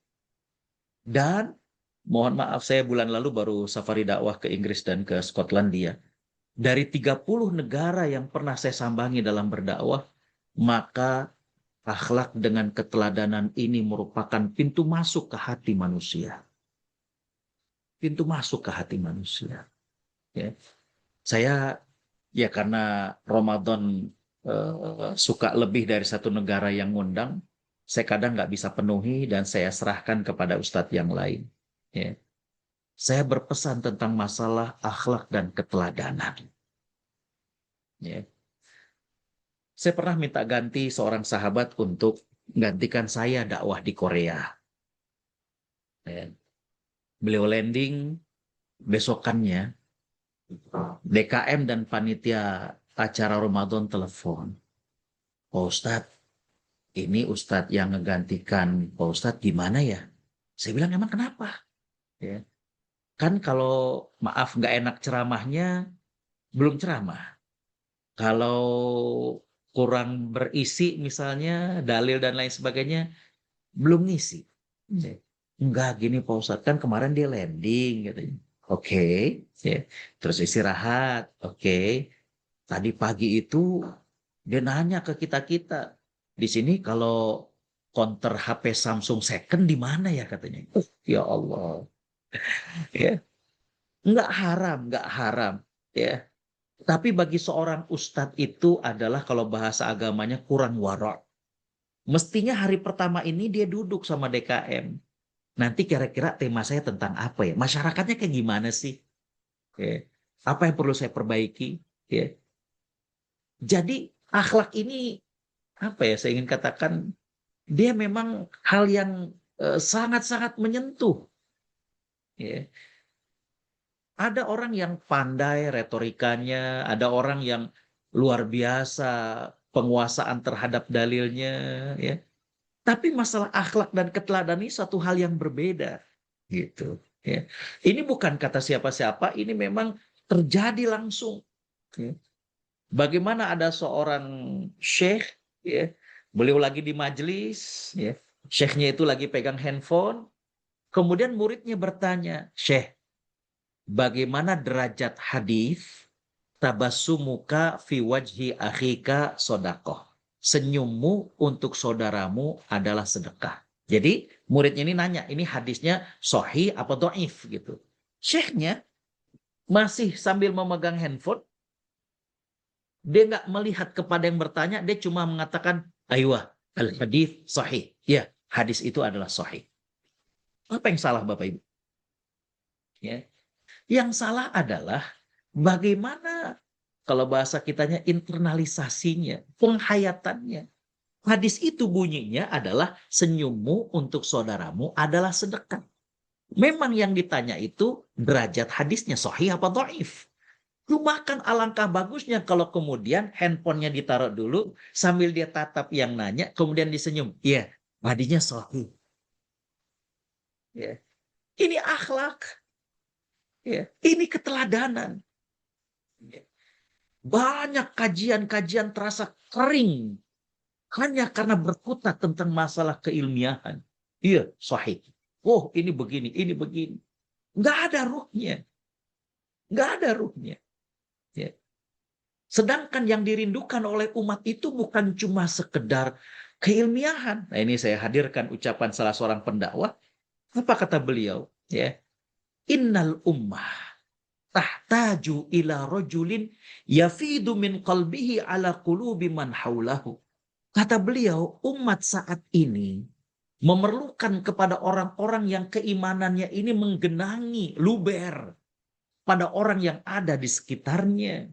Dan mohon maaf, saya bulan lalu baru safari dakwah ke Inggris dan ke Skotlandia. Dari 30 negara yang pernah saya sambangi dalam berdakwah, maka akhlak dengan keteladanan ini merupakan pintu masuk ke hati manusia. Pintu masuk ke hati manusia. Ya. Saya ya karena Ramadan suka lebih dari satu negara yang ngundang, saya kadang nggak bisa penuhi dan saya serahkan kepada ustadz yang lain. Ya. Saya berpesan tentang masalah akhlak dan keteladanan. Ya. Saya pernah minta ganti seorang sahabat untuk gantikan saya dakwah di Korea. Ya. Beliau landing besokannya, DKM dan panitia acara Ramadan telepon. Pak Ustadz, ini Ustadz yang ngegantikan Pak Ustadz gimana ya? Saya bilang emang kenapa? Ya. Kan kalau maaf nggak enak ceramahnya, belum ceramah. Kalau kurang berisi misalnya, dalil dan lain sebagainya, belum ngisi. Enggak gini Pak Ustadz, kan kemarin dia landing katanya. Oke, ya. Terus istirahat. Oke. Tadi pagi itu dia nanya ke kita-kita. Di sini kalau counter HP Samsung second di mana ya katanya. Ya Allah. Ya. Enggak haram, enggak haram. Ya. Tapi bagi seorang ustadz itu adalah kalau bahasa agamanya kurang warok. Mestinya hari pertama ini dia duduk sama DKM. Nanti kira-kira tema saya tentang apa ya? Masyarakatnya kayak gimana sih? Oke. Apa yang perlu saya perbaiki? Ya. Jadi akhlak ini apa ya? Saya ingin katakan dia memang hal yang sangat-sangat menyentuh. Ya. Ada orang yang pandai retorikanya, ada orang yang luar biasa penguasaan terhadap dalilnya, ya. Tapi masalah akhlak dan keteladanan ini satu hal yang berbeda, gitu. Ya. Ini bukan kata siapa-siapa, ini memang terjadi langsung. Ya. Bagaimana ada seorang syekh, ya, beliau lagi di majelis, ya, syekhnya itu lagi pegang handphone, kemudian muridnya bertanya, Syekh, bagaimana derajat hadis tabassumuka fi wajhi akhika sodakoh. Senyummu untuk saudaramu adalah sedekah. Jadi muridnya ini nanya, ini hadisnya sahih apa dhaif gitu. Syekhnya masih sambil memegang handphone, dia nggak melihat kepada yang bertanya, dia cuma mengatakan, aywa, al-hadis sahih. Ya, hadis itu adalah sahih. Apa yang salah Bapak Ibu? Ya. Yang salah adalah bagaimana kalau bahasa kitanya internalisasinya, penghayatannya. Hadis itu bunyinya adalah senyummu untuk saudaramu adalah sedekah. Memang yang ditanya itu derajat hadisnya sahih apa dhaif. Cuma kan alangkah bagusnya kalau kemudian handphonenya ditaruh dulu sambil dia tatap yang nanya kemudian disenyum. Iya, hadisnya sahih. Ya. Ini akhlak. Ya. Ini keteladanan. Ya. Banyak kajian-kajian terasa kering hanya karena berkutat tentang masalah keilmiahan. Iya, sahih. Oh, ini begini, ini begini. Nggak ada ruhnya. Nggak ada ruhnya. Ya. Sedangkan yang dirindukan oleh umat itu bukan cuma sekedar keilmiahan. Nah, ini saya hadirkan ucapan salah seorang pendakwah. Apa kata beliau? Ya, innal ummah tahtaju ila rajulin yafidu min qalbihi ala qulubi man haulahu. Kata beliau, umat saat ini memerlukan kepada orang-orang yang keimanannya ini menggenangi, luber pada orang yang ada di sekitarnya.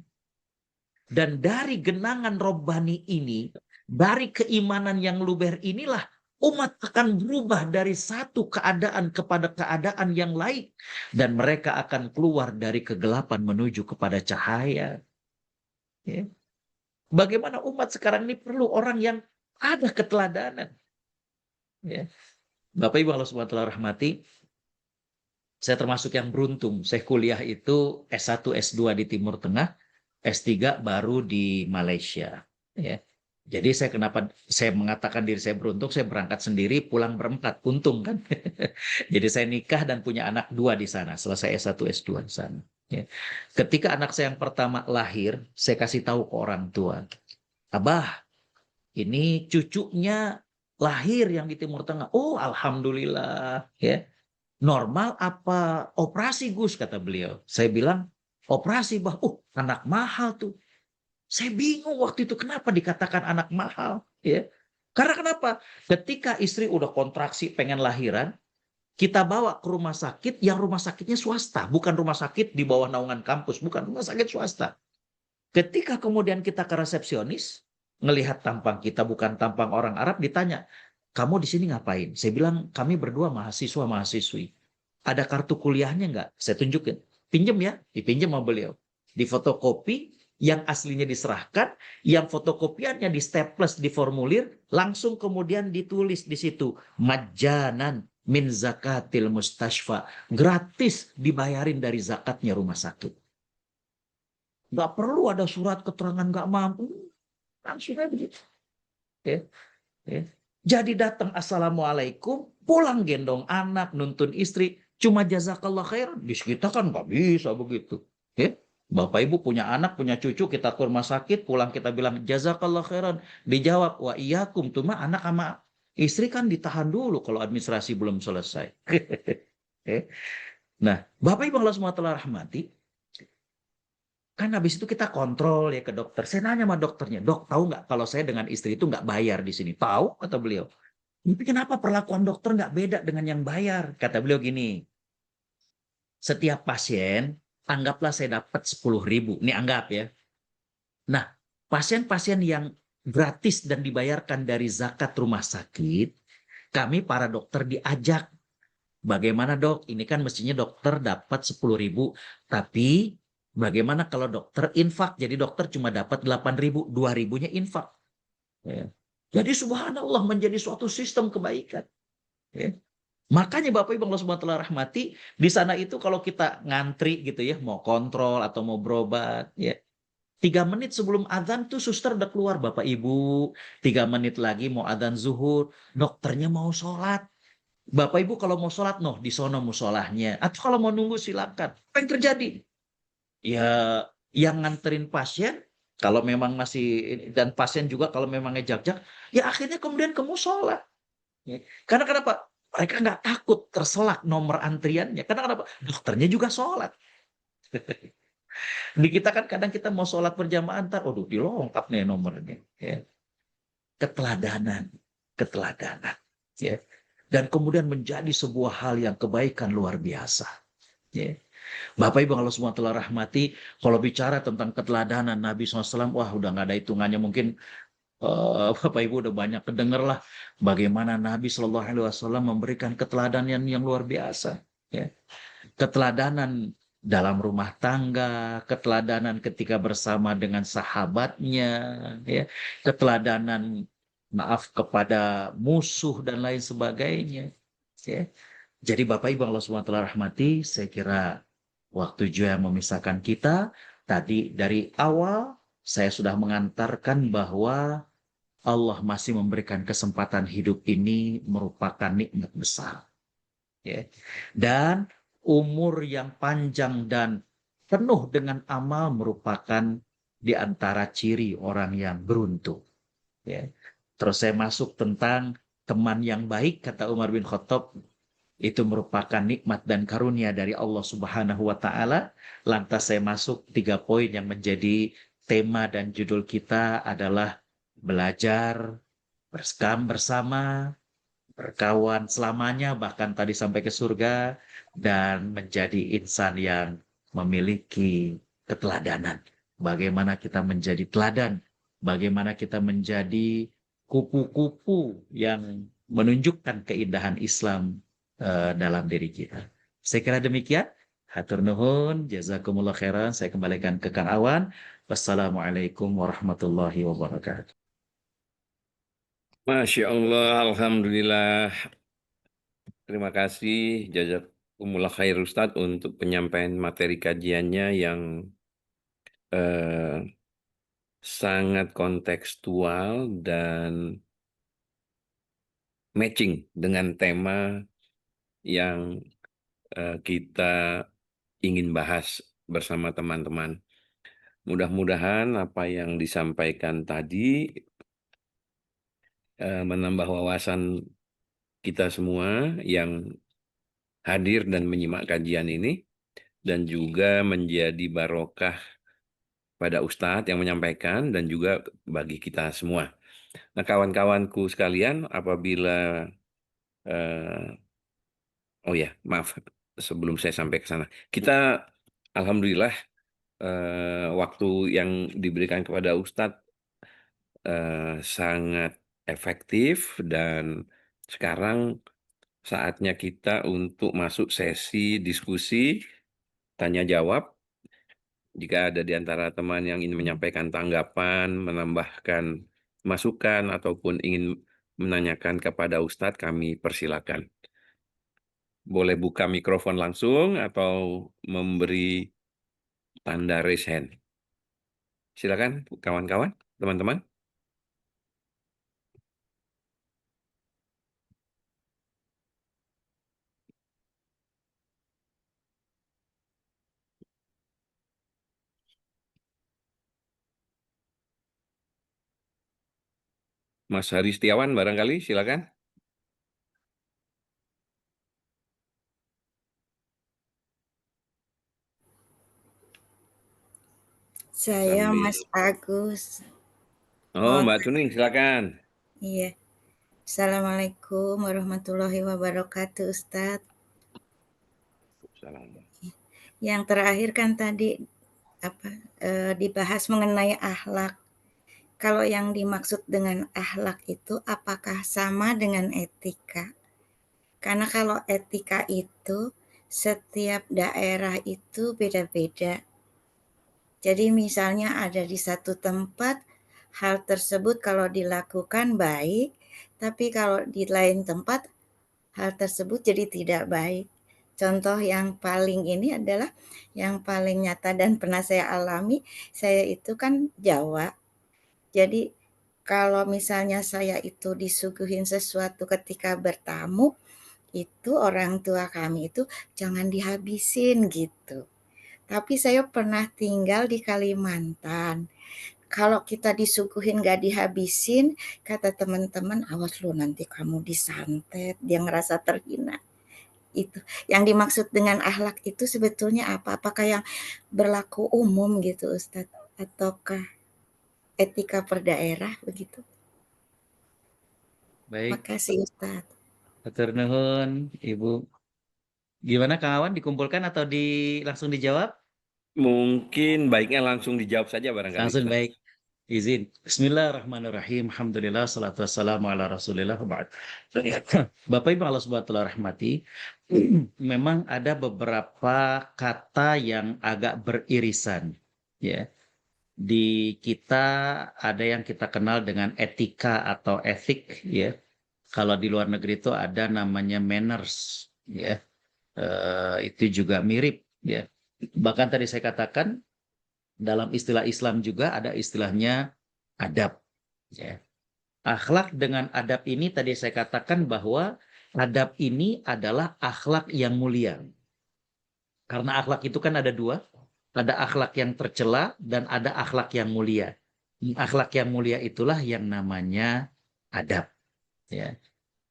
Dan dari genangan robbani ini, dari keimanan yang luber inilah, umat akan berubah dari satu keadaan kepada keadaan yang lain. Dan mereka akan keluar dari kegelapan menuju kepada cahaya. Ya. Bagaimana umat sekarang ini perlu orang yang ada keteladanan. Ya. Bapak Ibu Allah SWT rahmati, saya termasuk yang beruntung. Saya kuliah itu S1, S2 di Timur Tengah, S3 baru di Malaysia. Ya. Jadi kenapa saya mengatakan diri saya beruntung, saya berangkat sendiri, pulang berempat, untung kan. Jadi saya nikah dan punya anak 2 di sana, selesai S1, S2 di sana. Ya. Ketika anak saya yang pertama lahir, saya kasih tahu ke orang tua, Abah, ini cucunya lahir yang di Timur Tengah. Oh, alhamdulillah, ya. Normal apa operasi Gus, kata beliau. Saya bilang operasi, Bah. Anak mahal tuh. Saya bingung waktu itu kenapa dikatakan anak mahal, ya. Karena kenapa? Ketika istri udah kontraksi pengen lahiran, kita bawa ke rumah sakit yang rumah sakitnya swasta, bukan rumah sakit di bawah naungan kampus, bukan rumah sakit swasta. Ketika kemudian kita ke resepsionis, ngelihat tampang kita bukan tampang orang Arab, ditanya, kamu di sini ngapain? Saya bilang, kami berdua mahasiswa-mahasiswi. Ada kartu kuliahnya nggak? Saya tunjukin. Pinjem ya, dipinjem sama beliau. Di fotokopi, yang aslinya diserahkan, yang fotokopiannya di staples di formulir, langsung kemudian ditulis di situ, majanan min zakatil mustashfa. Gratis dibayarin dari zakatnya rumah sakit. Nggak perlu ada surat keterangan nggak mampu. Langsung aja begitu. Ya, ya. Jadi datang assalamualaikum, pulang gendong anak, nuntun istri, cuma jazakallah khairan. Di kita kan nggak bisa begitu. Ya. Bapak Ibu punya anak, punya cucu, kita ke rumah sakit, pulang kita bilang jazakallah khairan. Dijawab, wa iyyakum, cuma anak sama istri kan ditahan dulu kalau administrasi belum selesai. Nah, Bapak Ibu Allah SWT rahmati, kan habis itu kita kontrol ya ke dokter. Saya nanya sama dokternya, dok tahu nggak kalau saya dengan istri itu nggak bayar di sini? Tahu, kata beliau. Tapi kenapa perlakuan dokter nggak beda dengan yang bayar? Kata beliau gini, setiap pasien anggaplah saya dapat 10.000, ini anggap ya. Nah, pasien-pasien yang gratis dan dibayarkan dari zakat rumah sakit, kami para dokter diajak, bagaimana dok, ini kan mestinya dokter dapat 10.000, tapi bagaimana kalau dokter infak, jadi dokter cuma dapat 8.000, 2.000-nya infak. Ya. Jadi subhanallah menjadi suatu sistem kebaikan. Ya. Makanya Bapak Ibu Allah Subhanahu wa taala rahmati, di sana itu kalau kita ngantri gitu ya, mau kontrol atau mau berobat, ya 3 menit sebelum adzan tuh suster udah keluar Bapak Ibu. 3 menit lagi mau adzan zuhur, dokternya mau sholat. Bapak Ibu kalau mau sholat, noh di sono musolahnya. Atau kalau mau nunggu silakan. Apa yang terjadi? Ya yang nganterin pasien, kalau memang masih, dan pasien juga kalau memang ngejak-jak, ya akhirnya kemudian ke musola. Ya. Karena kenapa? Mereka nggak takut terselak nomor antriannya. Karena kenapa? Dokternya juga sholat. Di kita kan kadang kita mau sholat berjamaah ntar, waduh dilongkap nih nomornya. Ya. Keteladanan, keteladanan. Ya. Dan kemudian menjadi sebuah hal yang kebaikan luar biasa. Ya. Bapak Ibu kalau semua telah rahmati, kalau bicara tentang keteladanan Nabi SAW, wah udah nggak ada hitungannya. Mungkin Bapak Ibu udah banyak kedenger lah bagaimana Nabi SAW memberikan keteladanan yang luar biasa. Ya. Keteladanan dalam rumah tangga, keteladanan ketika bersama dengan sahabatnya, ya, keteladanan maaf kepada musuh dan lain sebagainya. Ya. Jadi Bapak Ibu Allah SWT rahmati, saya kira waktu juga yang memisahkan kita. Tadi dari awal saya sudah mengantarkan bahwa Allah masih memberikan kesempatan hidup ini merupakan nikmat besar. Ya. Dan umur yang panjang dan penuh dengan amal merupakan di antara ciri orang yang beruntung. Ya. Terus saya masuk tentang teman yang baik, kata Umar bin Khattab, itu merupakan nikmat dan karunia dari Allah Subhanahu wa taala. Lantas saya masuk 3 poin yang menjadi tema dan judul kita adalah belajar, berskam bersama, berkawan selamanya, bahkan tadi sampai ke surga, dan menjadi insan yang memiliki keteladanan. Bagaimana kita menjadi teladan, bagaimana kita menjadi kupu-kupu yang menunjukkan keindahan Islam dalam diri kita. Saya kira demikian. Hatur nuhun, jazakumullah khairan. Saya kembalikan ke Kang Awan. Wassalamualaikum warahmatullahi wabarakatuh. Masya Allah, Alhamdulillah. Terima kasih Jazakumullah khair Ustadz untuk penyampaian materi kajiannya yang eh, sangat kontekstual dan matching dengan tema yang kita ingin bahas bersama teman-teman. Mudah-mudahan apa yang disampaikan tadi menambah wawasan kita semua yang hadir dan menyimak kajian ini, dan juga menjadi barokah pada Ustadz yang menyampaikan dan juga bagi kita semua. Nah, kawan-kawanku sekalian, apabila oh ya, maaf sebelum saya sampai ke sana, kita alhamdulillah waktu yang diberikan kepada Ustadz sangat efektif, dan sekarang saatnya kita untuk masuk sesi diskusi tanya jawab. Jika ada di antara teman yang ingin menyampaikan tanggapan, menambahkan masukan, ataupun ingin menanyakan kepada Ustadz, kami persilakan. Boleh buka mikrofon langsung atau memberi tanda raise hand. Silakan kawan-kawan, teman-teman. Mas Hari Setiawan barangkali, silakan. Saya Mas Sambil. Agus. Oh, Oh, Mbak Tuning, silakan. iya. Assalamualaikum warahmatullahi wabarakatuh, Ustadz. Salam. Yang terakhir kan tadi dibahas mengenai akhlak. Kalau yang dimaksud dengan akhlak itu apakah sama dengan etika? Karena kalau etika itu setiap daerah itu beda-beda. Jadi misalnya ada di satu tempat, hal tersebut kalau dilakukan baik, tapi kalau di lain tempat hal tersebut jadi tidak baik. Contoh yang paling ini adalah yang paling nyata dan pernah saya alami, saya itu kan Jawa. Jadi kalau misalnya saya itu disuguhin sesuatu ketika bertamu, itu orang tua kami itu jangan dihabisin gitu. Tapi saya pernah tinggal di Kalimantan. Kalau kita disuguhin gak dihabisin, kata teman-teman, awas lu nanti kamu disantet, dia ngerasa terhina. Itu. Yang dimaksud dengan akhlak itu sebetulnya apa? Apakah yang berlaku umum gitu Ustadz? Ataukah etika per daerah begitu? Baik, Makasih Ustadz. hatur nuhun, Ibu. Gimana Kang Awan, dikumpulkan atau langsung dijawab? Mungkin baiknya langsung dijawab saja barangkali, Langsung Ustaz. baik. Izin. Bismillahirrahmanirrahim. Alhamdulillah, salatu wassalamu ala rasulillah. Ba'd. Bapak Ibu Allah subhanahu wa ta'ala rahmati, memang ada beberapa kata yang agak beririsan. Ya. Di kita ada yang kita kenal dengan etika atau etik. Ya. Kalau di luar negeri itu ada namanya manners. Ya. Itu juga mirip. Ya. Bahkan tadi saya katakan, dalam istilah Islam juga ada istilahnya adab. Ya. Akhlak dengan adab ini tadi saya katakan bahwa adab ini adalah akhlak yang mulia. Karena akhlak itu kan ada dua, ada akhlak yang tercela dan ada akhlak yang mulia. Akhlak yang mulia itulah yang namanya adab. Ya.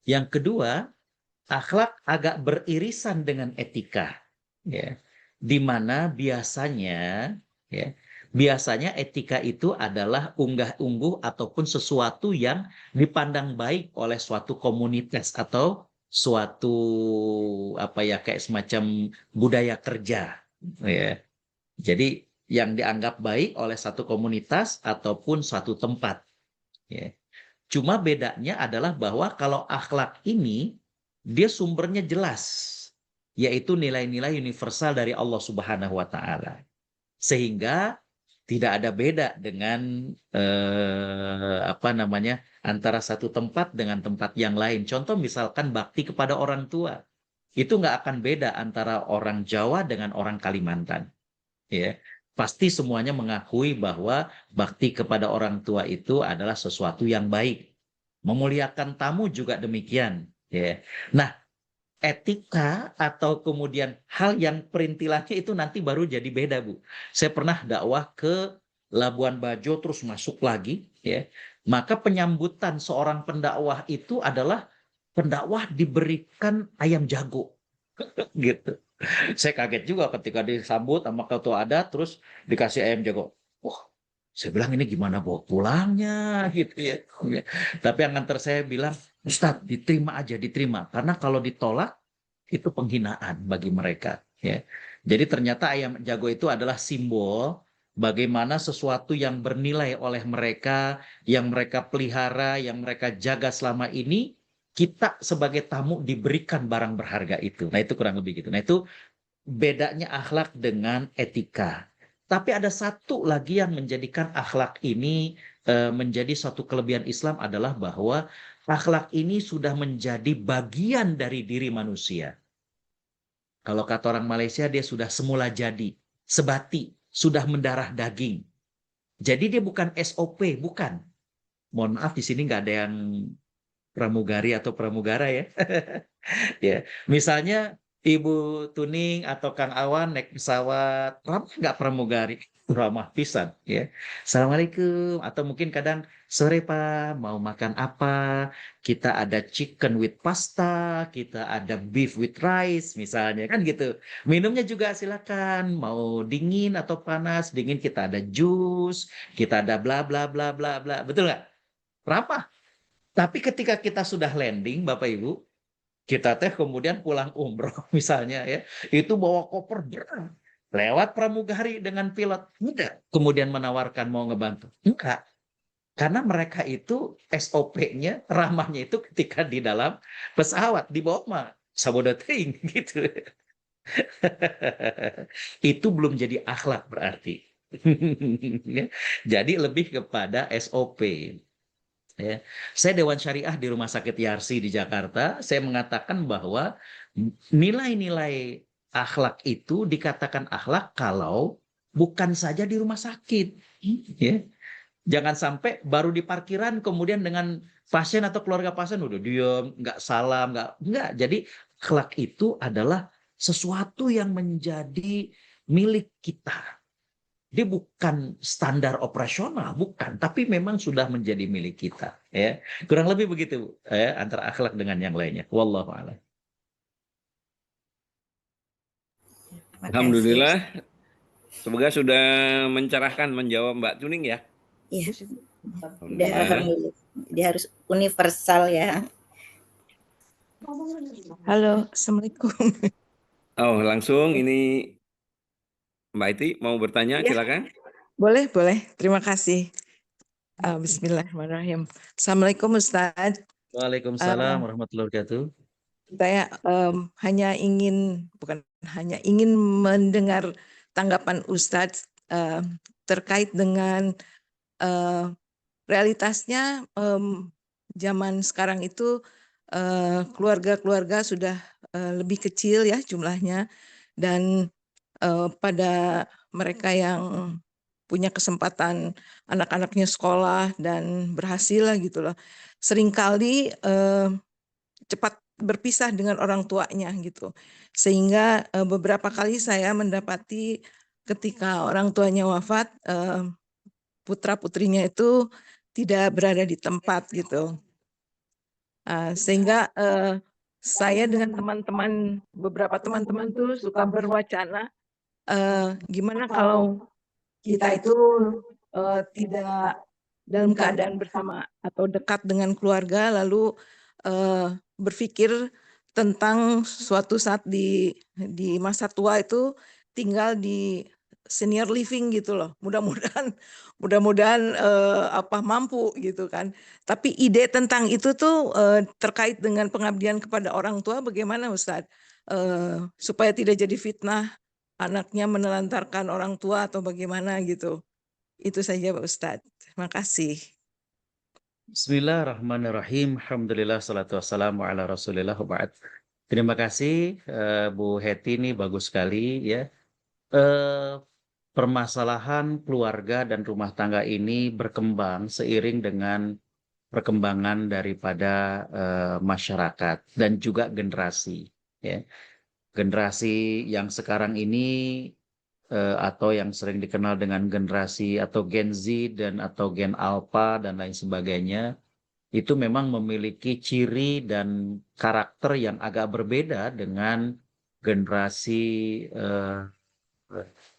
Yang kedua, akhlak agak beririsan dengan etika. Ya. Di mana ya, biasanya etika itu adalah unggah-ungguh ataupun sesuatu yang dipandang baik oleh suatu komunitas atau suatu apa ya kayak semacam budaya kerja. Ya. Jadi yang dianggap baik oleh satu komunitas ataupun suatu tempat. Ya. Cuma bedanya adalah bahwa kalau akhlak ini dia sumbernya jelas, yaitu nilai-nilai universal dari Allah Subhanahu wa taala. Sehingga tidak ada beda dengan apa namanya antara satu tempat dengan tempat yang lain. Contoh misalkan bakti kepada orang tua. Itu nggak akan beda antara orang Jawa dengan orang Kalimantan. Ya. Pasti semuanya mengakui bahwa bakti kepada orang tua itu adalah sesuatu yang baik. Memuliakan tamu juga demikian. Ya. Nah, etika atau kemudian hal yang perintilannya itu nanti baru jadi beda, Bu. Saya pernah dakwah ke Labuan Bajo terus masuk lagi, ya. Maka penyambutan seorang pendakwah itu adalah pendakwah diberikan ayam jago, gitu. Saya kaget juga ketika disambut sama ketua adat terus dikasih ayam jago. Wah, saya bilang ini gimana bawa pulangnya gitu ya. Tapi yang nganter saya bilang, Ustadz diterima aja, diterima. Karena kalau ditolak itu penghinaan bagi mereka. Ya. Jadi ternyata ayam jago itu adalah simbol bagaimana sesuatu yang bernilai oleh mereka, yang mereka pelihara, yang mereka jaga selama ini, kita sebagai tamu diberikan barang berharga itu. Nah itu kurang lebih gitu. Nah itu bedanya akhlak dengan etika. Tapi ada satu lagi yang menjadikan akhlak ini menjadi suatu kelebihan Islam adalah bahwa akhlak ini sudah menjadi bagian dari diri manusia. Kalau kata orang Malaysia dia sudah semula jadi, sebati, sudah mendarah daging. Jadi dia bukan SOP, bukan. Mohon maaf di sini nggak ada yang pramugari atau pramugara ya. Ya, misalnya Ibu Tuning atau Kang Awan naik pesawat, ramah nggak pramugari? Ramah pisan, ya. Assalamualaikum. Atau mungkin kadang sore Pak, mau makan apa? Kita ada chicken with pasta, kita ada beef with rice, misalnya kan gitu. Minumnya juga silakan, mau dingin atau panas. Dingin kita ada jus, kita ada bla bla bla bla bla. Betul nggak? Ramah. Tapi ketika kita sudah landing, Bapak Ibu, kita teh kemudian pulang umroh misalnya ya, itu bawa koper berat. Lewat pramugari dengan pilot. Enggak. Kemudian menawarkan mau ngebantu. Enggak. Karena mereka itu SOP-nya, ramahnya itu ketika di dalam pesawat. Di bawah mah sabodo teuing gitu. Itu belum jadi akhlak berarti. Ya. Jadi lebih kepada SOP. Ya. Saya Dewan Syariah di Rumah Sakit Yarsi di Jakarta, saya mengatakan bahwa nilai-nilai akhlak itu dikatakan akhlak kalau bukan saja di rumah sakit. Ya. Jangan sampai baru di parkiran kemudian dengan pasien atau keluarga pasien udah diem, nggak salam, nggak. Jadi akhlak itu adalah sesuatu yang menjadi milik kita. Dia bukan standar operasional, bukan, tapi memang sudah menjadi milik kita. Ya, kurang lebih begitu ya, antara akhlak dengan yang lainnya. Wallahu a'lam. Terima kasih. Alhamdulillah, semoga sudah mencerahkan menjawab Mbak Tuning ya. Iya, udah Alhamdulillah. alhamdulillah. Dia harus universal ya. Halo, Assalamualaikum. Oh, langsung ini Mbak Iti mau bertanya, Ya, silakan. boleh. Terima kasih. Bismillahirrahmanirrahim. Assalamualaikum Ustadz. Waalaikumsalam warahmatullahi wabarakatuh. Saya bukan hanya ingin mendengar tanggapan Ustadz terkait dengan realitasnya zaman sekarang itu keluarga-keluarga sudah lebih kecil ya jumlahnya, dan pada mereka yang punya kesempatan anak-anaknya sekolah dan berhasil lah gitu loh, seringkali cepat berpisah dengan orang tuanya gitu, sehingga beberapa kali saya mendapati ketika orang tuanya wafat, putra-putrinya itu tidak berada di tempat gitu. Sehingga saya dengan beberapa teman-teman tuh suka berwacana, gimana kalau kita itu tidak dalam keadaan bersama atau dekat dengan keluarga, lalu berpikir tentang suatu saat di masa tua itu tinggal di senior living gitu loh. Mudah-mudahan mampu gitu kan. Tapi ide tentang itu tuh terkait dengan pengabdian kepada orang tua bagaimana Ustadz? Supaya tidak jadi fitnah anaknya menelantarkan orang tua atau bagaimana gitu. Itu saja Pak Ustadz. Terima kasih. Bismillahirrahmanirrahim. Alhamdulillah, salatu wassalamu ala rasulillah wa ba'd. Terima kasih Bu Heti, ini bagus sekali ya. Permasalahan keluarga dan rumah tangga ini berkembang seiring dengan perkembangan daripada masyarakat dan juga generasi. Ya. Generasi yang sekarang ini atau yang sering dikenal dengan generasi atau Gen Z atau Gen Alpha dan lain sebagainya, itu memang memiliki ciri dan karakter yang agak berbeda dengan generasi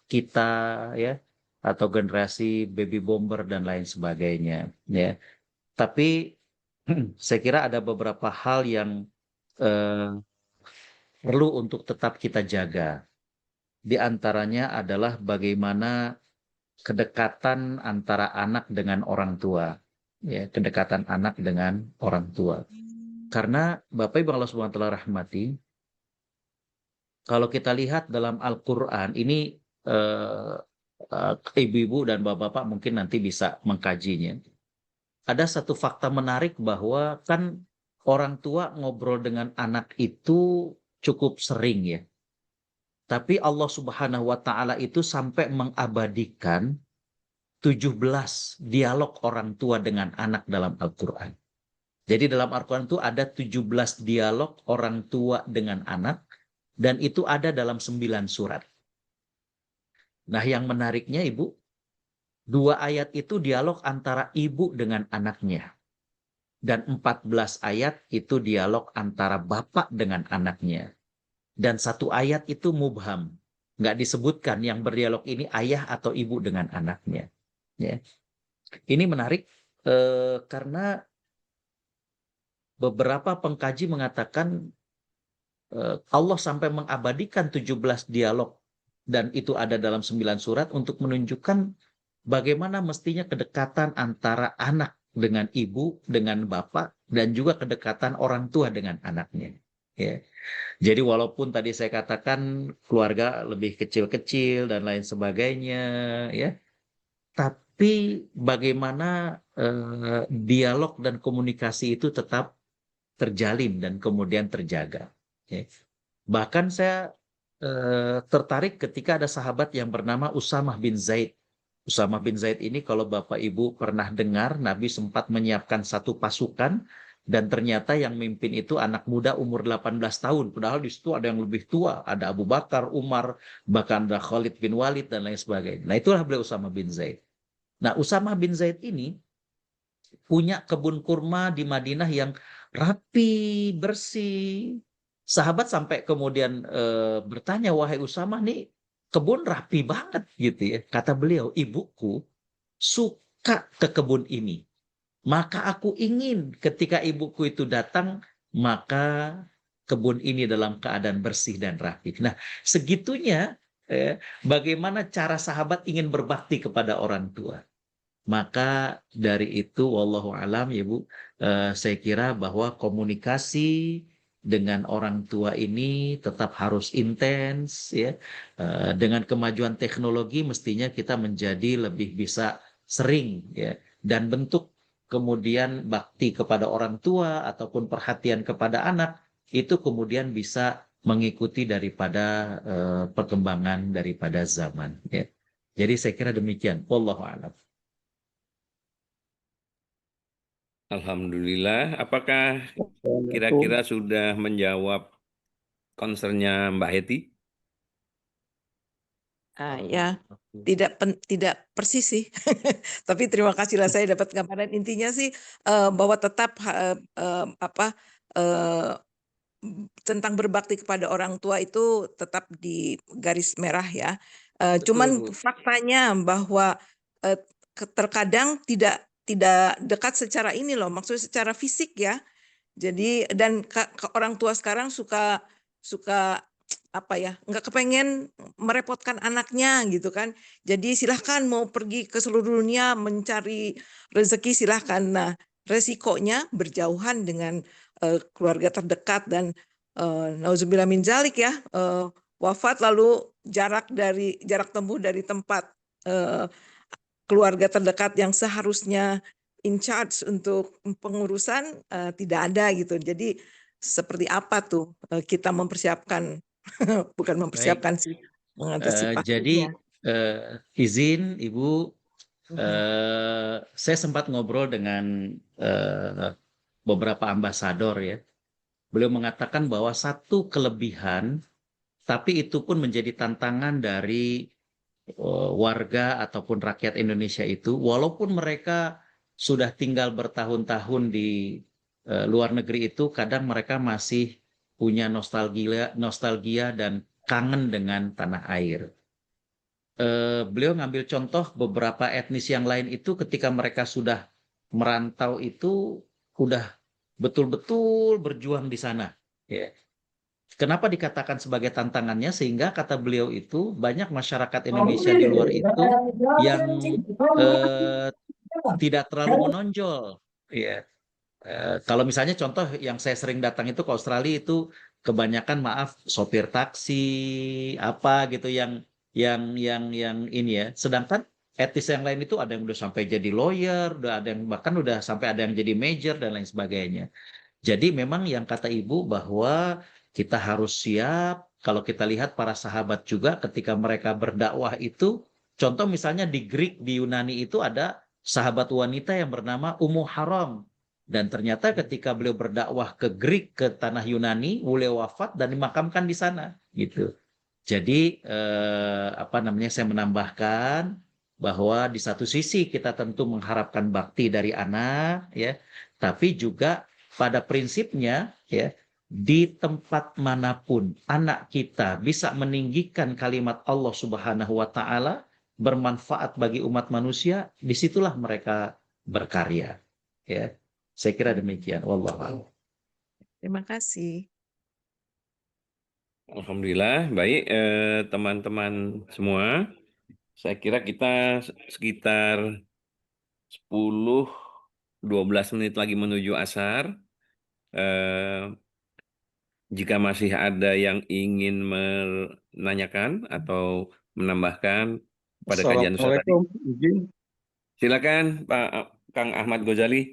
kita ya, atau generasi baby bomber dan lain sebagainya ya. Tapi saya kira ada beberapa hal yang perlu untuk tetap kita jaga. Di antaranya adalah bagaimana kedekatan antara anak dengan orang tua, ya, kedekatan anak dengan orang tua. Karena Bapak Ibu Allah Subhanahu wa taala rahmati, kalau kita lihat dalam Al-Qur'an ini ibu-ibu dan bapak-bapak mungkin nanti bisa mengkajinya. Ada satu fakta menarik bahwa kan orang tua ngobrol dengan anak itu cukup sering ya. Tapi Allah Subhanahu wa taala itu sampai mengabadikan 17 dialog orang tua dengan anak dalam Al-Qur'an. Jadi dalam Al-Qur'an itu ada 17 dialog orang tua dengan anak dan itu ada dalam 9 surat. Nah, yang menariknya Ibu, 2 ayat itu dialog antara ibu dengan anaknya. Dan 14 ayat itu dialog antara bapak dengan anaknya. Dan 1 ayat itu mubham. Nggak disebutkan yang berdialog ini ayah atau ibu dengan anaknya. Ya. Ini menarik karena beberapa pengkaji mengatakan Allah sampai mengabadikan 17 dialog dan itu ada dalam 9 surat untuk menunjukkan bagaimana mestinya kedekatan antara anak dengan ibu, dengan bapak, dan juga kedekatan orang tua dengan anaknya. Ya. Jadi walaupun tadi saya katakan keluarga lebih kecil-kecil dan lain sebagainya, ya, tapi bagaimana dialog dan komunikasi itu tetap terjalin dan kemudian terjaga. Ya. Bahkan saya tertarik ketika ada sahabat yang bernama Usamah bin Zaid. Usamah bin Zaid ini kalau Bapak Ibu pernah dengar, Nabi sempat menyiapkan satu pasukan dan ternyata yang mimpin itu anak muda umur 18 tahun. Padahal di situ ada yang lebih tua, ada Abu Bakar, Umar, bahkan ada Khalid bin Walid dan lain sebagainya. Nah, itulah beliau Usamah bin Zaid. Nah, Usamah bin Zaid ini punya kebun kurma di Madinah yang rapi, bersih. Sahabat sampai kemudian bertanya, wahai Usamah, nih kebun rapi banget gitu ya. Kata beliau, ibuku suka ke kebun ini. Maka aku ingin ketika ibuku itu datang, maka kebun ini dalam keadaan bersih dan rapi. Nah, segitunya bagaimana cara sahabat ingin berbakti kepada orang tua. Maka dari itu, wallahu alam ya Bu, saya kira bahwa komunikasi dengan orang tua ini tetap harus intens ya. Dengan kemajuan teknologi mestinya kita menjadi lebih bisa sering ya. Dan bentuk kemudian bakti kepada orang tua ataupun perhatian kepada anak itu kemudian bisa mengikuti daripada perkembangan daripada zaman ya. Jadi saya kira demikian. Wallahu alam. Alhamdulillah. Apakah kira-kira sudah menjawab concernnya Mbak Heti? Ya, tidak persis sih. Tapi terima kasihlah saya dapat gambaran. Intinya sih bahwa tetap tentang berbakti kepada orang tua itu tetap di garis merah ya. Cuman Bu. faktanya bahwa terkadang tidak dekat secara ini loh, maksudnya secara fisik ya. Jadi dan orang tua sekarang suka apa ya, nggak kepengen merepotkan anaknya gitu kan. Jadi silahkan mau pergi ke seluruh dunia mencari rezeki silahkan. Nah, resikonya berjauhan dengan keluarga terdekat dan nauzubillah min zalik ya, wafat lalu jarak tempuh dari tempat keluarga terdekat yang seharusnya in charge untuk pengurusan tidak ada gitu. Jadi seperti apa tuh kita mempersiapkan bukan mempersiapkan sih Jadi mengantisipasinya. izin Ibu, saya sempat ngobrol dengan beberapa ambasador ya. Beliau mengatakan bahwa satu kelebihan, tapi itu pun menjadi tantangan dari warga ataupun rakyat Indonesia itu, walaupun mereka sudah tinggal bertahun-tahun di luar negeri itu, kadang mereka masih punya nostalgia dan kangen dengan tanah air. Beliau ngambil contoh beberapa etnis yang lain itu ketika mereka sudah merantau itu udah betul-betul berjuang di sana. Ya. Kenapa dikatakan sebagai tantangannya? Sehingga kata beliau itu banyak masyarakat Indonesia di luar itu yang tidak terlalu menonjol. Ya. Kalau misalnya contoh yang saya sering datang itu ke Australia itu kebanyakan maaf sopir taksi apa gitu yang ini ya. Sedangkan etnis yang lain itu ada yang udah sampai jadi lawyer, udah ada yang bahkan udah sampai ada yang jadi major dan lain sebagainya. Jadi memang yang kata Ibu bahwa kita harus siap. Kalau kita lihat para sahabat juga ketika mereka berdakwah itu, contoh misalnya di Greek, di Yunani itu ada sahabat wanita yang bernama Ummu Haram. Dan ternyata ketika beliau berdakwah ke Greek, ke tanah Yunani, beliau wafat dan dimakamkan di sana. Gitu. Jadi saya menambahkan bahwa di satu sisi kita tentu mengharapkan bakti dari anak, ya, tapi juga pada prinsipnya, ya, di tempat manapun anak kita bisa meninggikan kalimat Allah Subhanahu wa Ta'ala, bermanfaat bagi umat manusia, disitulah mereka berkarya. Ya, saya kira demikian. Wallahu a'lam. Terima kasih. Alhamdulillah, baik teman-teman semua. Saya kira kita sekitar 10-12 menit lagi menuju asar. Eh, Jika masih ada yang ingin menanyakan atau menambahkan pada kajian Ustaz tadi, Assalamualaikum, silakan Pak Kang Ahmad Ghazali.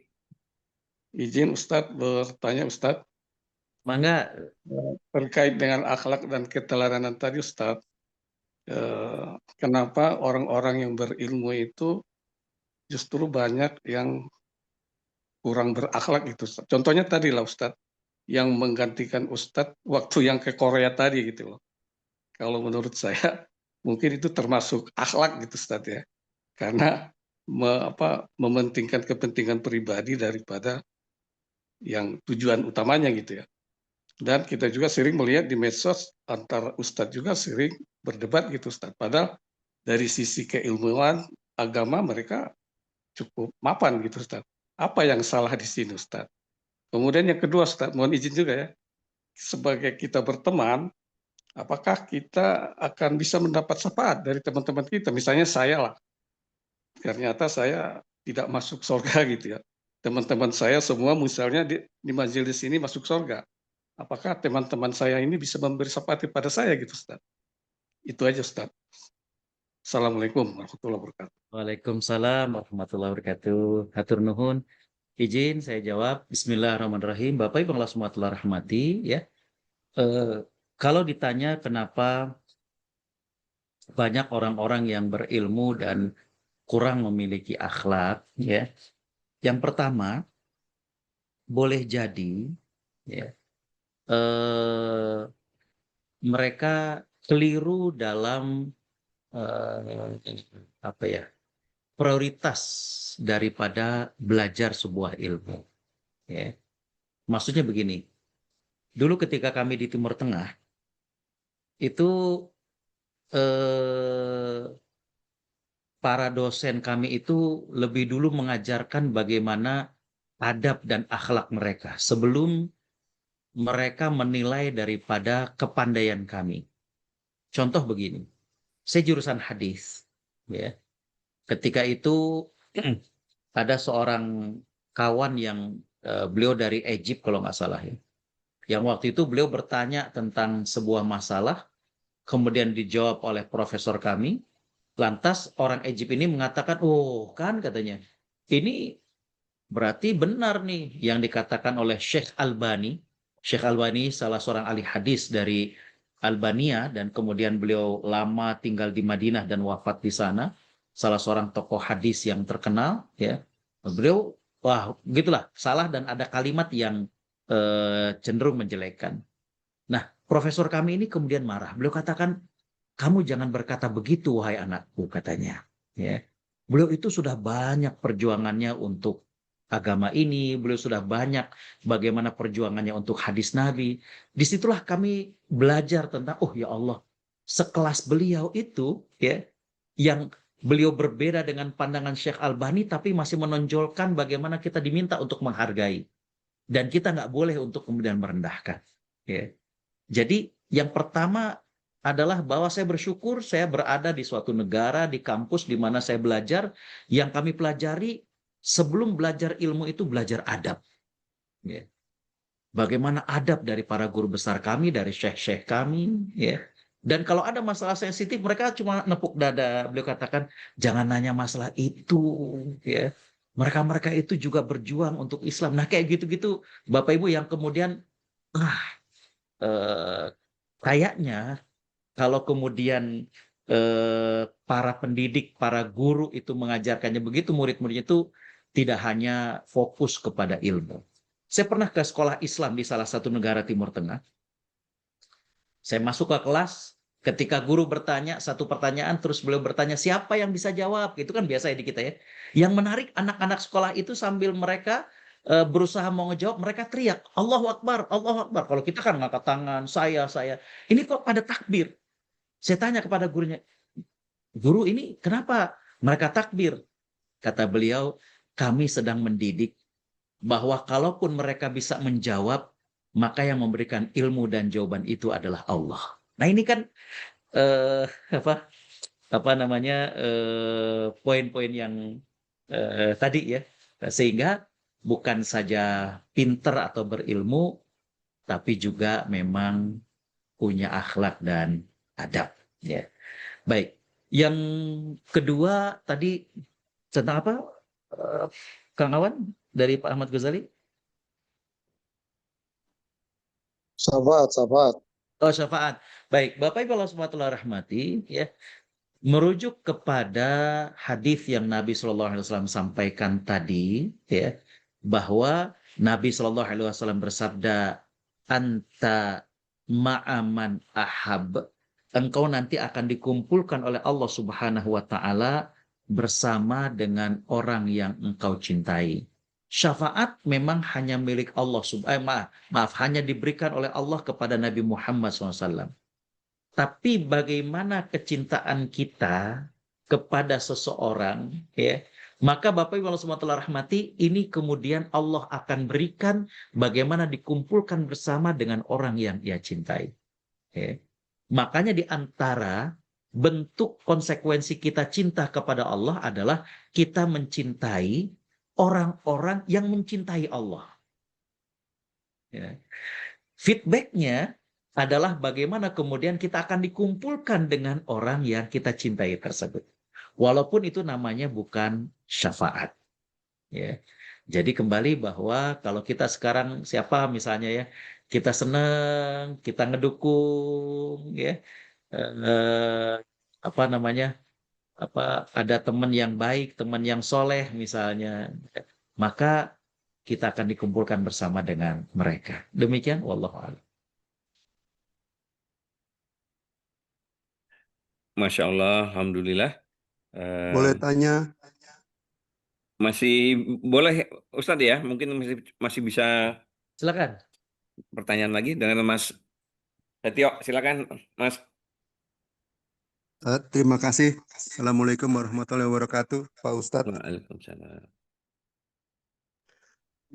izin Ustadz bertanya Ustadz. Mangga. Terkait dengan akhlak dan keteladanan tadi Ustadz, kenapa orang-orang yang berilmu itu justru banyak yang kurang berakhlak itu Ustadz. Contohnya tadi lah Ustadz, yang menggantikan Ustadz waktu yang ke Korea tadi gitu loh. Kalau menurut saya mungkin itu termasuk akhlak gitu Ustadz ya, karena mementingkan kepentingan pribadi daripada yang tujuan utamanya gitu ya. Dan kita juga sering melihat di medsos antar Ustadz juga sering berdebat gitu Ustadz. Padahal dari sisi keilmuan agama mereka cukup mapan gitu Ustadz. Apa yang salah di sini Ustadz? Kemudian yang kedua Ustadz, mohon izin juga ya. Sebagai kita berteman, apakah kita akan bisa mendapat syafaat dari teman-teman kita? Misalnya saya lah, ternyata saya tidak masuk surga gitu ya. Teman-teman saya semua misalnya di majelis ini masuk surga. Apakah teman-teman saya ini bisa memberi syafaat pada saya gitu Ustaz? Itu aja Ustaz. Assalamualaikum warahmatullahi wabarakatuh. Waalaikumsalam warahmatullahi wabarakatuh. Hatur nuhun. Izin saya jawab. Bismillahirrahmanirrahim. Bapak Ibu yang semua telah rahmati ya. Kalau ditanya kenapa banyak orang-orang yang berilmu dan kurang memiliki akhlak ya. Yang pertama, boleh jadi ya, mereka keliru dalam prioritas daripada belajar sebuah ilmu. Ya. Maksudnya begini, dulu ketika kami di Timur Tengah, itu para dosen kami itu lebih dulu mengajarkan bagaimana adab dan akhlak mereka sebelum mereka menilai daripada kepandaian kami. Contoh begini, saya jurusan hadis, ya. Ketika itu ada seorang kawan yang beliau dari Egypt kalau nggak salah ya. Yang waktu itu beliau bertanya tentang sebuah masalah, kemudian dijawab oleh profesor kami. Lantas orang Egypt ini mengatakan, oh kan katanya, ini berarti benar nih yang dikatakan oleh Syekh Albani. Syekh Albani salah seorang ahli hadis dari Albania dan kemudian beliau lama tinggal di Madinah dan wafat di sana. Salah seorang tokoh hadis yang terkenal ya. Beliau wah gitulah salah dan ada kalimat yang cenderung menjelekkan. Nah, profesor kami ini kemudian marah. Beliau katakan, kamu jangan berkata begitu wahai anakku katanya. Ya. Beliau itu sudah banyak perjuangannya untuk agama ini, beliau sudah banyak bagaimana perjuangannya untuk hadis Nabi. Disitulah kami belajar tentang, oh ya Allah, sekelas beliau itu, ya, yang beliau berbeda dengan pandangan Syekh Albani, tapi masih menonjolkan bagaimana kita diminta untuk menghargai. Dan kita nggak boleh untuk kemudian merendahkan. Ya. Jadi yang pertama adalah bahwa saya bersyukur saya berada di suatu negara, di kampus di mana saya belajar, yang kami pelajari sebelum belajar ilmu itu belajar adab. Ya. Bagaimana adab dari para guru besar kami, dari syekh-syekh kami. Ya. Dan kalau ada masalah sensitif, mereka cuma nepuk dada. Beliau katakan, jangan nanya masalah itu. Ya. Mereka-mereka itu juga berjuang untuk Islam. Nah kayak gitu-gitu Bapak Ibu yang kemudian kayaknya kalau kemudian para pendidik, para guru itu mengajarkannya begitu, murid-muridnya itu tidak hanya fokus kepada ilmu. Saya pernah ke sekolah Islam di salah satu negara Timur Tengah. Saya masuk ke kelas, ketika guru bertanya satu pertanyaan, terus beliau bertanya siapa yang bisa jawab, itu kan biasa ya di kita ya. Yang menarik anak-anak sekolah itu sambil mereka berusaha mau ngejawab, mereka teriak, Allahu Akbar, Allahu Akbar. Kalau kita kan ngangkat tangan, saya. Ini kok pada takbir? Saya tanya kepada gurunya, guru ini kenapa mereka takbir? Kata beliau, kami sedang mendidik bahwa kalaupun mereka bisa menjawab, maka yang memberikan ilmu dan jawaban itu adalah Allah. Nah ini kan apa namanya poin-poin yang tadi ya, sehingga bukan saja pinter atau berilmu, tapi juga memang punya akhlak dan adab. Ya, baik. Yang kedua tadi tentang apa, Kang Awan dari Pak Ahmad Ghazali? Sahabat. Oh, syafaat. Baik, Bapak Ibu Allah subhanahu wa ta'ala rahmati, ya, merujuk kepada hadis yang Nabi SAW sampaikan tadi, ya, bahwa Nabi SAW bersabda, anta ma'aman ahab, engkau nanti akan dikumpulkan oleh Allah Subhanahu wa Ta'ala bersama dengan orang yang engkau cintai. Syafaat memang hanya milik Allah hanya diberikan oleh Allah kepada Nabi Muhammad SAW. Tapi bagaimana kecintaan kita kepada seseorang, ya, maka Bapak Ibu Allah rahmati, ini kemudian Allah akan berikan bagaimana dikumpulkan bersama dengan orang yang ia cintai. Ya. Makanya di antara bentuk konsekuensi kita cinta kepada Allah adalah kita mencintai orang-orang yang mencintai Allah. Ya. Feedbacknya adalah bagaimana kemudian kita akan dikumpulkan dengan orang yang kita cintai tersebut. Walaupun itu namanya bukan syafaat. Ya. Jadi kembali bahwa kalau kita sekarang siapa misalnya ya, kita senang, kita ngedukung, ya, ada teman yang baik, teman yang soleh misalnya, maka kita akan dikumpulkan bersama dengan mereka. Demikian, wallahu a'lam. Masya Allah, alhamdulillah. Boleh tanya? Masih boleh Ustadz ya, mungkin masih bisa Silakan. pertanyaan lagi dengan Mas Setio. Silakan Mas. Terima kasih. Assalamualaikum warahmatullahi wabarakatuh, Pak Ustadz. Waalaikumsalam.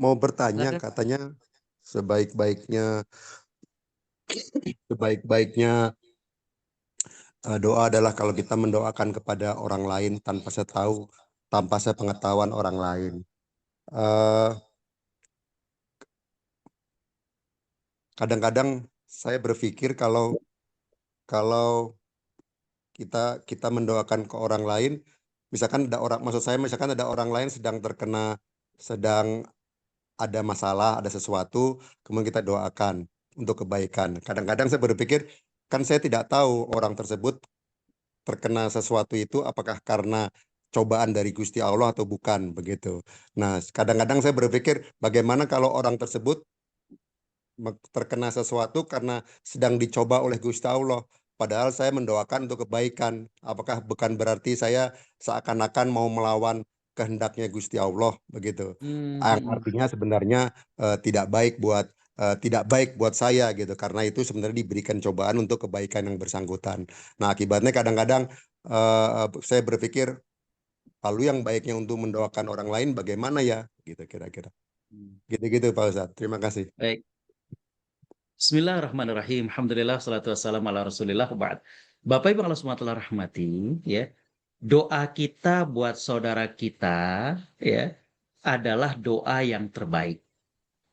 Mau bertanya, Silakan. katanya sebaik-baiknya doa adalah kalau kita mendoakan kepada orang lain tanpa sepengetahuan orang lain. Kadang-kadang saya berpikir kalau kita mendoakan ke orang lain, misalkan ada orang lain sedang ada masalah, ada sesuatu, kemudian kita doakan untuk kebaikan. Kadang-kadang saya berpikir, kan saya tidak tahu orang tersebut terkena sesuatu itu apakah karena cobaan dari Gusti Allah atau bukan, begitu. Nah, kadang-kadang saya berpikir, bagaimana kalau orang tersebut terkena sesuatu karena sedang dicoba oleh Gusti Allah, padahal saya mendoakan untuk kebaikan. Apakah bukan berarti saya seakan-akan mau melawan kehendaknya Gusti Allah, begitu? Yang artinya sebenarnya tidak baik buat saya, gitu, karena itu sebenarnya diberikan cobaan untuk kebaikan yang bersangkutan. Nah, akibatnya kadang-kadang saya berpikir, lalu yang baiknya untuk mendoakan orang lain bagaimana ya, gitu kira-kira. Gitu Pak Ustadz. Terima kasih. Baik. Bismillahirrahmanirrahim. Alhamdulillah, salatu wassalamu ala rasulillah. Bapak Ibu Allah SWT rahmati, ya, doa kita buat saudara kita, ya, adalah doa yang terbaik.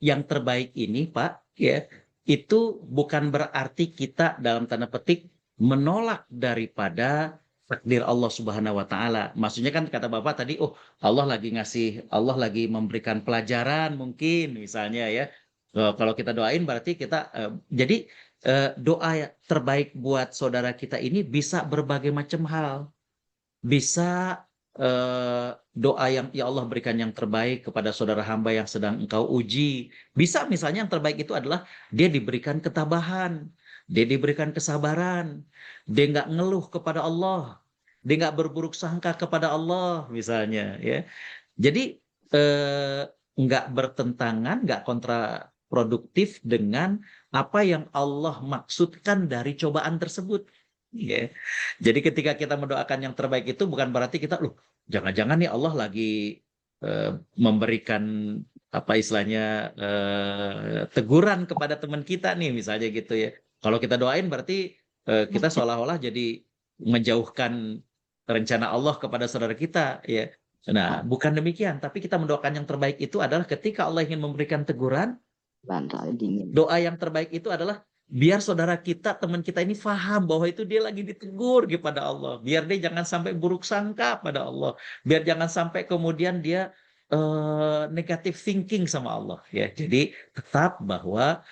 Yang terbaik ini, Pak, ya, itu bukan berarti kita dalam tanda petik menolak daripada takdir Allah Subhanahu wa Ta'ala. Maksudnya kan kata Bapak tadi, Allah lagi memberikan pelajaran mungkin misalnya ya. Kalau kita doain berarti kita jadi doa terbaik buat saudara kita ini bisa berbagai macam hal. Bisa doa yang ya Allah berikan yang terbaik kepada saudara hamba yang sedang engkau uji. Bisa misalnya yang terbaik itu adalah dia diberikan ketabahan, dia diberikan kesabaran, dia nggak ngeluh kepada Allah, dia nggak berburuk sangka kepada Allah misalnya, ya. Jadi nggak bertentangan, nggak kontraproduktif dengan apa yang Allah maksudkan dari cobaan tersebut. Ya. Jadi ketika kita mendoakan yang terbaik itu bukan berarti kita, jangan-jangan nih Allah lagi memberikan apa istilahnya teguran kepada teman kita nih misalnya gitu ya. Kalau kita doain berarti kita seolah-olah jadi menjauhkan rencana Allah kepada saudara kita ya. Nah, bukan demikian, tapi kita mendoakan yang terbaik itu adalah ketika Allah ingin memberikan teguran, doa yang terbaik itu adalah biar saudara kita, teman kita ini paham bahwa itu dia lagi ditegur kepada Allah. Biar dia jangan sampai buruk sangka pada Allah. Biar jangan sampai kemudian dia negative thinking sama Allah ya. Jadi tetap bahwa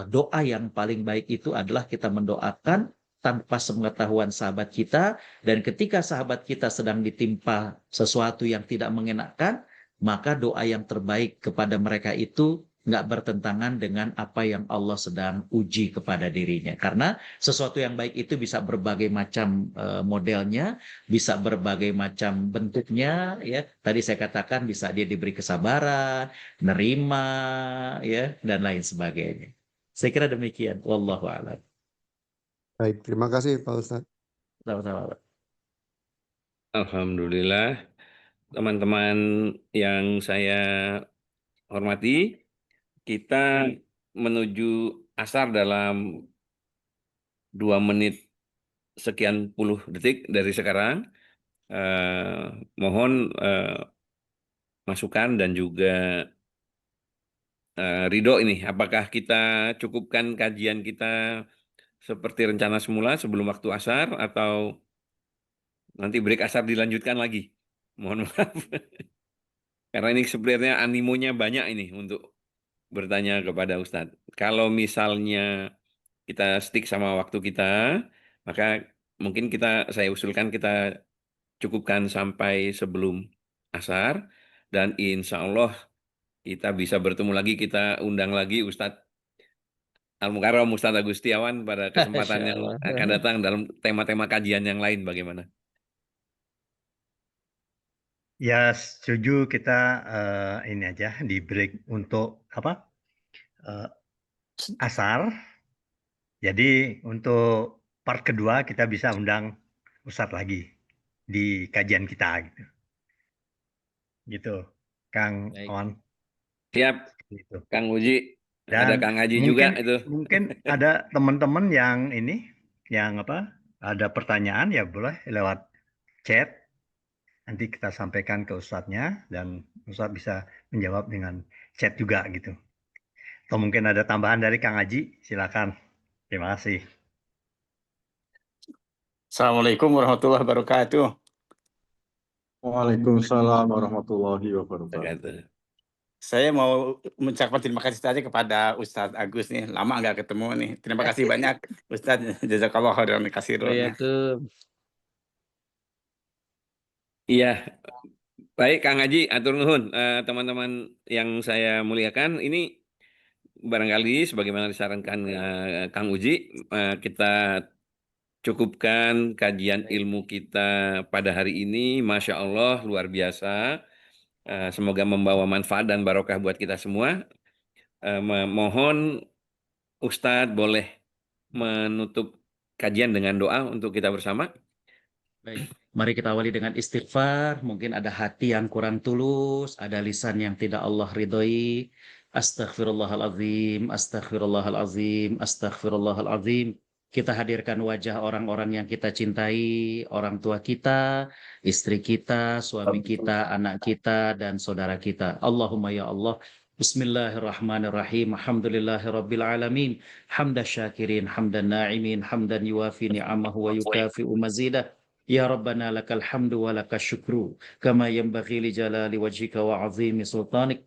doa yang paling baik itu adalah kita mendoakan tanpa sepengetahuan sahabat kita, dan ketika sahabat kita sedang ditimpa sesuatu yang tidak mengenakan, maka doa yang terbaik kepada mereka itu nggak bertentangan dengan apa yang Allah sedang uji kepada dirinya. Karena sesuatu yang baik itu bisa berbagai macam modelnya, bisa berbagai macam bentuknya, ya. Tadi saya katakan bisa dia diberi kesabaran, nerima, ya, dan lain sebagainya. Saya kira demikian. Wallahu a'lam. Baik, terima kasih Pak Ustadz. Sama-sama. Alhamdulillah, teman-teman yang saya hormati, kita menuju asar dalam 2 menit sekian puluh detik dari sekarang. Mohon masukan dan juga ridho ini, apakah kita cukupkan kajian kita seperti rencana semula sebelum waktu asar, atau nanti break asar dilanjutkan lagi? Mohon maaf. Karena ini sebenarnya animonya banyak ini untuk bertanya kepada Ustadz. Kalau misalnya kita stick sama waktu kita, maka mungkin saya usulkan kita cukupkan sampai sebelum asar, dan insya Allah kita bisa bertemu lagi, kita undang lagi Ustadz Al-Mukarram, Ustadz Agustiawan pada kesempatan Insya yang Allah. akan datang dalam tema-tema kajian yang lain. Bagaimana? Ya, setuju, kita ini aja di break untuk apa? Asar. Jadi untuk part kedua kita bisa undang Ustadz lagi di kajian kita gitu. Gitu, Kang Baik. On. Siap, Gitu. Kang Uji. Ada Dan Kang Haji juga itu. mungkin ada teman-teman yang ini, yang apa? Ada pertanyaan ya boleh lewat chat. Nanti kita sampaikan ke Ustadznya dan Ustadz bisa menjawab dengan chat juga gitu. Atau mungkin ada tambahan dari Kang Haji, silakan. Terima kasih. Assalamualaikum warahmatullahi wabarakatuh. Waalaikumsalam warahmatullahi wabarakatuh. Tergantung. Saya mau mengucapkan terima kasih saja kepada Ustadz Agus nih. Lama nggak ketemu nih. Terima kasih banyak Ustadz. Jazakallah khairan katsiran. Iya, baik Kang Haji, atur nuhun. Teman-teman yang saya muliakan, ini barangkali sebagaimana disarankan Kang Uji, kita cukupkan kajian ilmu kita pada hari ini. Masya Allah, luar biasa. Semoga membawa manfaat dan barokah buat kita semua. Mohon Ustadz boleh menutup kajian dengan doa untuk kita bersama. Baik, mari kita awali dengan istighfar. Mungkin ada hati yang kurang tulus, ada lisan yang tidak Allah ridhoi. Astaghfirullahalazim, astaghfirullahalazim, astaghfirullahalazim. Kita hadirkan wajah orang-orang yang kita cintai, orang tua kita, istri kita, suami kita, anak kita, dan saudara kita. Allahumma ya Allah. Bismillahirrahmanirrahim. Alhamdulillahirabbil alamin. Hamdan syakirin, hamdan na'imin, hamdan yuwafi ni'amahu wa yukafi'u mazidah. Ya Rabbana lakal hamdu wa lakal syukru kama yanbaghi li jalali wajhika wa azimi sultanik.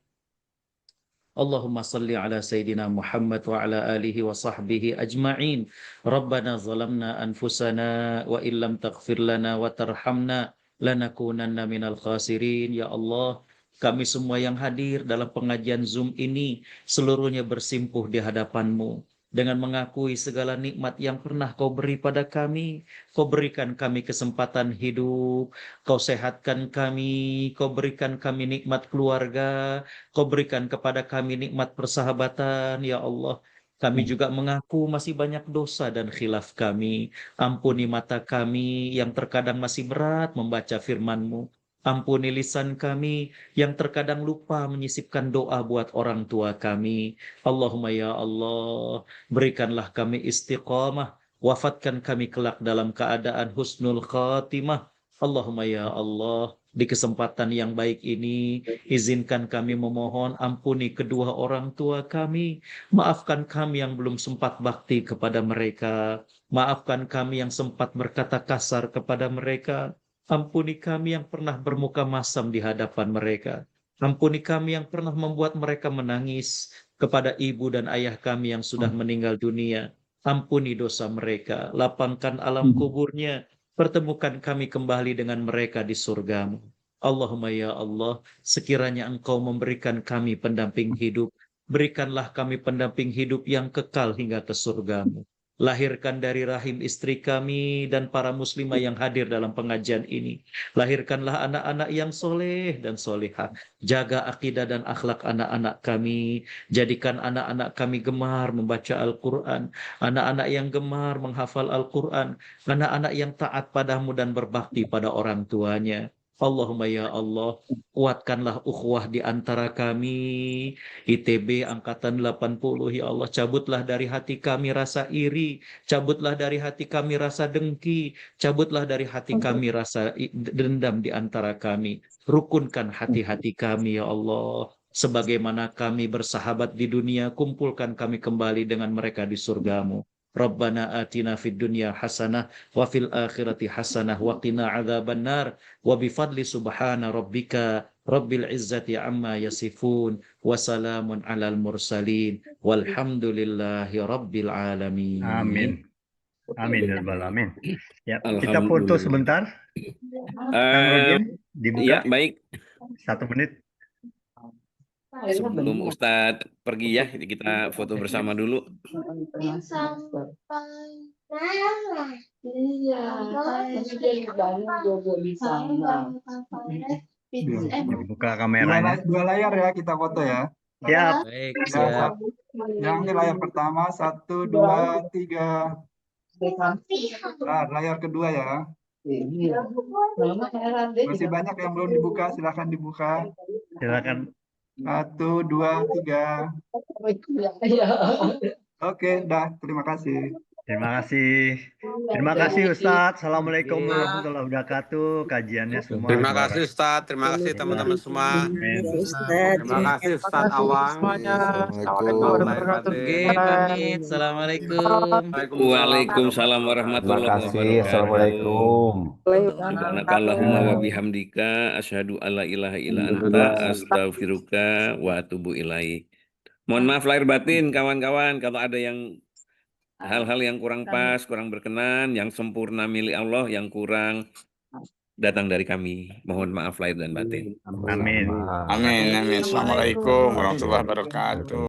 Allahumma salli ala Sayyidina Muhammad wa ala alihi wa sahbihi ajma'in. Rabbana zalamna anfusana wa illam taghfir lana wa tarhamna lanakunanna minal khasirin. Ya Allah, kami semua yang hadir dalam pengajian Zoom ini seluruhnya bersimpuh di hadapan-Mu dengan mengakui segala nikmat yang pernah Kau beri pada kami. Kau berikan kami kesempatan hidup, Kau sehatkan kami, Kau berikan kami nikmat keluarga, Kau berikan kepada kami nikmat persahabatan. Ya Allah, kami juga mengaku masih banyak dosa dan khilaf kami. Ampuni mata kami yang terkadang masih berat membaca firman-Mu. Ampuni lisan kami yang terkadang lupa menyisipkan doa buat orang tua kami. Allahumma ya Allah, berikanlah kami istiqamah, wafatkan kami kelak dalam keadaan husnul khatimah. Allahumma ya Allah, di kesempatan yang baik ini, izinkan kami memohon ampuni kedua orang tua kami. Maafkan kami yang belum sempat bakti kepada mereka. Maafkan kami yang sempat berkata kasar kepada mereka. Ampuni kami yang pernah bermuka masam di hadapan mereka. Ampuni kami yang pernah membuat mereka menangis kepada ibu dan ayah kami yang sudah meninggal dunia. Ampuni dosa mereka, lapangkan alam kuburnya, pertemukan kami kembali dengan mereka di surgamu. Allahumma ya Allah, sekiranya Engkau memberikan kami pendamping hidup, berikanlah kami pendamping hidup yang kekal hingga ke surgamu. Lahirkan dari rahim istri kami dan para muslimah yang hadir dalam pengajian ini. Lahirkanlah anak-anak yang soleh dan solehah. Jaga akidah dan akhlak anak-anak kami. Jadikan anak-anak kami gemar membaca Al-Quran. Anak-anak yang gemar menghafal Al-Quran. Anak-anak yang taat padamu dan berbakti pada orang tuanya. Allahumma ya Allah, kuatkanlah ukhuwah di antara kami. ITB angkatan 80 ya Allah, cabutlah dari hati kami rasa iri, cabutlah dari hati kami rasa dengki, cabutlah dari hati kami rasa dendam di antara kami. Rukunkan hati-hati kami ya Allah. Sebagaimana kami bersahabat di dunia, kumpulkan kami kembali dengan mereka di surgamu. Rabbana atina fid dunya hasanah wa fil akhirati hasanah wa qina adzabannar wa bifadli subhana rabbika rabbil izzati amma yasifun wa salamun alal mursalin walhamdulillahi rabbil alamin. Amin. Amin ya rabbal alamin. Ya, kita Alhamdulillah. foto sebentar. Kang Rodin, Ya, dibuka baik. 1 menit. Sebelum Ustadz pergi ya, kita foto bersama dulu. Buka kameranya. 2 layar ya kita foto ya. Siap. Baik, Ya, siap. yang di layar pertama 1, 2, 3. Nah, layar kedua ya. Masih banyak yang belum dibuka, silakan dibuka. Silakan. 1, 2, 3. Oke, dah. Terima kasih. Terima kasih. Terima kasih Ustadz. Assalamualaikum warahmatullahi wabarakatuh. Kajiannya semua. Terima kasih Ustadz, terima kasih teman-teman semua. Amin. Terima kasih Ustadz Awang. Oke, pamit. Assalamualaikum. Waalaikumsalam warahmatullahi wabarakatuh. Assalamualaikum. Subhanakallahumma wa bihamdika asyhadu alla ilaha illa anta astaghfiruka wa atubu ilaik. Mohon maaf lahir batin kawan-kawan kalau ada yang hal-hal yang kurang pas, kurang berkenan, yang sempurna milik Allah, yang kurang datang dari kami. Mohon maaf lahir dan batin. Amin. Amin. Assalamualaikum warahmatullahi wabarakatuh.